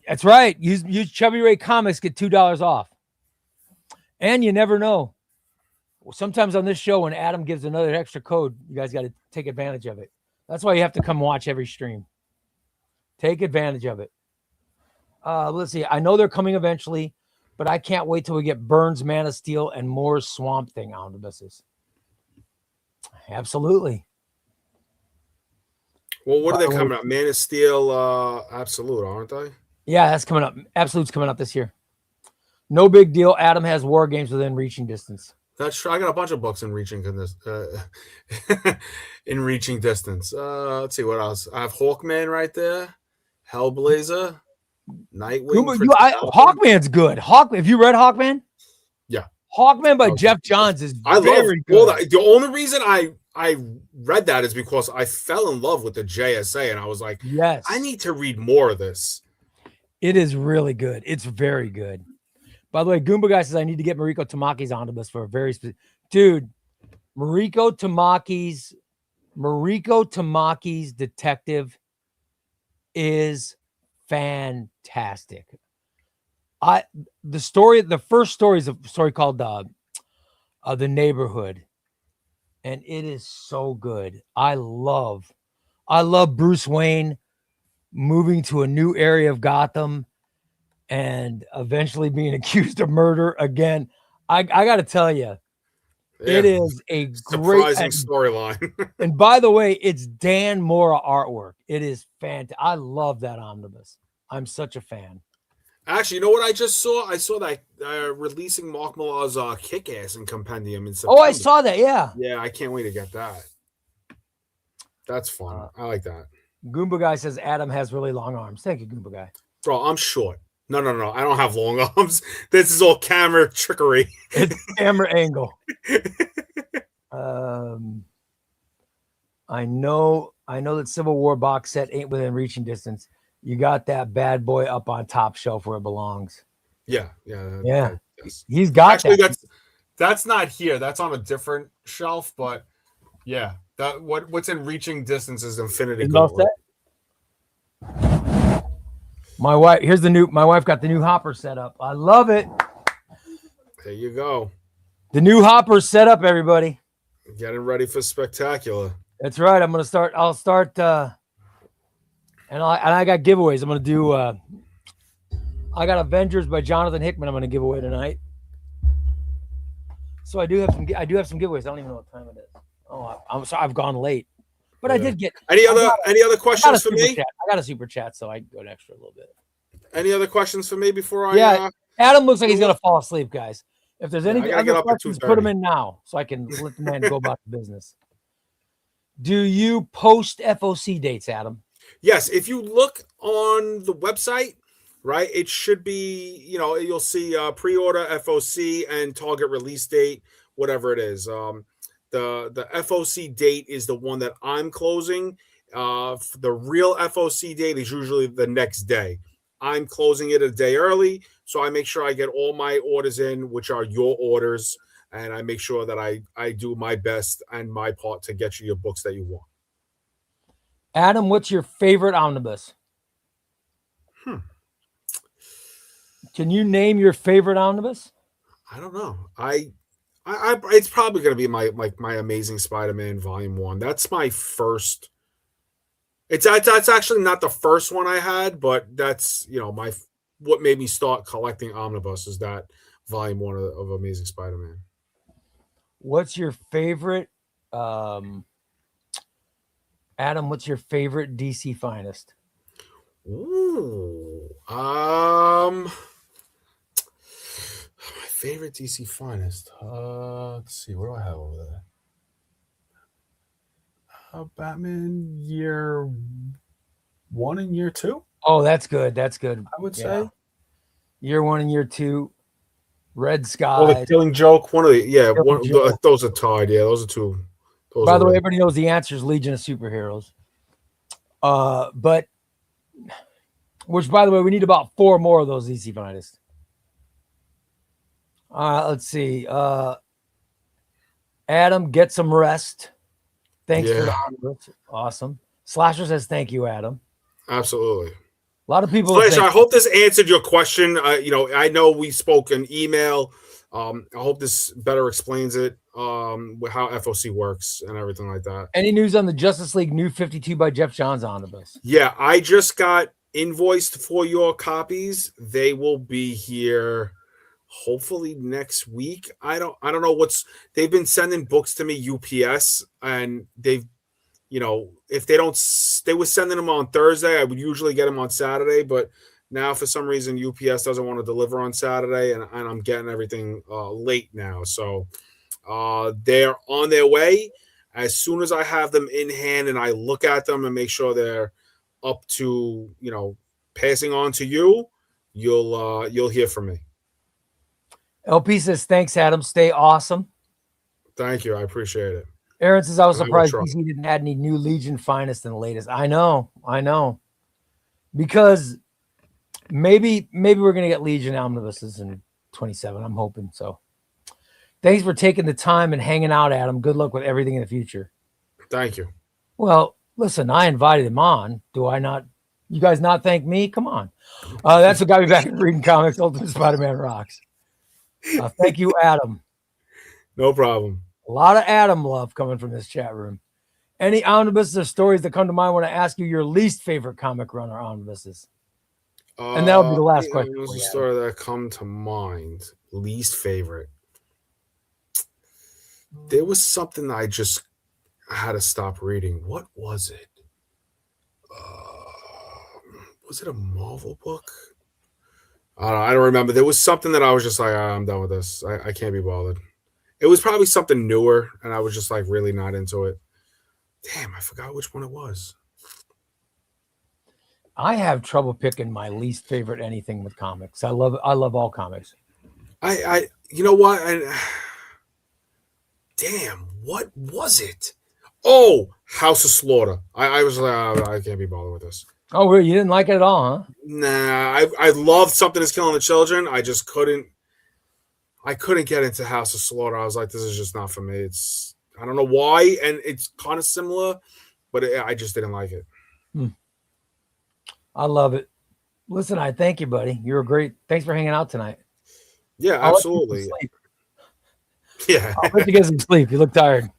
That's right. Use ChubbyRay Comics, get $2 off. And you never know. Sometimes on this show, when Adam gives another extra code, you guys got to take advantage of it. That's why you have to come watch every stream. Take advantage of it. Let's see. I know they're coming eventually, but I can't wait till we get Burns, Man of Steel, and more Swamp Thing omnibuses. Absolutely. Well, what are they coming up? Man of Steel, Absolute, aren't they? Yeah, that's coming up. Absolute's coming up this year. No big deal. Adam has War Games within reaching distance. That's true. I got a bunch of books in reaching distance. Let's see what else. I have Hawkman right there, Hellblazer, Nightwing. Hawkman's good. Have you read Hawkman? Yeah. Hawkman by Jeff Johns is very good. The only reason I read that is because I fell in love with the JSA, and I was like, yes, I need to read more of this. It is really good. It's very good. By the way, Goomba Guy says I need to get Mariko Tamaki's omnibus for a very specific dude. Mariko Tamaki's detective is fantastic. The first story is a story called The Neighborhood, and it is so good. I love Bruce Wayne moving to a new area of Gotham and eventually being accused of murder again. I got to tell you, it is a surprising storyline. And by the way, it's Dan Mora artwork. It is fantastic. I love that omnibus. I'm such a fan. Actually, you know what I just saw? I saw that releasing Mark Millar's Kick-Ass in Compendium in September. Oh, I saw that. Yeah. Yeah, I can't wait to get that. That's fun. I like that. Goomba Guy says Adam has really long arms. Thank you, Goomba Guy. Bro, I'm short. No. I don't have long arms. This is all camera trickery. It's camera angle. I know that Civil War box set ain't within reaching distance. You got that bad boy up on top shelf where it belongs. Yeah. Yes. He's got that. That's not here. That's on a different shelf, but yeah. What's in reaching distance is Infinity Gauntlet. My wife got the new hopper set up. I love it. There you go. The new hopper set up, everybody. Getting ready for spectacular. That's right. I'll start and I got giveaways. I'm gonna do I got Avengers by Jonathan Hickman I'm gonna give away tonight. So I do have some giveaways. I don't even know what time it is. Oh, I'm sorry, I've gone late. But yeah. I did get any other questions for me? I got a super chat, so I go an extra a little bit. Any other questions for me before I? Yeah, Adam looks like he's gonna fall asleep, guys. If there's any other questions, put them in now so I can let the man go about the business. Do you post FOC dates, Adam? Yes. If you look on the website, right, it should be, you'll see pre-order FOC and target release date, whatever it is. The FOC date is the one that I'm closing. The real FOC date is usually the next day. I'm closing it a day early, so I make sure I get all my orders in, which are your orders, and I make sure that I do my best and my part to get you your books that you want. Adam, what's your favorite omnibus? Can you name your favorite omnibus? I don't know. I it's probably going to be my Amazing Spider-Man Volume 1. That's my first. That's actually not the first one I had, but that's what made me start collecting Omnibus is that volume 1 of Amazing Spider-Man. What's your favorite, Adam? What's your favorite DC Finest? Ooh, my favorite DC Finest. Let's see, what do I have over there? Batman year 1 and year 2. Oh, that's good. That's good. I would say year 1 and year 2. Red Sky. Oh, the Killing Joke. One of the those are tied. Yeah, those are two. By the way, everybody knows the answer is Legion of Superheroes. But which, by the way, we need about 4 more of those DC Finest. Let's see. Adam, get some rest. Thanks for the Omnibus. Awesome. Slasher says thank you, Adam. Absolutely. A lot of people. Slasher, I hope this answered your question. I know we spoke in email. I hope this better explains it. How FOC works and everything like that. Any news on the Justice League New 52 by Jeff Johns Omnibus? Yeah, I just got invoiced for your copies. They will be here hopefully next week. I don't know they've been sending books to me UPS, and they've, if they were sending them on Thursday, I would usually get them on Saturday, but now for some reason UPS doesn't want to deliver on Saturday, and I'm getting everything late now. So they're on their way. As soon as I have them in hand and I look at them and make sure they're up to, passing on to you, you'll hear from me. LP says, thanks, Adam. Stay awesome. Thank you. I appreciate it. Aaron says, I was surprised DC didn't add any new Legion Finest in the latest. I know. Because maybe we're going to get Legion Omnibuses in 27. I'm hoping so. Thanks for taking the time and hanging out, Adam. Good luck with everything in the future. Thank you. Well, listen, I invited him on. Do I not? You guys not thank me? Come on. That's what got me back reading comics. Ultimate Spider-Man rocks. Thank you, Adam. No problem. A lot of Adam love coming from this chat room. Any omnibuses or stories that come to mind when I ask you your least favorite comic run or omnibuses? And that'll be the last question. There's a story that come to mind. Least favorite. There was something I had to stop reading. What was it? Was it a Marvel book? I don't remember. There was something that I was just like, I'm done with this. I can't be bothered. It was probably something newer, and I was just like really not into it. Damn, I forgot which one it was. I have trouble picking my least favorite anything with comics. I love all comics. You know what? Damn, what was it? Oh, House of Slaughter. I was like, I can't be bothered with this. Oh, really? You didn't like it at all, huh? Nah, I loved Something Is Killing the Children. I just couldn't get into House of Slaughter. I was like, this is just not for me. I don't know why, and it's kind of similar, but I just didn't like it. I love it. Listen, I thank you, buddy. You were great. Thanks for hanging out tonight. Yeah, absolutely. Yeah. I'll let you get some sleep. You look tired.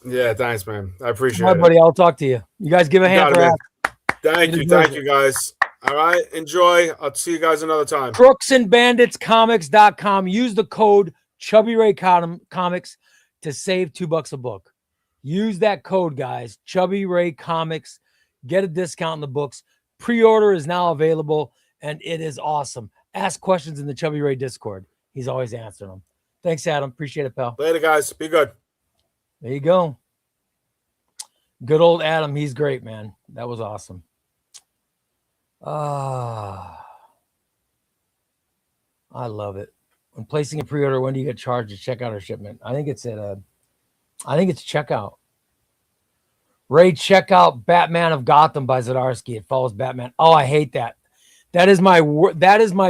Yeah, thanks, man. I appreciate it. Buddy, I'll talk to you. You guys give a hand for that. Thank you, guys. All right, enjoy. I'll see you guys another time. crooksandbanditscomics.com. Use the code ChubbyRay Comics to save $2 a book. Use that code, guys. ChubbyRay Comics. Get a discount in the books. Pre-order is now available, and it is awesome. Ask questions in the Chubby Ray Discord. He's always answering them. Thanks, Adam. Appreciate it, pal. Later, guys. Be good. There you go. Good old Adam. He's great, man. That was awesome. I love it. When placing a pre-order, when do you get charged to checkout or shipment? I think it's checkout. Ray, check out Batman of Gotham by Zdarsky. It follows Batman. Oh, I hate that. That is my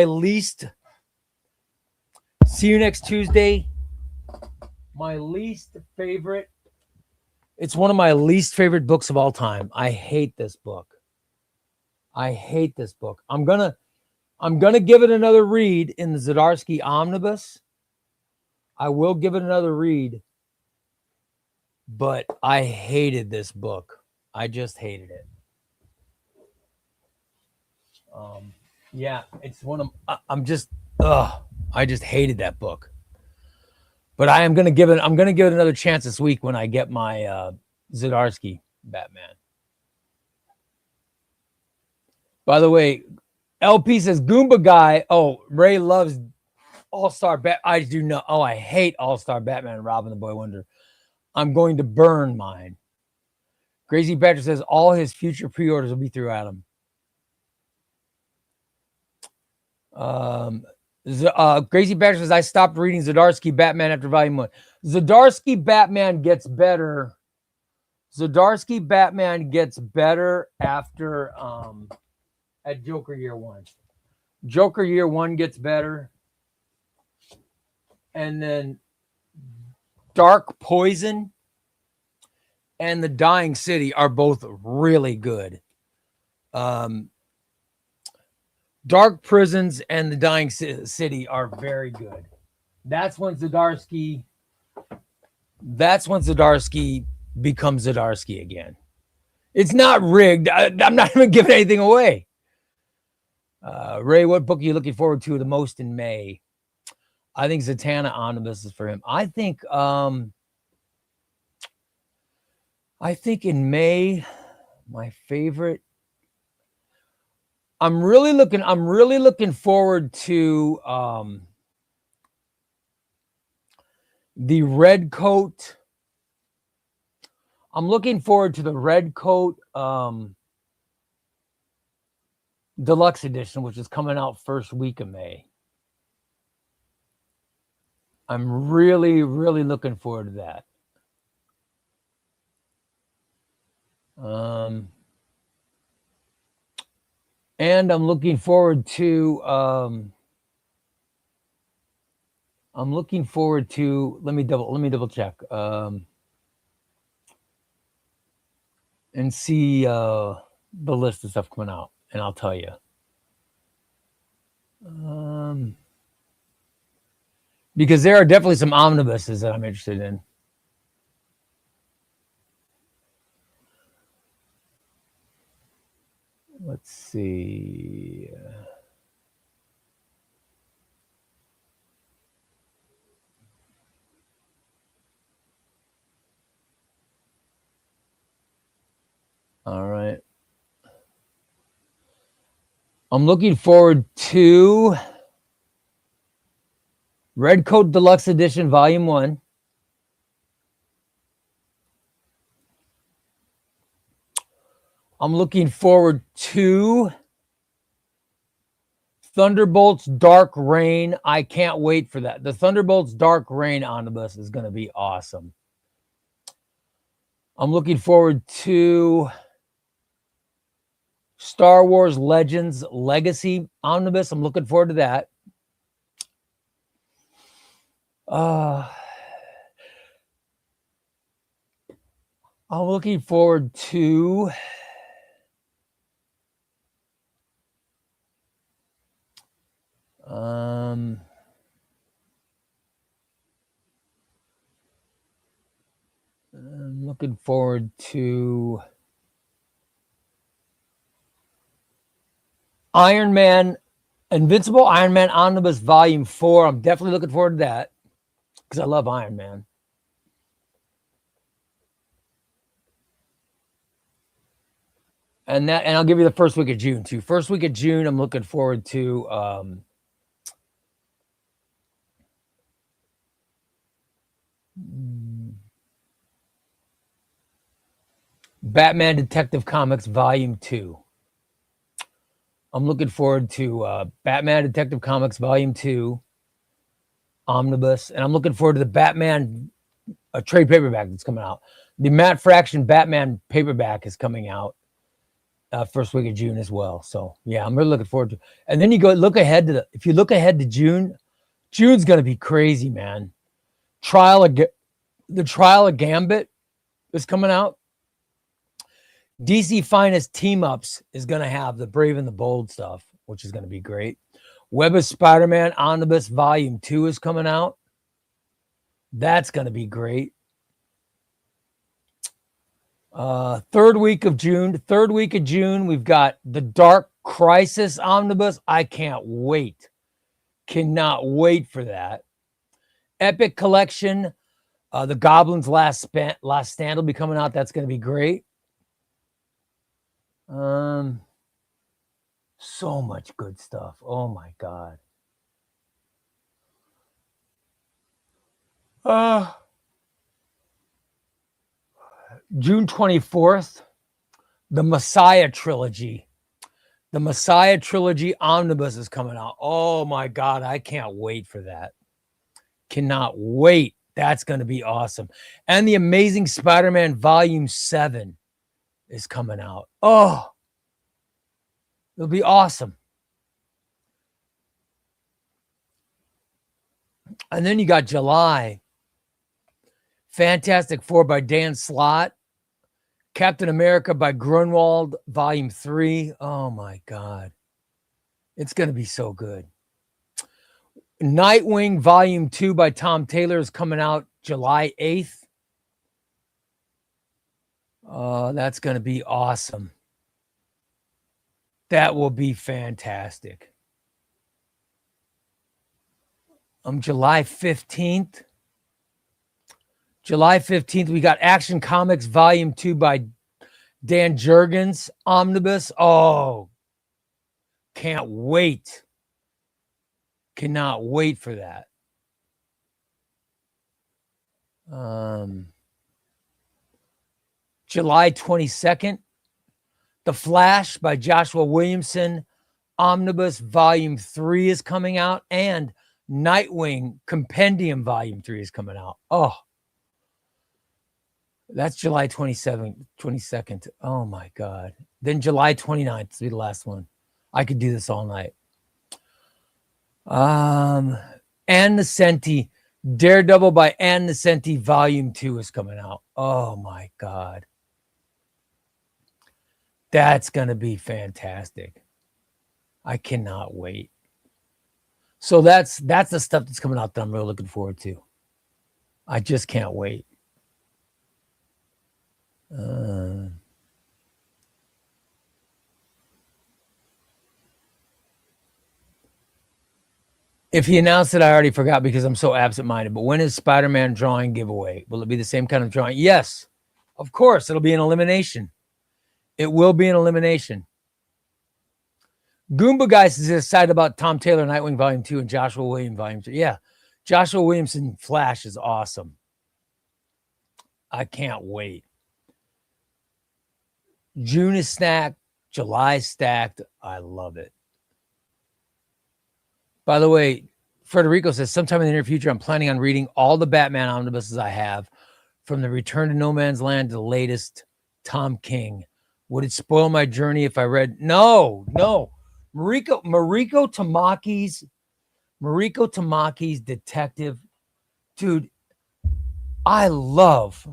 least. See you next Tuesday. My least favorite. It's one of my least favorite books of all time. I hate this book. I'm gonna give it another read in the Zdarsky Omnibus. I will give it another read. But I hated this book. I just hated it. Yeah, it's one of I'm just I just hated that book. But I'm gonna give it another chance this week when I get my Zdarsky Batman. By the way, LP says Goomba guy. Oh, Ray loves All-Star Bat. I do not. Oh, I hate All-Star Batman and Robin the Boy Wonder. I'm going to burn mine. Crazy Patrick says all his future pre-orders will be through Adam. Crazy Patrick says I stopped reading Zdarsky Batman after volume 1. Zdarsky Batman gets better. Zdarsky Batman gets better after at Joker Year 1. Joker Year 1 gets better. And then Dark Poison and The Dying City are both really good. Dark Prisons and The Dying City are very good. That's when Zdarsky becomes Zdarsky again. It's not rigged. I'm not even giving anything away. Ray, what book are you looking forward to the most in May? I think Zatanna Omnibus is for him. I think in May, my favorite. I'm really looking forward to the Red Coat. I'm looking forward to the Red Coat Deluxe Edition, which is coming out first week of May. I'm really looking forward to that. And I'm looking forward to let me double check and see the list of stuff coming out, and I'll tell you. Because there are definitely some omnibuses that I'm interested in. Let's see. All right. I'm looking forward to Red Coat Deluxe Edition Volume 1. I'm looking forward to Thunderbolts Dark Reign. I can't wait for that. The Thunderbolts Dark Reign omnibus is going to be awesome. I'm looking forward to Star Wars Legends Legacy omnibus. I'm looking forward to that. I'm looking forward to I'm looking forward to Iron Man, Invincible Iron Man Omnibus Volume 4. I'm definitely looking forward to that because I love Iron Man. And I'll give you the first week of June too. First week of June, I'm looking forward to Batman Detective Comics Volume 2. I'm looking forward to Batman Detective Comics Volume 2 Omnibus. And I'm looking forward to the Batman trade paperback that's coming out. The Matt Fraction Batman paperback is coming out first week of June as well. So, yeah, I'm really looking forward to it. And then you go look ahead to if you look ahead to June, June's going to be crazy, man. The Trial of Gambit is coming out. DC Finest Team Ups is going to have the Brave and the Bold stuff, which is going to be great. Web of Spider-Man Omnibus Volume 2 is coming out. That's going to be great. Third week of June, we've got the Dark Crisis Omnibus. I can't wait. Cannot wait for that. Epic Collection. The Goblin's Last Stand will be coming out. That's going to be great. So much good stuff. Oh my God. June 24th, the Messiah trilogy. The Messiah trilogy omnibus is coming out. Oh my God, I can't wait for that. Cannot wait. That's going to be awesome. And the Amazing Spider-Man Volume 7 is coming out. Oh, it'll be awesome. And then you got July. Fantastic Four by Dan Slott. Captain America by Grunwald, Volume 3. Oh, my God. It's going to be so good. Nightwing, Volume 2 by Tom Taylor is coming out July 8th. That's going to be awesome. That will be fantastic. July 15th. July 15th, we got Action Comics Volume 2 by Dan Jurgens, Omnibus. Oh, can't wait. Cannot wait for that. July 22nd, The Flash by Joshua Williamson, Omnibus Volume 3 is coming out, and Nightwing Compendium Volume 3 is coming out. Oh, that's July 22nd. Oh, my God. Then July 29th will be the last one. I could do this all night. Ann Nocenti, Daredevil by Ann Nocenti Volume 2 is coming out. Oh, my God. That's going to be fantastic. I cannot wait. So that's the stuff that's coming out that I'm really looking forward to. I just can't wait. If he announced it, I already forgot because I'm so absent-minded. But when is Spider-Man drawing giveaway? Will it be the same kind of drawing? Yes, of course. It'll be an elimination. It will be an elimination. Goomba Guys is excited about Tom Taylor Nightwing Volume 2 and Joshua Williams Volume 3. Yeah, Joshua Williamson Flash is awesome. I can't wait. June is stacked. July is stacked. I love it. By the way, Federico says, sometime in the near future, I'm planning on reading all the Batman omnibuses I have, from the Return to No Man's Land to the latest Tom King. Would it spoil my journey if I read? No. Mariko Tamaki's Detective. Dude, I love.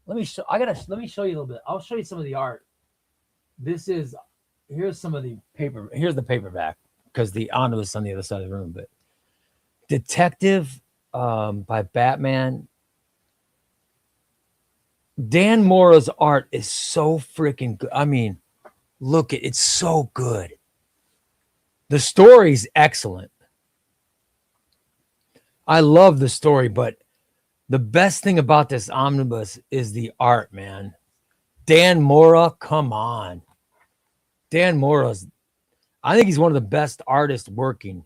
Let me show you a little bit. I'll show you some of the art. Here's some of the paper. Here's the paperback, because the omnibus is on the other side of the room. But Detective by Batman. Dan Mora's art is so freaking good. I mean, look, it's so good. The story's excellent. I love the story, but the best thing about this omnibus is the art, man. Dan Mora, come on. Dan Mora's, I think he's one of the best artists working.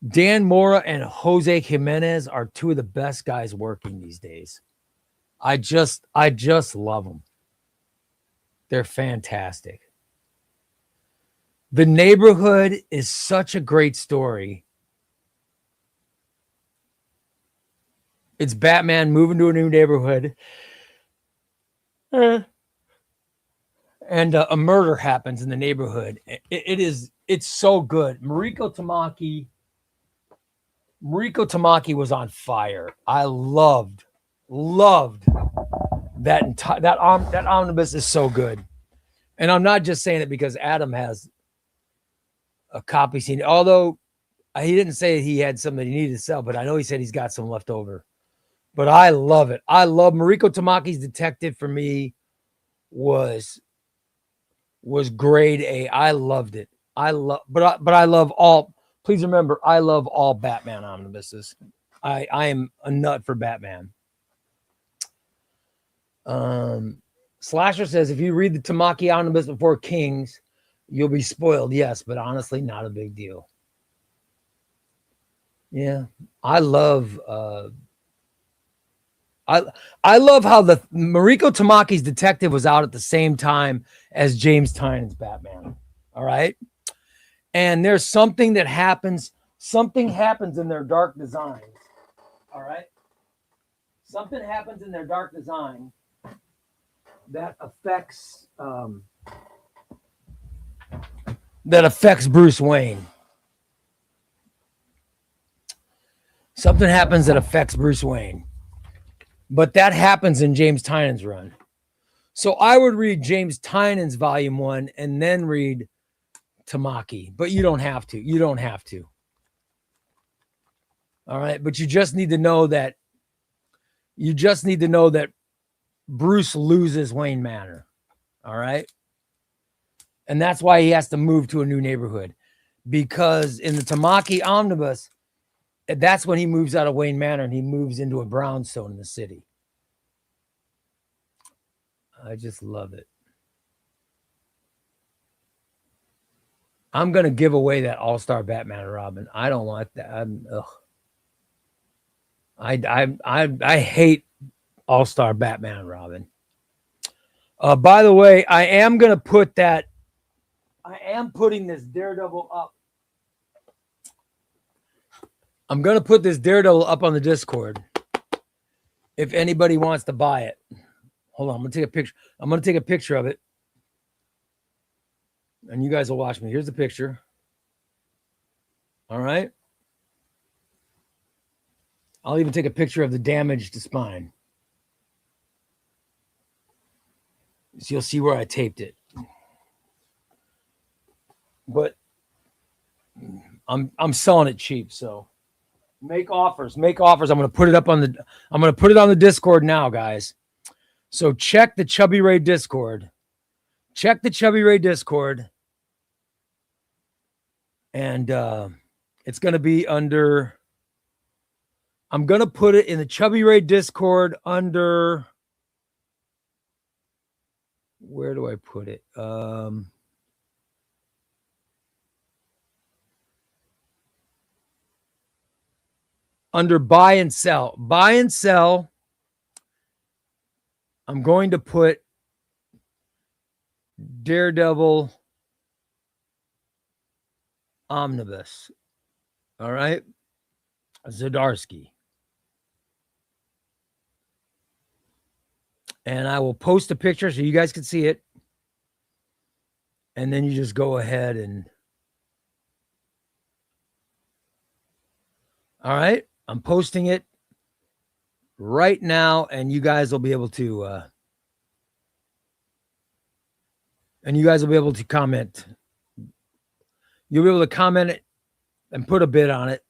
Dan Mora and Jose Jimenez are two of the best guys working these days. I just love them. They're fantastic. The Neighborhood is such a great story. It's Batman moving to a new neighborhood. And a murder happens in the neighborhood. It's so good. Mariko Tamaki was on fire. I loved that omnibus is so good. And I'm not just saying it because Adam has a copy scene, although he didn't say he had some that he needed to sell, but I know he said he's got some left over. But I love it. I love Mariko Tamaki's Detective. For me, was was grade A. I loved it. But I love all. Please remember, I love all Batman omnibuses. I am a nut for Batman. Slasher says if you read the Tamaki omnibus before Kings, you'll be spoiled. Yes, but honestly, not a big deal. Yeah, I love. I love how the Mariko Tamaki's detective was out at the same time as James Tynion's Batman. All right. And there's something that happens. Something happens in their dark designs. All right. Something happens in their dark design that affects Bruce Wayne. Something happens that affects Bruce Wayne. But that happens in James Tynion's run. So I would read James Tynion's volume 1 and then read Tamaki. But you don't have to. You don't have to. All right. But you just need to know that Bruce loses Wayne Manor. All right. And that's why he has to move to a new neighborhood. Because in the Tamaki omnibus, that's when he moves out of Wayne Manor and he moves into a brownstone in the city. I just love it. I'm going to give away that All-Star Batman and Robin. I don't want that. I hate All-Star Batman and Robin. By the way, I am putting this Daredevil up. I'm going to put this Daredevil up on the Discord if anybody wants to buy it. Hold on, I'm going to take a picture. I'm going to take a picture of it. And you guys will watch me. Here's the picture. All right. I'll even take a picture of the damaged spine. So you'll see where I taped it. But I'm selling it cheap, so make offers. I'm going to put it up on the Discord now, guys. So check the ChubbyRay Discord. And it's going to be under. I'm going to put it in the ChubbyRay Discord under. Where do I put it? Under buy and sell. Buy and sell. I'm going to put Daredevil Omnibus. All right. Zdarsky. And I will post a picture so you guys can see it. And then you just go ahead and. All right. I'm posting it right now, and you guys will be able to. And you guys will be able to comment. You'll be able to comment it and put a bid on it.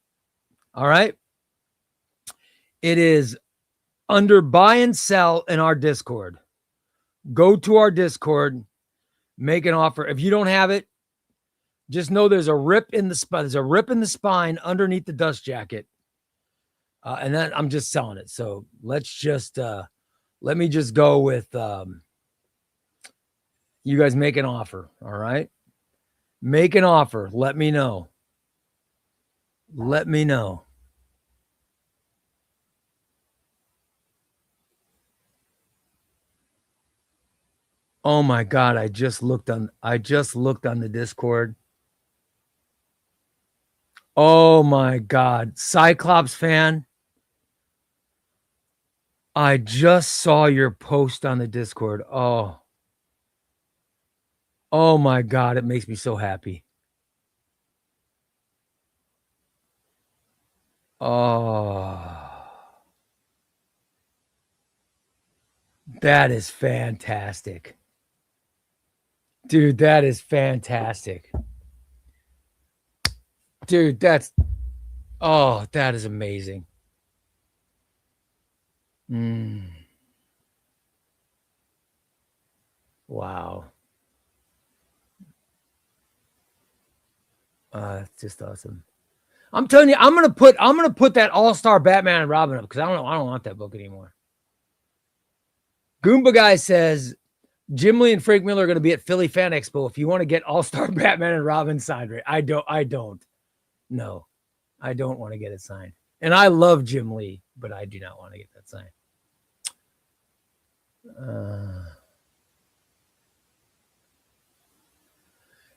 All right. It is under buy and sell in our Discord. Go to our Discord, make an offer. If you don't have it, just know there's a rip in the spine. There's a rip in the spine underneath the dust jacket. And then I'm just selling it. So let me just go with, you guys make an offer. All right. Make an offer. Let me know. Oh my God. I just looked on the Discord. Oh my God. Cyclops fan. I just saw your post on the Discord. Oh my God. It makes me so happy. Oh, that is fantastic. Dude, that is fantastic. Dude, that is amazing. Wow. It's just awesome. I'm telling you, I'm gonna put that All-Star Batman and Robin up because I don't want that book anymore. Goomba Guy says Jim Lee and Frank Miller are going to be at Philly Fan Expo. If you want to get All-Star Batman and Robin signed, right? I don't. No, I don't want to get it signed. And I love Jim Lee, but I do not want to get that signed.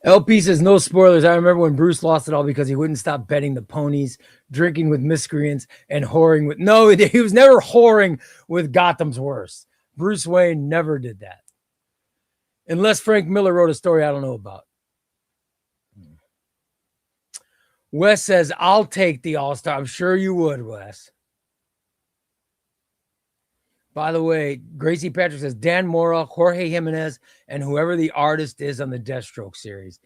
LP says no spoilers. I remember when Bruce lost it all because he wouldn't stop betting the ponies, drinking with miscreants, and whoring with. No, he was never whoring with Gotham's worst. Bruce Wayne never did that. Unless Frank Miller wrote a story I don't know about. Wes says, I'll take the All-Star. I'm sure you would, Wes. By the way, Gracie Patrick says, Dan Mora, Jorge Jimenez, and whoever the artist is on the Deathstroke series.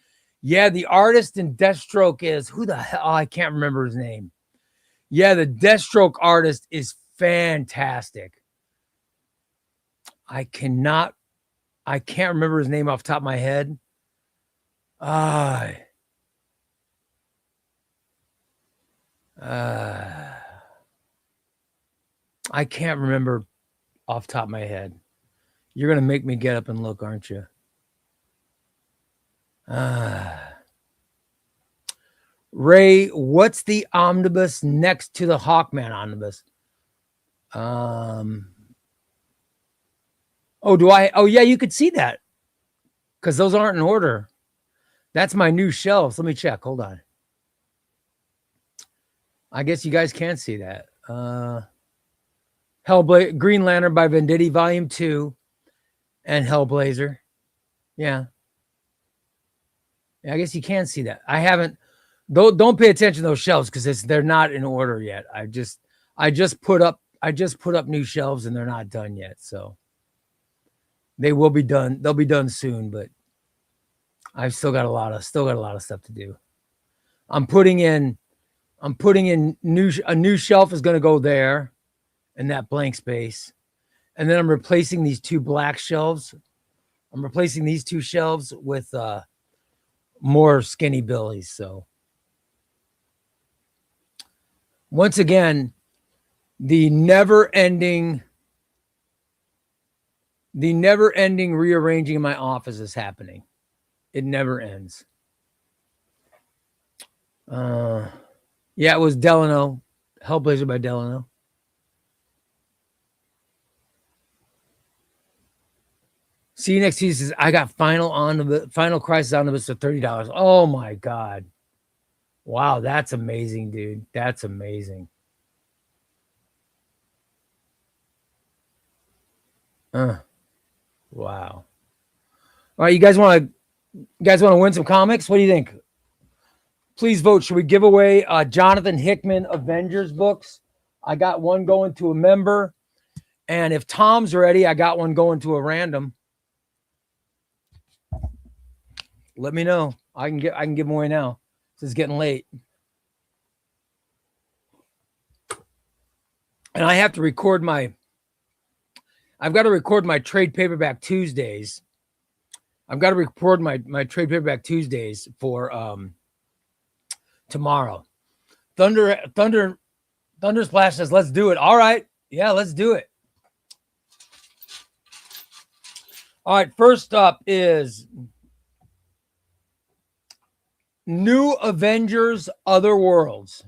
Yeah, the artist in Deathstroke is, who the hell? Oh, I can't remember his name. Yeah, the Deathstroke artist is fantastic. I can't remember his name off the top of my head. I can't remember off the top of my head. You're going to make me get up and look, aren't you? Ray, what's the omnibus next to the Hawkman omnibus? Oh, yeah, you could see that because those aren't in order. That's my new shelves. Let me check. Hold on. I guess you guys can't see that. Hellblazer, Green Lantern by Venditti, Volume 2, and Hellblazer. Yeah. I guess you can see that. I haven't. Don't pay attention to those shelves because they're not in order yet. I just put up new shelves and they're not done yet. So they will be done. They'll be done soon, but I've still got a lot of stuff to do. I'm putting in a new shelf is going to go there in that blank space. And then I'm replacing these two black shelves. I'm replacing these two shelves with more Skinny Billies. So once again, the never-ending rearranging in my office is happening. It never ends. Yeah, it was Delano. Hellblazer by Delano. See you next Tuesday. Says, I got Final Crisis Omnibus for $30. Oh my God. Wow, that's amazing, dude. That's amazing. Wow. All right, you guys want to win some comics? What do you think? Please vote. Should we give away Jonathan Hickman Avengers books? I got one going to a member. And if Tom's ready, I got one going to a random. Let me know. I can give them away now. It's getting late. And I have to record I've got to record my trade paperback Tuesdays. I've got to record my trade paperback Tuesdays for tomorrow. Thunder Splash says, let's do it. All right. Yeah, let's do it. All right. First up is New Avengers Other Worlds.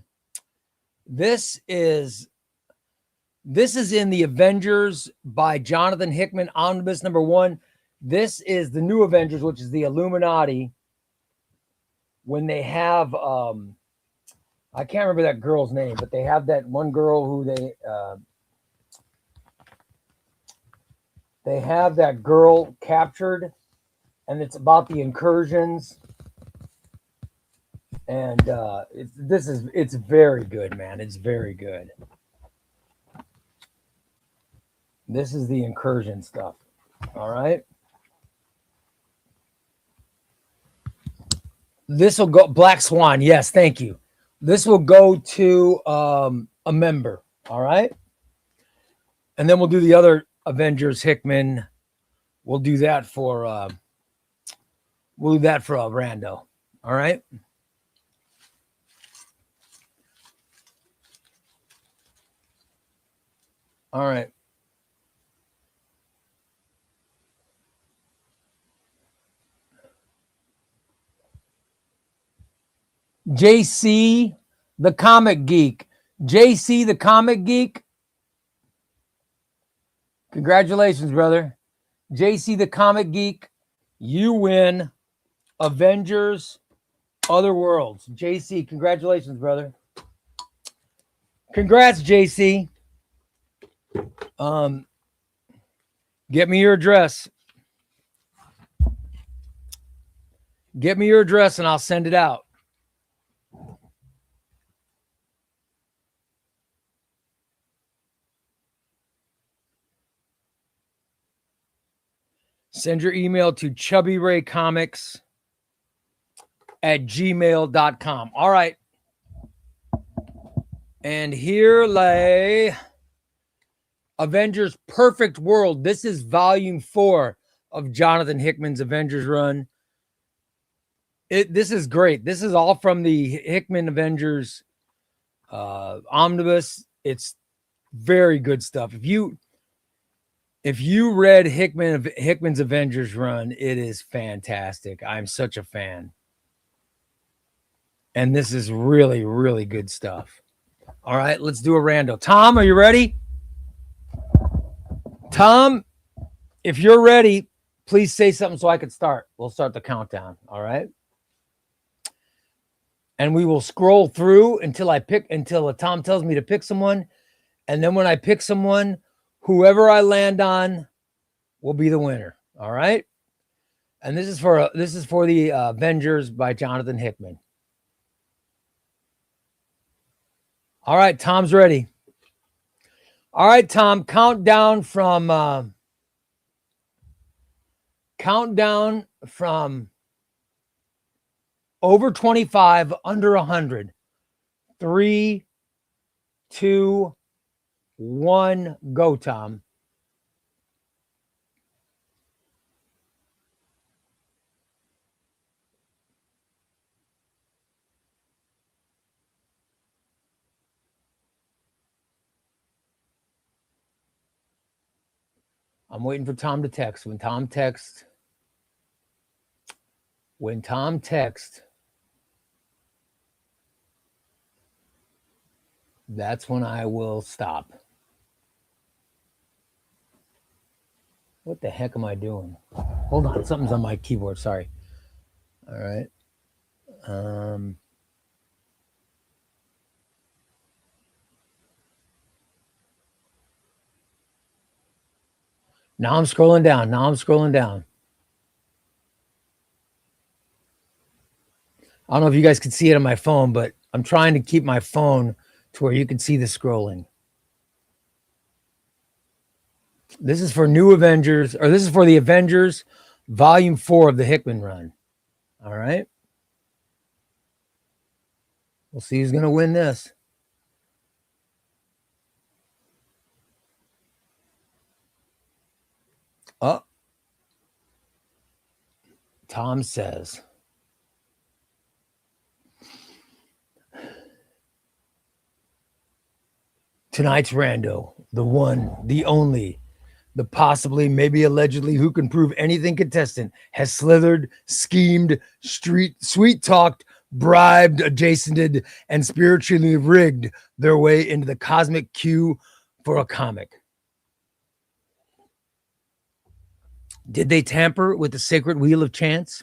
This is in the Avengers by Jonathan Hickman Omnibus #1. This is the New Avengers, which is the Illuminati. When they have, I can't remember that girl's name, but they have that one girl who they have that girl captured, and it's about the incursions. And it's very good, man. It's very good. This is the incursion stuff. All right. This will go Black Swan. Yes, thank you. This will go to a member. All right. And then we'll do the other Avengers Hickman. We'll do that for a rando. All right. All right. JC, the comic geek. JC, the comic geek. Congratulations, brother. JC, the comic geek. You win Avengers Other Worlds. JC, congratulations, brother. Congrats, JC. Get me your address. Get me your address and I'll send it out. Send your email to chubbyraycomics@gmail.com. All right. And here lay Avengers Perfect World. This is volume 4 of Jonathan Hickman's Avengers run. This is great. This is all from the Hickman Avengers Omnibus. It's very good stuff. If you read Hickman's Avengers run, it is fantastic. I'm such a fan. And this is really, really good stuff. All right, let's do a rando. Tom, are you ready? Tom, if you're ready, please say something so I can start. We'll start the countdown. All right. And we will scroll through until Tom tells me to pick someone. And then when I pick someone, whoever I land on will be the winner. All right. And this is for the Avengers by Jonathan Hickman. All right, Tom's ready. All right, Tom, countdown from over 25, under 100. 3, 2, 1, go, Tom. I'm waiting for Tom to text. When Tom texts, that's when I will stop. What the heck am I doing? Hold on, something's on my keyboard. Sorry. All right. Now I'm scrolling down. I don't know if you guys can see it on my phone, but I'm trying to keep my phone to where you can see the scrolling. This is for New Avengers, or this is for the Avengers Volume 4 of the Hickman run. All right. We'll see who's going to win this. Oh. Tom says. Tonight's rando, the one, the only, the possibly, maybe allegedly, who can prove anything contestant has slithered, schemed, sweet-talked, bribed, adjacented, and spiritually rigged their way into the cosmic queue for a comic. Did they tamper with the sacred wheel of chance?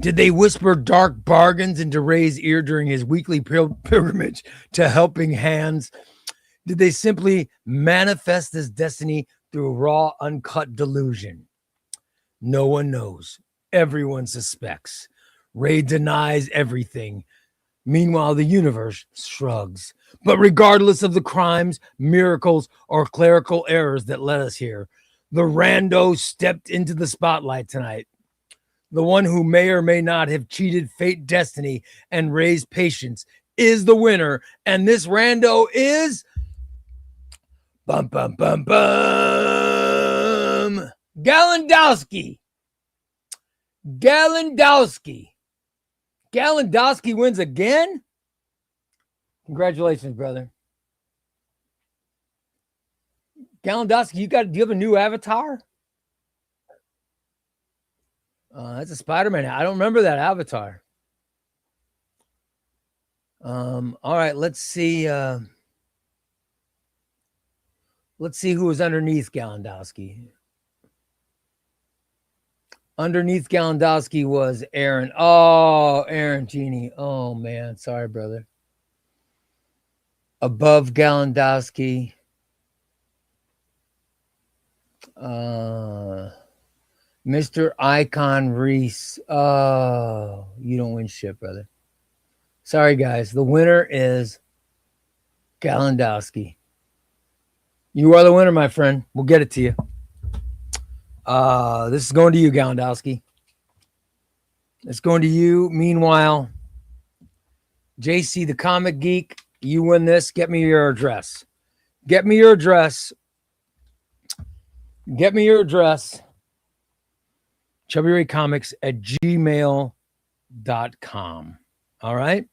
Did they whisper dark bargains into Ray's ear during his weekly pilgrimage to Helping Hands? Did they simply manifest this destiny through raw, uncut delusion? No one knows. Everyone suspects. Ray denies everything. Meanwhile, the universe shrugs. But regardless of the crimes, miracles, or clerical errors that led us here, the rando stepped into the spotlight tonight. The one who may or may not have cheated fate, destiny, and Ray's patience is the winner. And this rando is... Bum, bum, bum, bum. Gallandowski. Gallandowski wins again? Congratulations, brother. Galandowski, do you have a new avatar? That's a Spider-Man. I don't remember that avatar. All right, let's see. Let's see who was underneath Galandowski. Underneath Galandowski was Aaron. Oh, Aaron Genie. Oh, man. Sorry, brother. Above Galandowski. Mr. Icon Reese. Oh, you don't win shit, brother. Sorry, guys. The winner is Galandowski. You are the winner, my friend. We'll get it to you. This is going to you, Galandowski. It's going to you. Meanwhile, JC, the comic geek, you win this. Get me your address. Get me your address. Get me your address. ChubbyRayComics@gmail.com. All right.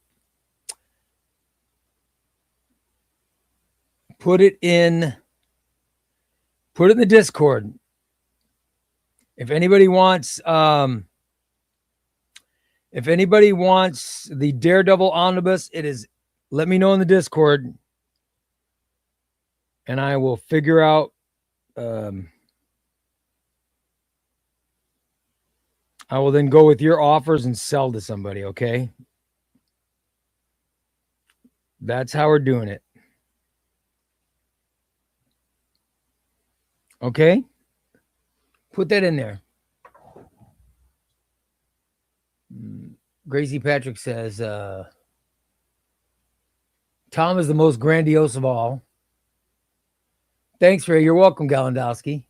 Put it in the Discord. If anybody wants the Daredevil Omnibus, let me know in the Discord and I will figure out I will then go with your offers and sell to somebody, okay? That's how we're doing it. Okay? Put that in there. Gracie Patrick says, Tom is the most grandiose of all. Thanks, Ray. You're welcome, Galandowski.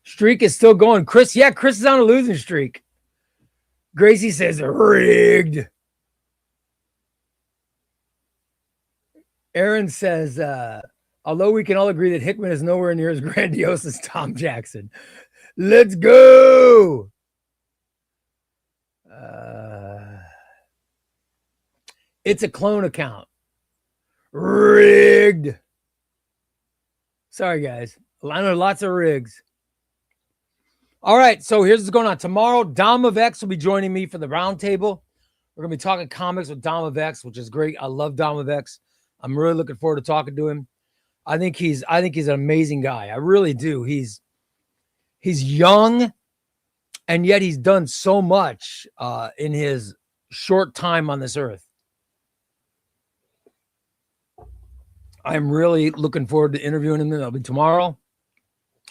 Streak is still going. Chris is on a losing streak. Gracie says, rigged. Aaron says, although we can all agree that Hickman is nowhere near as grandiose as Tom Jackson. Let's go. It's a clone account. Rigged. Sorry, guys. I know lots of rigs. All right, so here's what's going on. Tomorrow, Dom of X will be joining me for the roundtable. We're going to be talking comics with Dom of X, which is great. I love Dom of X. I'm really looking forward to talking to him. I think he's an amazing guy. I really do. He's young, and yet he's done so much in his short time on this earth. I'm really looking forward to interviewing him. That'll be tomorrow.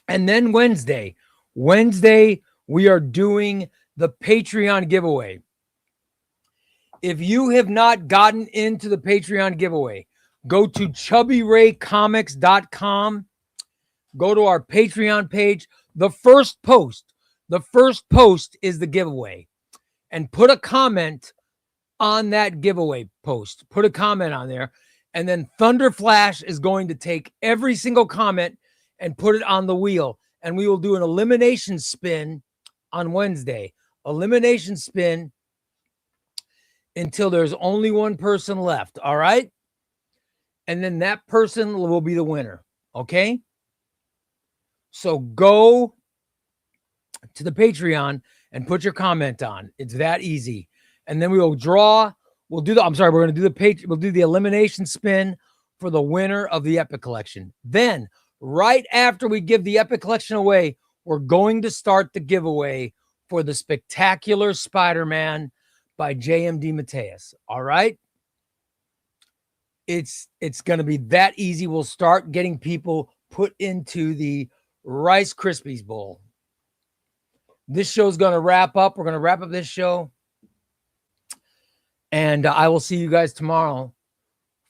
And then Wednesday, we are doing the Patreon giveaway. If you have not gotten into the Patreon giveaway, go to ChubbyRayComics.com. Go to our Patreon page. The first post is the giveaway. And put a comment on that giveaway post. Put a comment on there. And then Thunder Flash is going to take every single comment and put it on the wheel. And we will do an elimination spin on Wednesday. Elimination spin until there's only one person left. All right? And then that person will be the winner. Okay? So go to the Patreon and put your comment on. It's that easy. And then we will draw. We're going to do we'll do the elimination spin for the winner of the Epic Collection. Then, right after we give the Epic Collection away, we're going to start the giveaway for the Spectacular Spider-Man by J.M. DeMatteis. All right? It's going to be that easy. We'll start getting people put into the Rice Krispies Bowl. This show's going to wrap up. We're going to wrap up this show. And I will see you guys tomorrow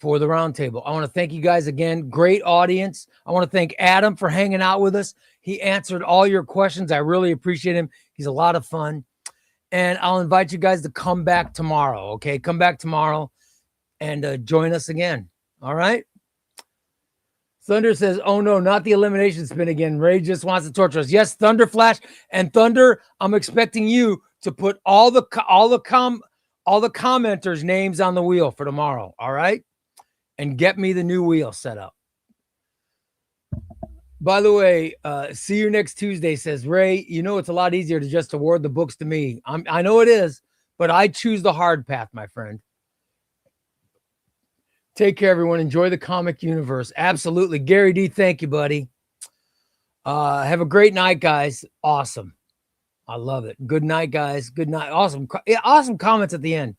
for the roundtable. I want to thank you guys again. Great audience. I want to thank Adam for hanging out with us. He answered all your questions. I really appreciate him. He's a lot of fun. And I'll invite you guys to come back tomorrow. Okay, come back tomorrow and join us again. All right. Thunder says, oh no, not the elimination spin again. Ray just wants to torture us. Yes, Thunder Flash and Thunder. I'm expecting you to put all the commenters' names on the wheel for tomorrow. All right. And get me the new wheel set up. By the way, see you next Tuesday, says Ray. You know, it's a lot easier to just award the books to me. I know it is, but I choose the hard path, my friend. Take care, everyone. Enjoy the comic universe. Absolutely. Gary D, thank you, buddy. Have a great night, guys. Awesome. I love it. Good night, guys. Good night. Awesome. Yeah, awesome comments at the end.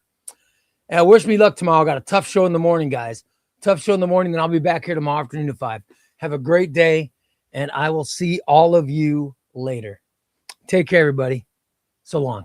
And wish me luck tomorrow. I got a tough show in the morning, guys. Tough show in the morning. Then I'll be back here tomorrow afternoon at 5. Have a great day. And I will see all of you later. Take care, everybody. So long.